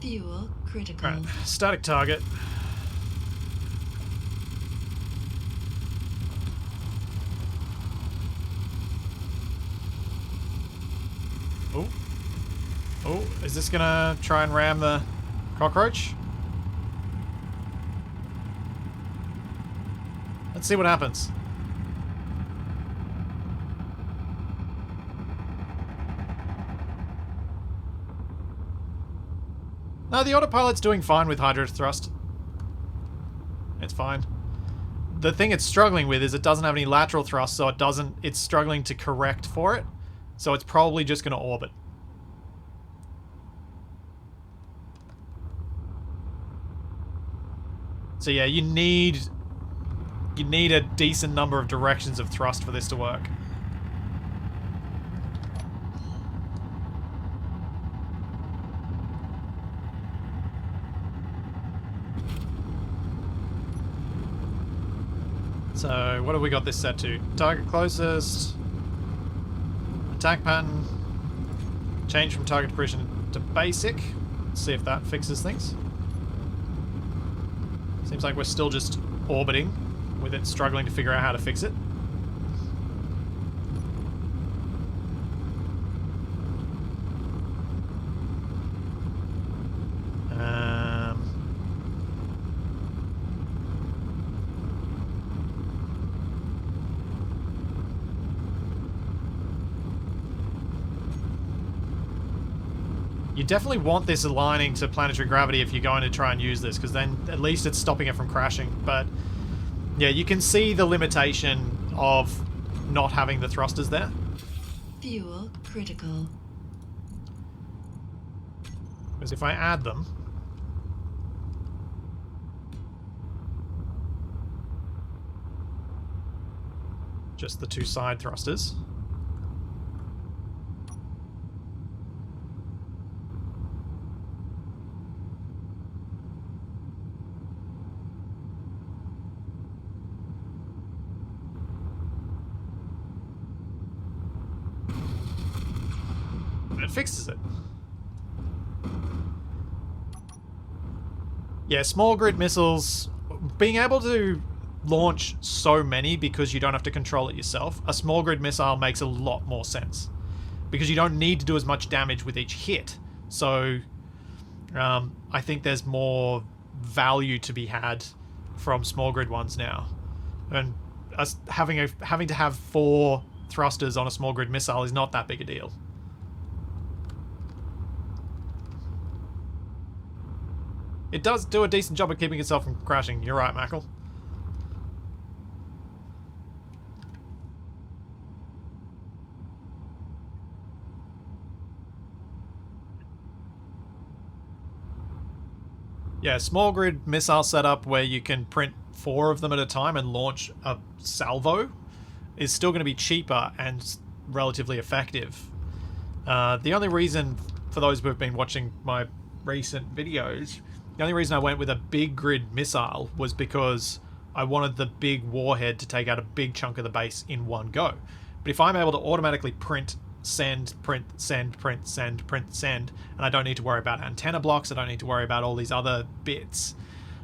Fuel critical. Alright, static target. Oh, is this gonna try and ram the cockroach? Let's see what happens. No, the autopilot's doing fine with hydro thrust. It's fine. The thing it's struggling with is it doesn't have any lateral thrust, so it's struggling to correct for it. So it's probably just gonna orbit. So yeah, you need a decent number of directions of thrust for this to work. So what have we got this set to? Target closest, attack pattern, change from target precision to basic. Let's see if that fixes things. Seems like we're still just orbiting, with it struggling to figure out how to fix it. You definitely want this aligning to planetary gravity if you're going to try and use this, because then at least it's stopping it from crashing. But yeah, you can see the limitation of not having the thrusters there. Fuel critical. Because if I add them, just the two side thrusters, it fixes it. Yeah, small grid missiles, being able to launch so many because you don't have to control it yourself, a small grid missile makes a lot more sense. Because you don't need to do as much damage with each hit. So, I think there's more value to be had from small grid ones now. And us having to have 4 thrusters on a small grid missile is not that big a deal. It does do a decent job of keeping itself from crashing. You're right, Mackle. Yeah, small grid missile setup where you can print 4 of them at a time and launch a salvo is still going to be cheaper and relatively effective. The only reason, for those who have been watching my recent videos, the only reason I went with a big grid missile was because I wanted the big warhead to take out a big chunk of the base in one go. But if I'm able to automatically print, send, print, send, print, send, print, send, and I don't need to worry about antenna blocks, I don't need to worry about all these other bits,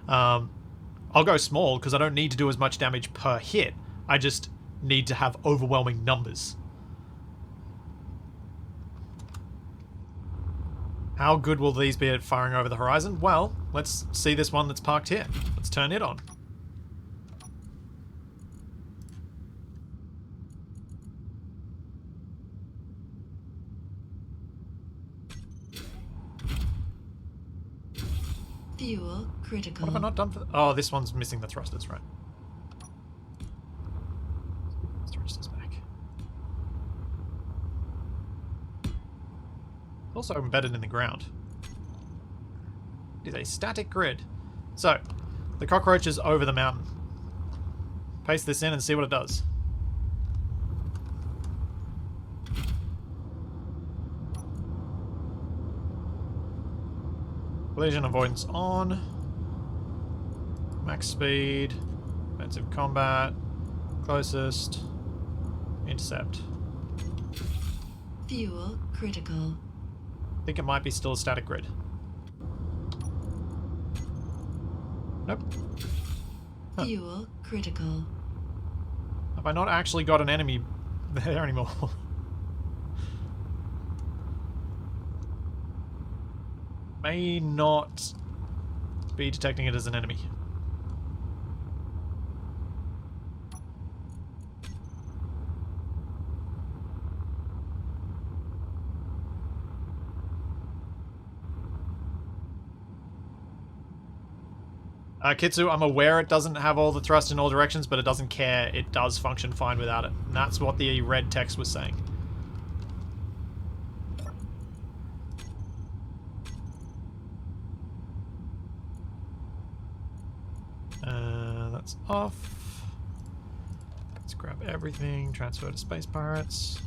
I'll go small because I don't need to do as much damage per hit. I just need to have overwhelming numbers. How good will these be at firing over the horizon? Well, let's see this one that's parked here. Let's turn it on. Fuel critical. What have I not done for... Oh, this one's missing the thrusters, right. Thrusters back. Also embedded in the ground. It is a static grid. So, the cockroach is over the mountain. Paste this in and see what it does. Collision avoidance on. Max speed. Offensive combat. Closest. Intercept. Fuel critical. I think it might be still a static grid. Nope. Huh. Fuel critical. Have I not actually got an enemy there anymore? May not be detecting it as an enemy. Kitsu, I'm aware it doesn't have all the thrust in all directions, but it doesn't care. It does function fine without it. And that's what the red text was saying. That's off. Let's grab everything, transfer to Space Pirates.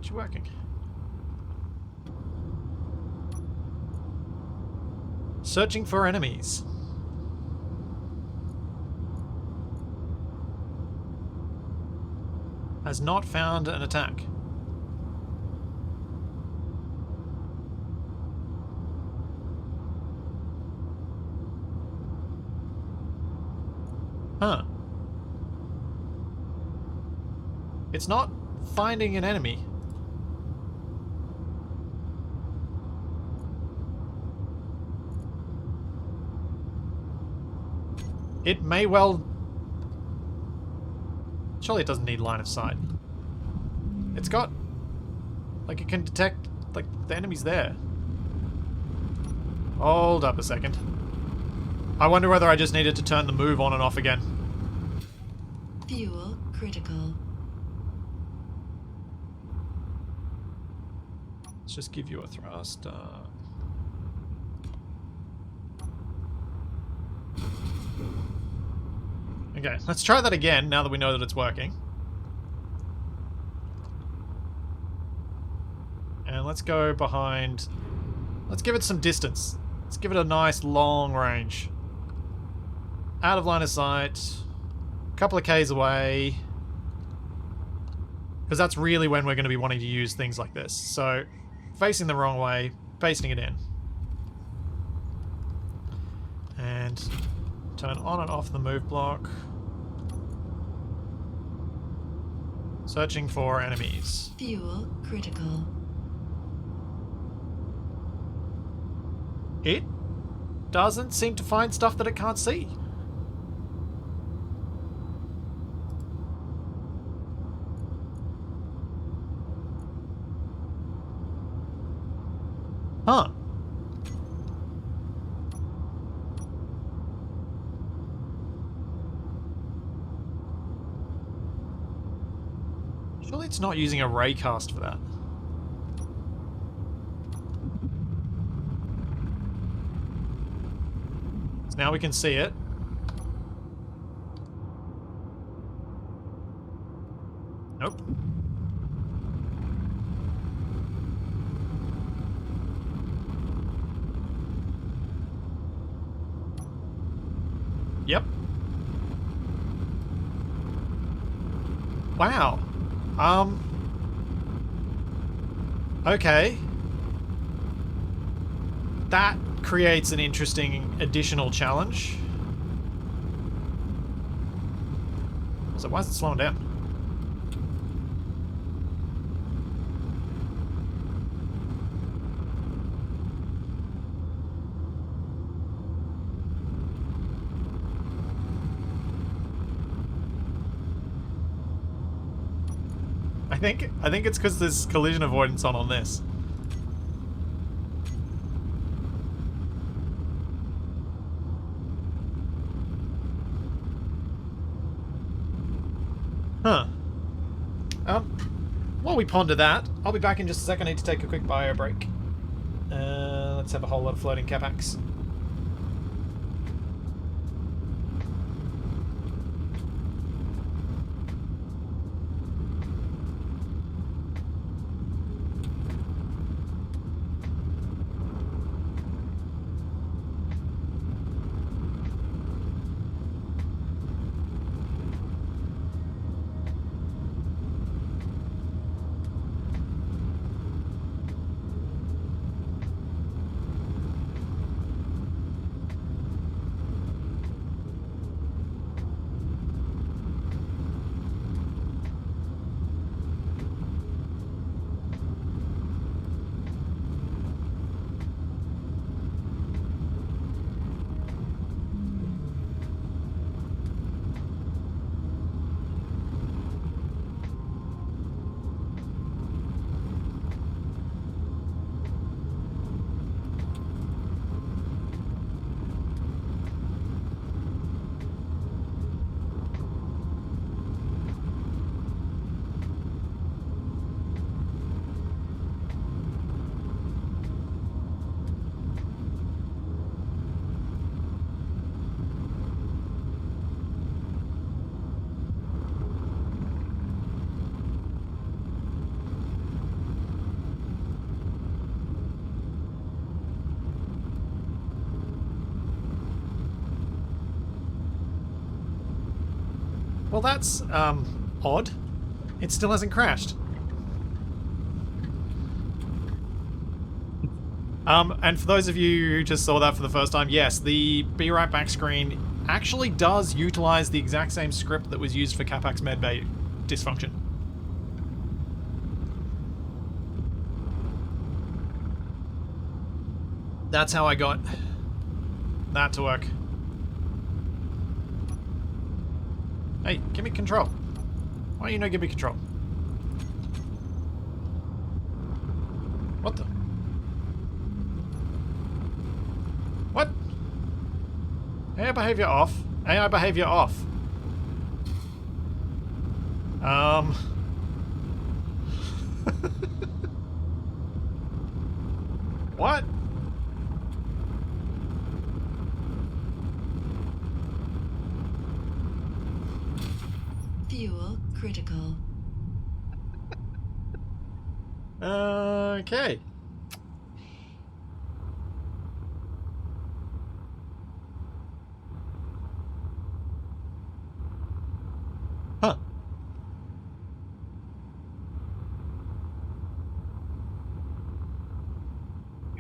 It's working. Searching for enemies. Has not found an attack. Huh. It's not finding an enemy. It may well... Surely it doesn't need line of sight. It's got... Like, it can detect, like, the enemy's there. Hold up a second. I wonder whether I just needed to turn the move on and off again. Fuel critical. Let's just give you a thrust. Okay, let's try that again now that we know that it's working. And let's go behind... Let's give it some distance. Let's give it a nice long range. Out of line of sight. A couple of Ks away. Because that's really when we're going to be wanting to use things like this. So, facing the wrong way, pasting it in. And turn on and off the move block. Searching for enemies. Fuel critical. It doesn't seem to find stuff that it can't see. Huh. Surely it's not using a raycast for that. So now we can see it. Nope. Yep. Wow. Okay. That creates an interesting additional challenge. So why is it slowing down? I think it's because there's collision avoidance on this. Huh. While we ponder that, I'll be back in just a second. I need to take a quick bio break. Let's have a whole lot of floating capax. Well, that's, odd. It still hasn't crashed. And for those of you who just saw that for the first time, yes, the Be Right Back screen actually does utilize the exact same script that was used for Capax Medbay dysfunction. That's how I got that to work. Hey, give me control. Why don't you not give me control? What the? What? AI behavior off. AI behavior off. What? Fuel critical. Okay.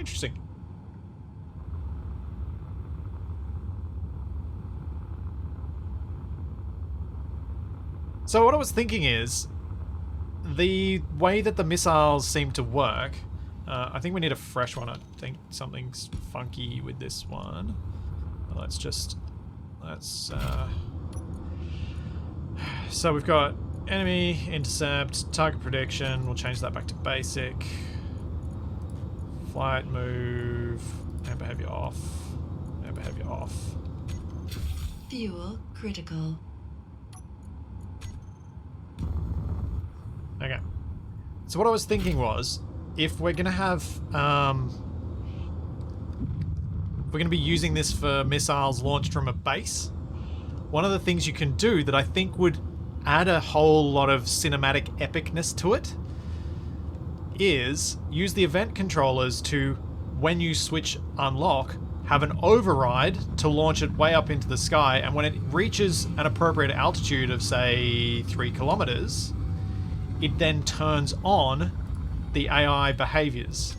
Interesting. So what I was thinking is, the way that the missiles seem to work, I think we need a fresh one. I think something's funky with this one. So we've got enemy, intercept, target prediction. We'll change that back to basic. Flight, move, air behavior off. Air behavior off. Fuel critical. Okay. So what I was thinking was, if we're gonna have, if we're gonna be using this for missiles launched from a base, one of the things you can do that I think would add a whole lot of cinematic epicness to it is use the event controllers to, when you switch unlock, have an override to launch it way up into the sky, and when it reaches an appropriate altitude of, say, 3 kilometers, it then turns on the AI behaviors.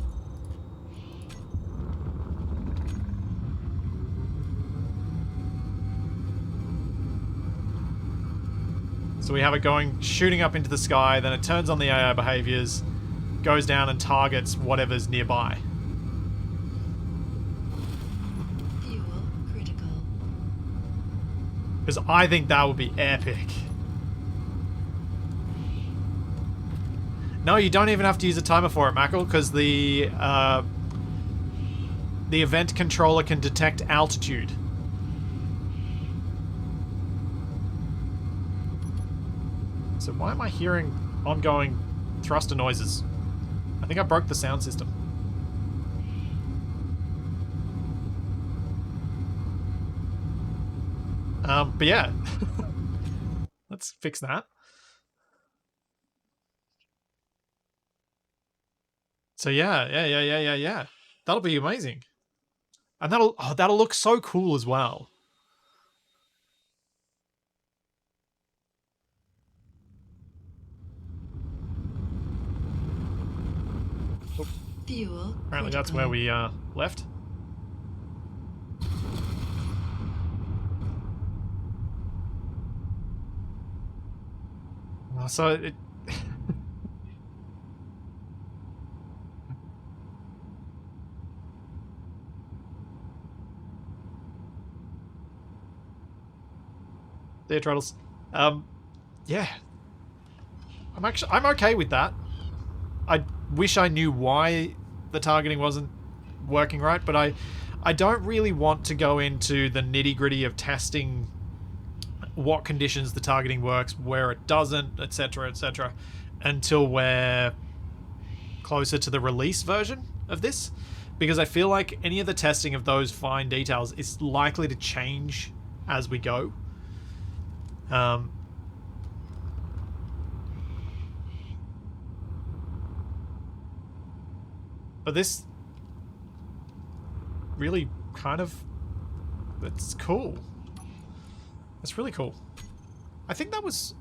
So we have it going, shooting up into the sky, then it turns on the AI behaviors, goes down and targets whatever's nearby. Fuel critical. Because I think that would be epic. No, you don't even have to use a timer for it, Mackle, because the event controller can detect altitude. So why am I hearing ongoing thruster noises? I think I broke the sound system. But yeah. Let's fix that. So yeah. That'll be amazing. And that'll look so cool as well. Fuel Apparently that's critical. where we left. So it... There, Trottles. Yeah. I'm okay with that. I wish I knew why the targeting wasn't working right, but I don't really want to go into the nitty-gritty of testing what conditions the targeting works, where it doesn't, etc., until we're closer to the release version of this, because I feel like any of the testing of those fine details is likely to change as we go. But this really kind of... It's cool. It's really cool. I think that was...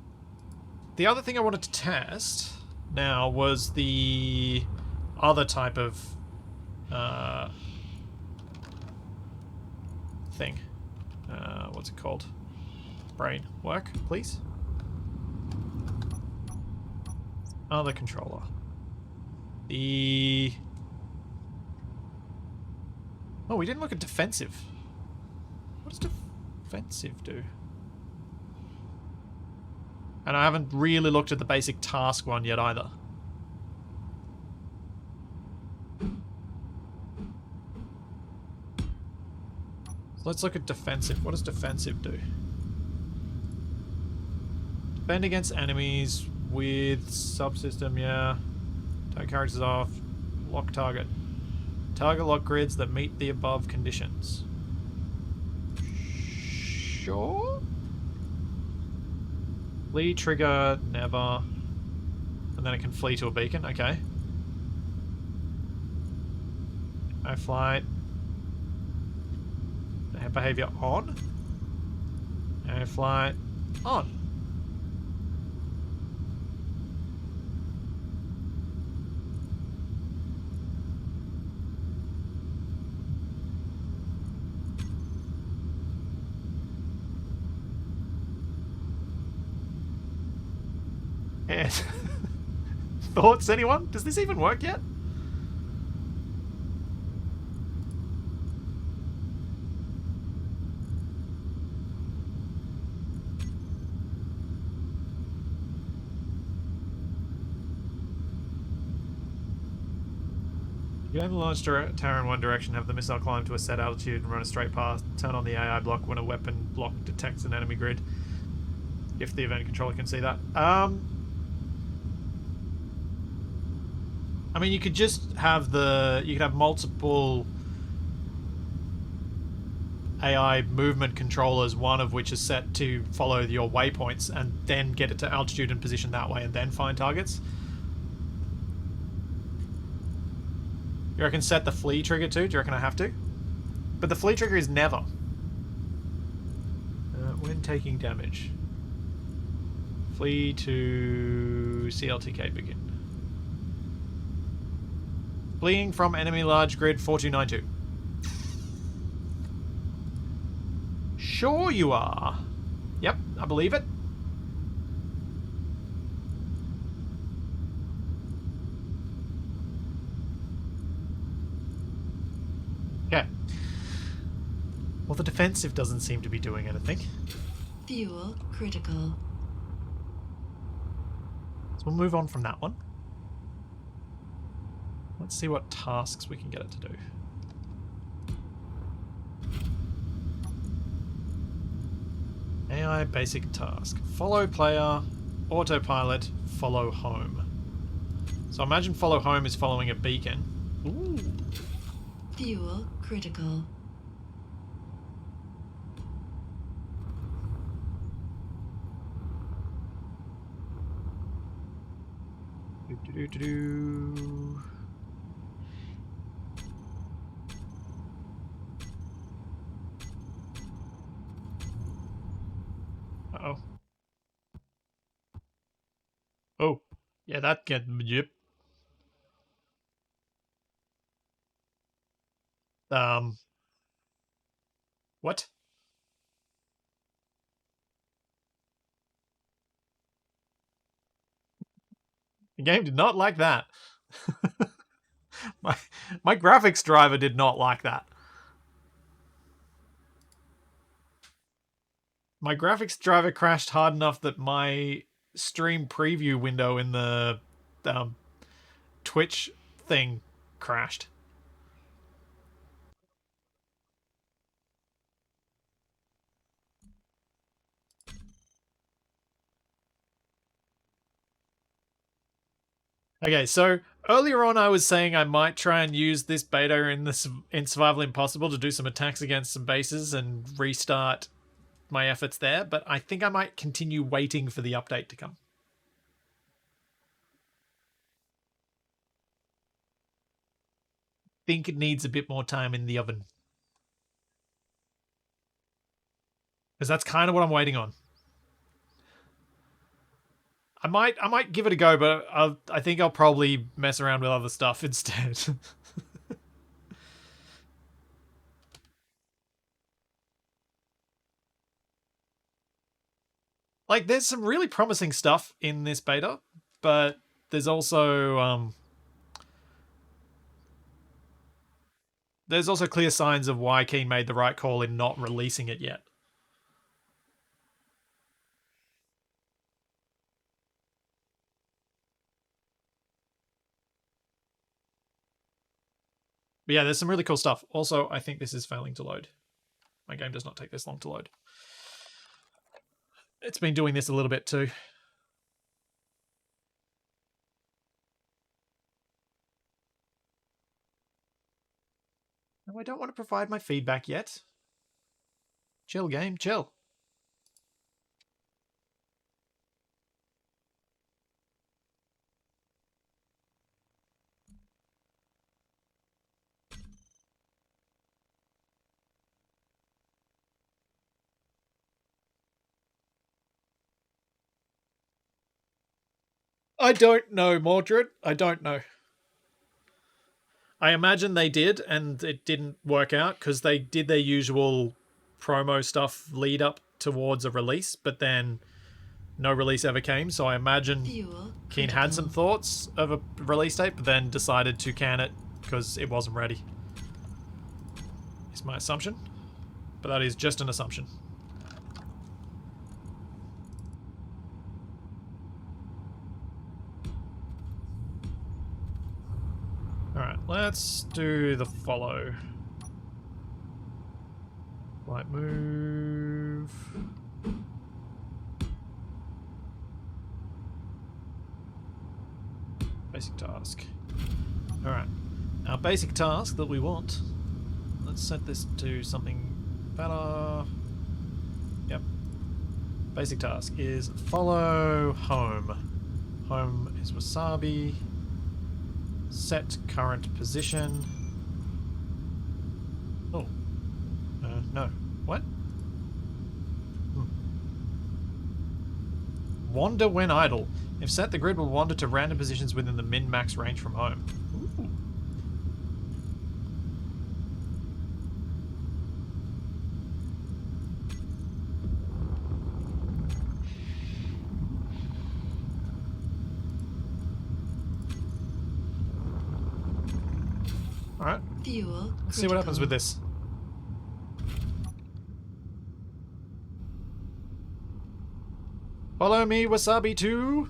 The other thing I wanted to test now was the other type of thing. What's it called? Brain. Work, please. Other controller. The... Oh, we didn't look at defensive. What does defensive do? And I haven't really looked at the basic task one yet either. So let's look at defensive. What does defensive do? Defend against enemies with subsystem, yeah. Turn characters off. Lock target. Target lock grids that meet the above conditions. Sure? Flee trigger, never. And then it can flee to a beacon, okay. No flight. Behavior on. No flight, on. And thoughts, anyone? Does this even work yet? You aim the launch tower in one direction, have the missile climb to a set altitude and run a straight path. Turn on the AI block when a weapon block detects an enemy grid. If the event controller can see that. I mean, you could just have you could have multiple AI movement controllers, one of which is set to follow your waypoints, and then get it to altitude and position that way, and then find targets. You reckon set the flee trigger too? Do you reckon I have to? But the flee trigger is never. When taking damage. Flee to CLTK begin. Fleeing from enemy large grid 4292. Sure you are. Yep, I believe it. Okay. Well, the defensive doesn't seem to be doing anything. Fuel critical. So we'll move on from that one. Let's see what tasks we can get it to do. AI basic task. Follow player, autopilot, follow home. So imagine follow home is following a beacon. Ooh. Fuel critical. Do-do-do-do-do. Uh-oh. Oh. Yeah, that get... Yep. What? The game did not like that. my, my graphics driver did not like that. My graphics driver crashed hard enough that my stream preview window in the um, Twitch thing crashed. Okay, so earlier on I was saying I might try and use this beta in Survival Impossible to do some attacks against some bases and restart my efforts there, but I think I might continue waiting for the update to come. Think it needs a bit more time in the oven. Because that's kind of what I'm waiting on. I might give it a go, but I think I'll probably mess around with other stuff instead. Like, there's some really promising stuff in this beta, but there's also clear signs of why Keen made the right call in not releasing it yet. But yeah, there's some really cool stuff. Also, I think this is failing to load. My game does not take this long to load. It's been doing this a little bit too. No, I don't want to provide my feedback yet. Chill, game, chill. I don't know, Mordred. I don't know. I imagine they did, and it didn't work out because they did their usual promo stuff lead up towards a release, but then no release ever came, so I imagine Fuel Keen critical. had some thoughts of a release date, but then decided to can it because it wasn't ready. Is my assumption, but that is just an assumption. Alright, let's do the follow. Light move. Basic task. Alright. Our basic task that we want. Let's set this to something better. Yep. Basic task is follow home. Home is Wasabi. Set current position. Oh. No. What? Wander when idle. If set, the grid will wander to random positions within the min-max range from home. Ooh. Alright. Fuel Let's see what happens with critical. this. Follow me, Wasabi 2.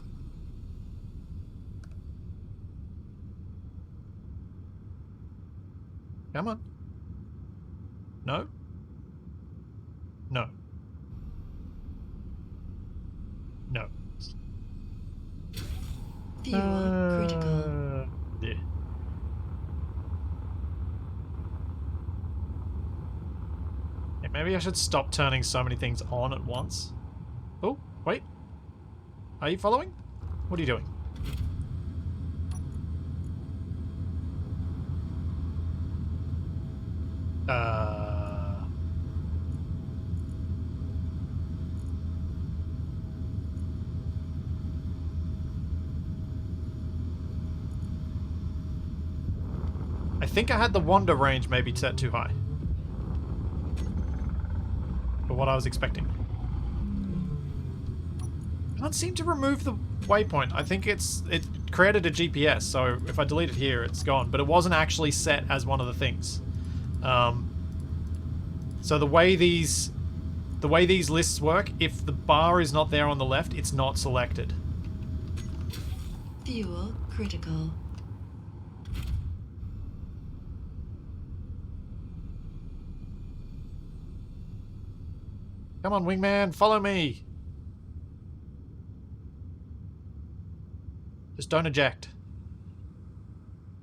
Come on. No? No. No. Fuel critical. Yeah. Yeah, maybe I should stop turning so many things on at once. Oh, wait. Are you following? What are you doing? I think I had the wander range maybe set too high. For what I was expecting. I can't seem to remove the waypoint. I think it created a GPS, so if I delete it here, it's gone. But it wasn't actually set as one of the things. So the way these lists work, if the bar is not there on the left, it's not selected. Fuel critical. Come on, wingman, follow me. Just don't eject.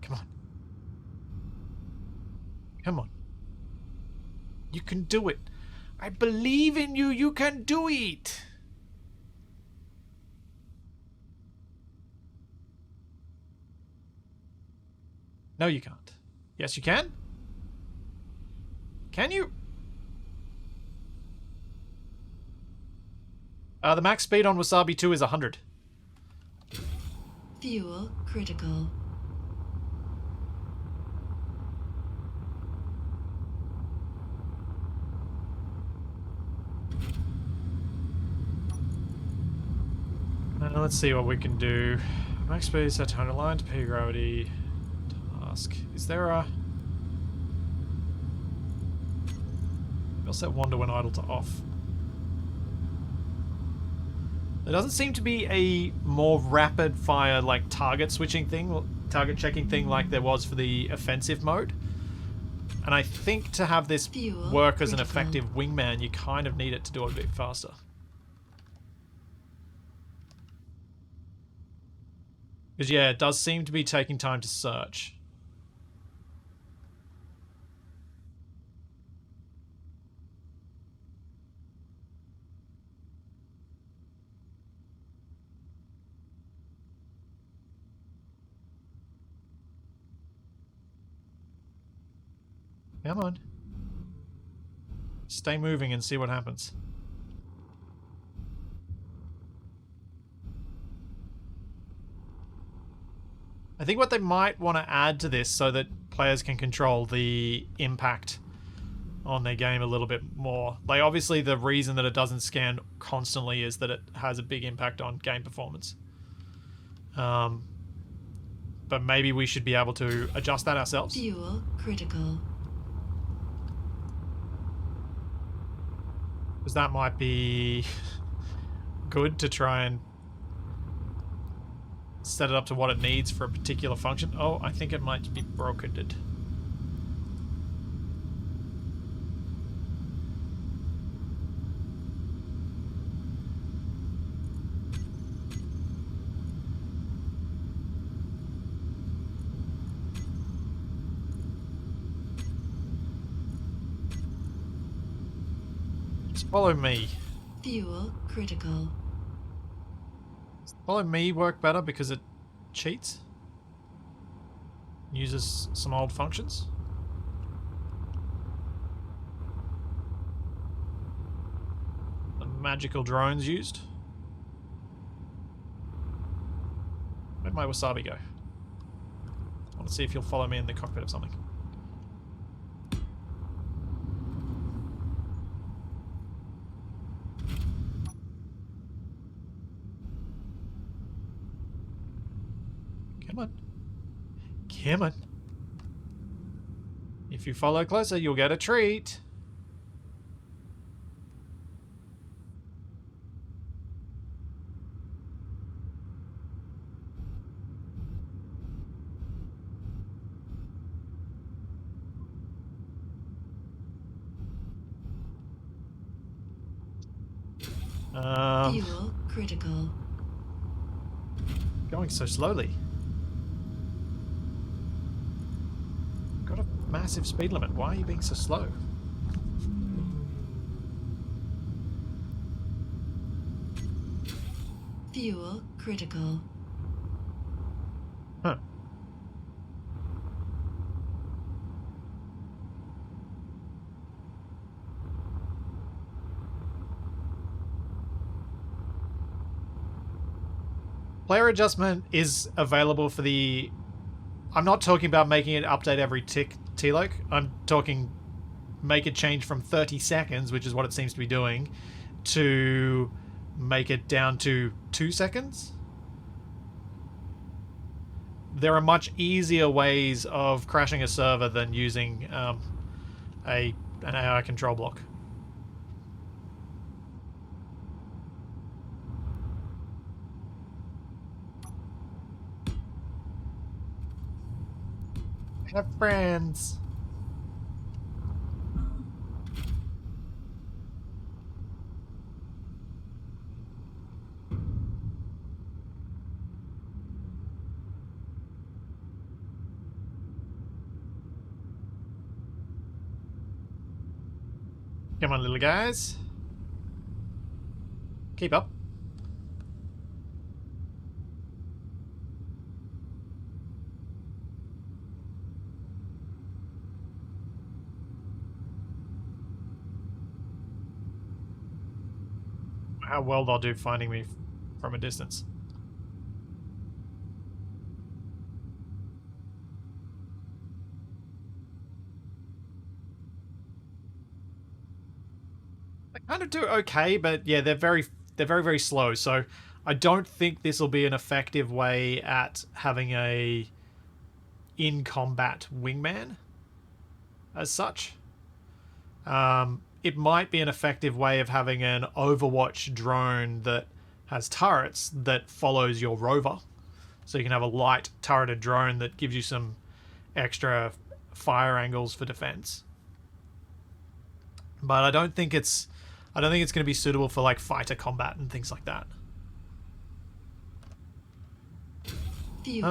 Come on. Come on. You can do it. I believe in you. You can do it. No, you can't. Yes, you can. Can you? The max speed on Wasabi 2 is 100. Fuel critical. Let's see what we can do. Max speed set to 100 line to P gravity. Task. Is there a... I'll set wander when idle to off. There doesn't seem to be a more rapid fire like target switching thing, target checking thing like there was for the offensive mode. And I think to have this Fuel work as an critical. effective wingman, you kind of need it to do it a bit faster. Because yeah, it does seem to be taking time to search. Come on. Stay moving and see what happens. I think what they might want to add to this so that players can control the impact on their game a little bit more. Like, obviously, the reason that it doesn't scan constantly is that it has a big impact on game performance. But maybe we should be able to adjust that ourselves. Fuel critical. Because that might be good to try and set it up to what it needs for a particular function. Oh, I think it might be brokered. Just follow me. Fuel critical. Does follow me work better because it cheats? Uses some old functions? The magical drones used? Where'd my wasabi go? I want to see if you'll follow me in the cockpit of something. Come on. Come on. If you follow closer, you'll get a treat. Fuel critical. Going so slowly. Got a massive speed limit. Why are you being so slow? Fuel critical. Huh. Player adjustment is available for the... I'm not talking about making it update every TLOC. I'm talking make it change from 30 seconds, which is what it seems to be doing, to make it down to 2 seconds. There are much easier ways of crashing a server than using an AI control block. Have friends. Come on, little guys. Keep up. How well they'll do finding me from a distance. They kind of do okay, but yeah, they're very, very slow. So I don't think this will be an effective way at having a in combat wingman as such. It might be an effective way of having an Overwatch drone that has turrets that follows your rover. So you can have a light turreted drone that gives you some extra fire angles for defense. But I don't think it's going to be suitable for like fighter combat and things like that. Did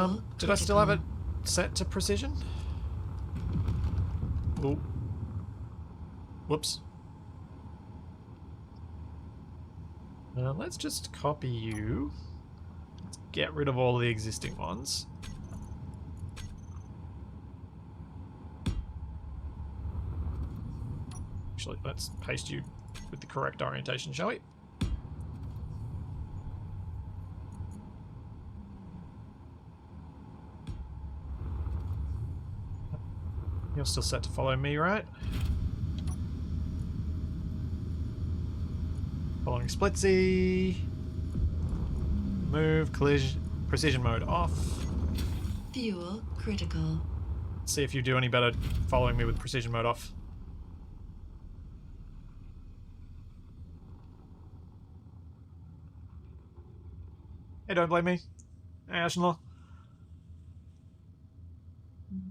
I still have it set to precision? Oh. Whoops. Let's just copy you. Let's get rid of all the existing ones. Actually, let's paste you with the correct orientation, shall we? You're still set to follow me, right? splitsy. Move precision mode off. Fuel critical. See if you do any better following me with precision mode off. Hey, don't blame me. Hey, Ashenlaw.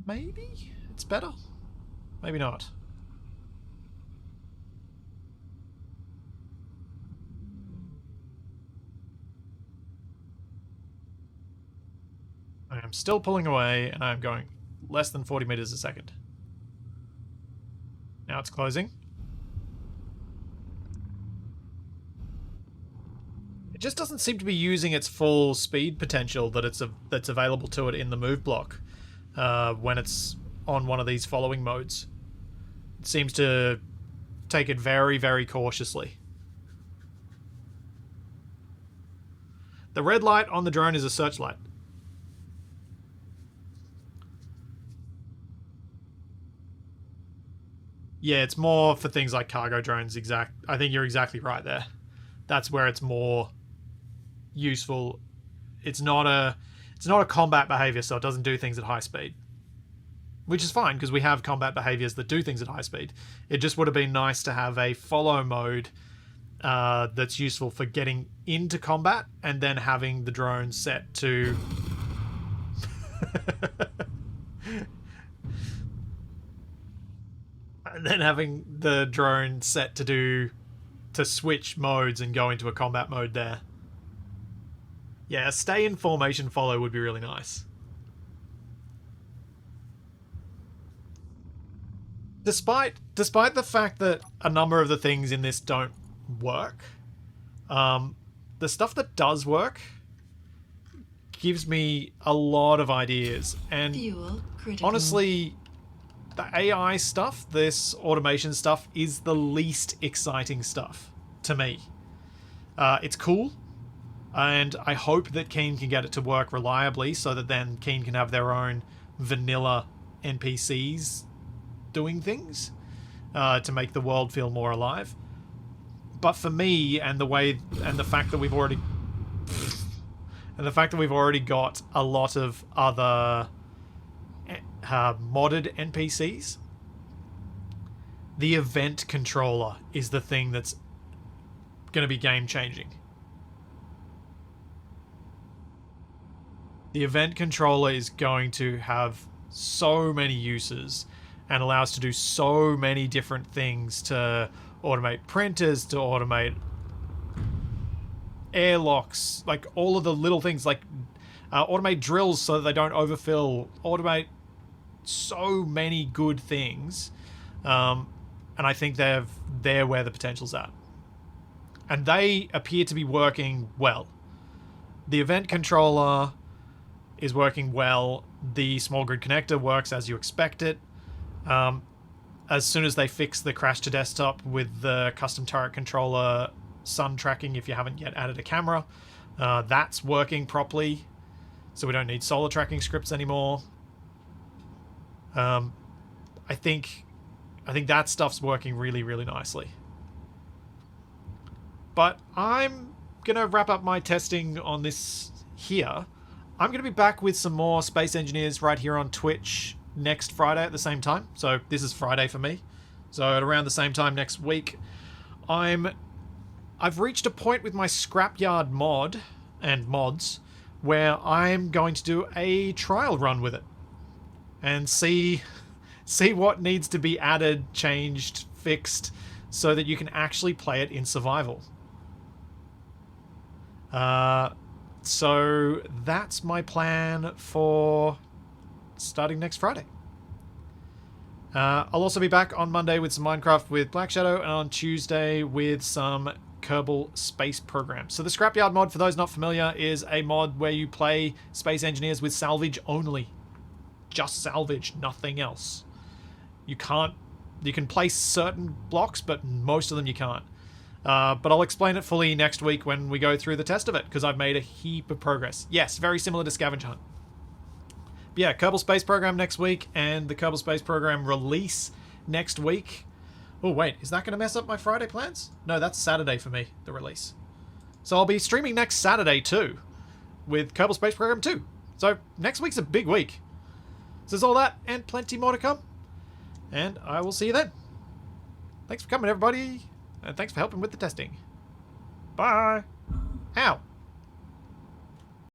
Maybe it's better. Maybe not. I am still pulling away, and I am going less than 40 meters a second. Now it's closing. It just doesn't seem to be using its full speed potential that's available to it in the move block when it's on one of these following modes. It seems to take it very, very cautiously. The red light on the drone is a searchlight. Yeah, it's more for things like cargo drones. I think you're exactly right there. That's where it's more useful. It's not a combat behavior, so it doesn't do things at high speed. Which is fine, because we have combat behaviors that do things at high speed. It just would have been nice to have a follow mode that's useful for getting into combat, and then having the drone set to... and then having the drone set to switch modes and go into a combat mode there. Yeah, a stay in formation follow would be really nice. Despite the fact that a number of the things in this don't work, the stuff that does work gives me a lot of ideas. And Fuel critical. honestly, the AI stuff, this automation stuff, is the least exciting stuff to me. It's cool, and I hope that Keen can get it to work reliably so that then Keen can have their own vanilla NPCs doing things to make the world feel more alive. But for me, and the fact that we've already got a lot of other modded NPCs, the event controller is the thing that's going to be game changing. The event controller is going to have so many uses and allow us to do so many different things, to automate printers, to automate airlocks, like all of the little things, like automate drills so that they don't overfill, automate so many good things. And I think they're where the potential's at. And they appear to be working well. The event controller is working well. The small grid connector works as you expect it. As soon as they fix the crash to desktop with the custom turret controller sun tracking, if you haven't yet added a camera, that's working properly, so we don't need solar tracking scripts anymore. I think that stuff's working really, really nicely. But I'm gonna wrap up my testing on this here. I'm gonna be back with some more Space Engineers right here on Twitch next Friday at the same time. So this is Friday for me. So at around the same time next week, I've reached a point with my scrapyard mod and mods where I'm going to do a trial run with it and see what needs to be added, changed, fixed, so that you can actually play it in survival. So that's my plan for starting next Friday. I'll also be back on Monday with some Minecraft with Black Shadow, and on Tuesday with some Kerbal Space Program. So the Scrapyard mod, for those not familiar, is a mod where you play Space Engineers with salvage only. Just salvage, nothing else. You can place certain blocks, but most of them you can't. But I'll explain it fully next week when we go through the test of it, because I've made a heap of progress. Yes, very similar to Scavenge Hunt. But yeah, Kerbal Space Program next week, and the Kerbal Space Program release next week. Oh, wait, is that going to mess up my Friday plans? No, that's Saturday for me, the release. So I'll be streaming next Saturday too, with Kerbal Space Program 2. So next week's a big week. So there's all that and plenty more to come. And I will see you then. Thanks for coming, everybody. And thanks for helping with the testing. Bye. Ow.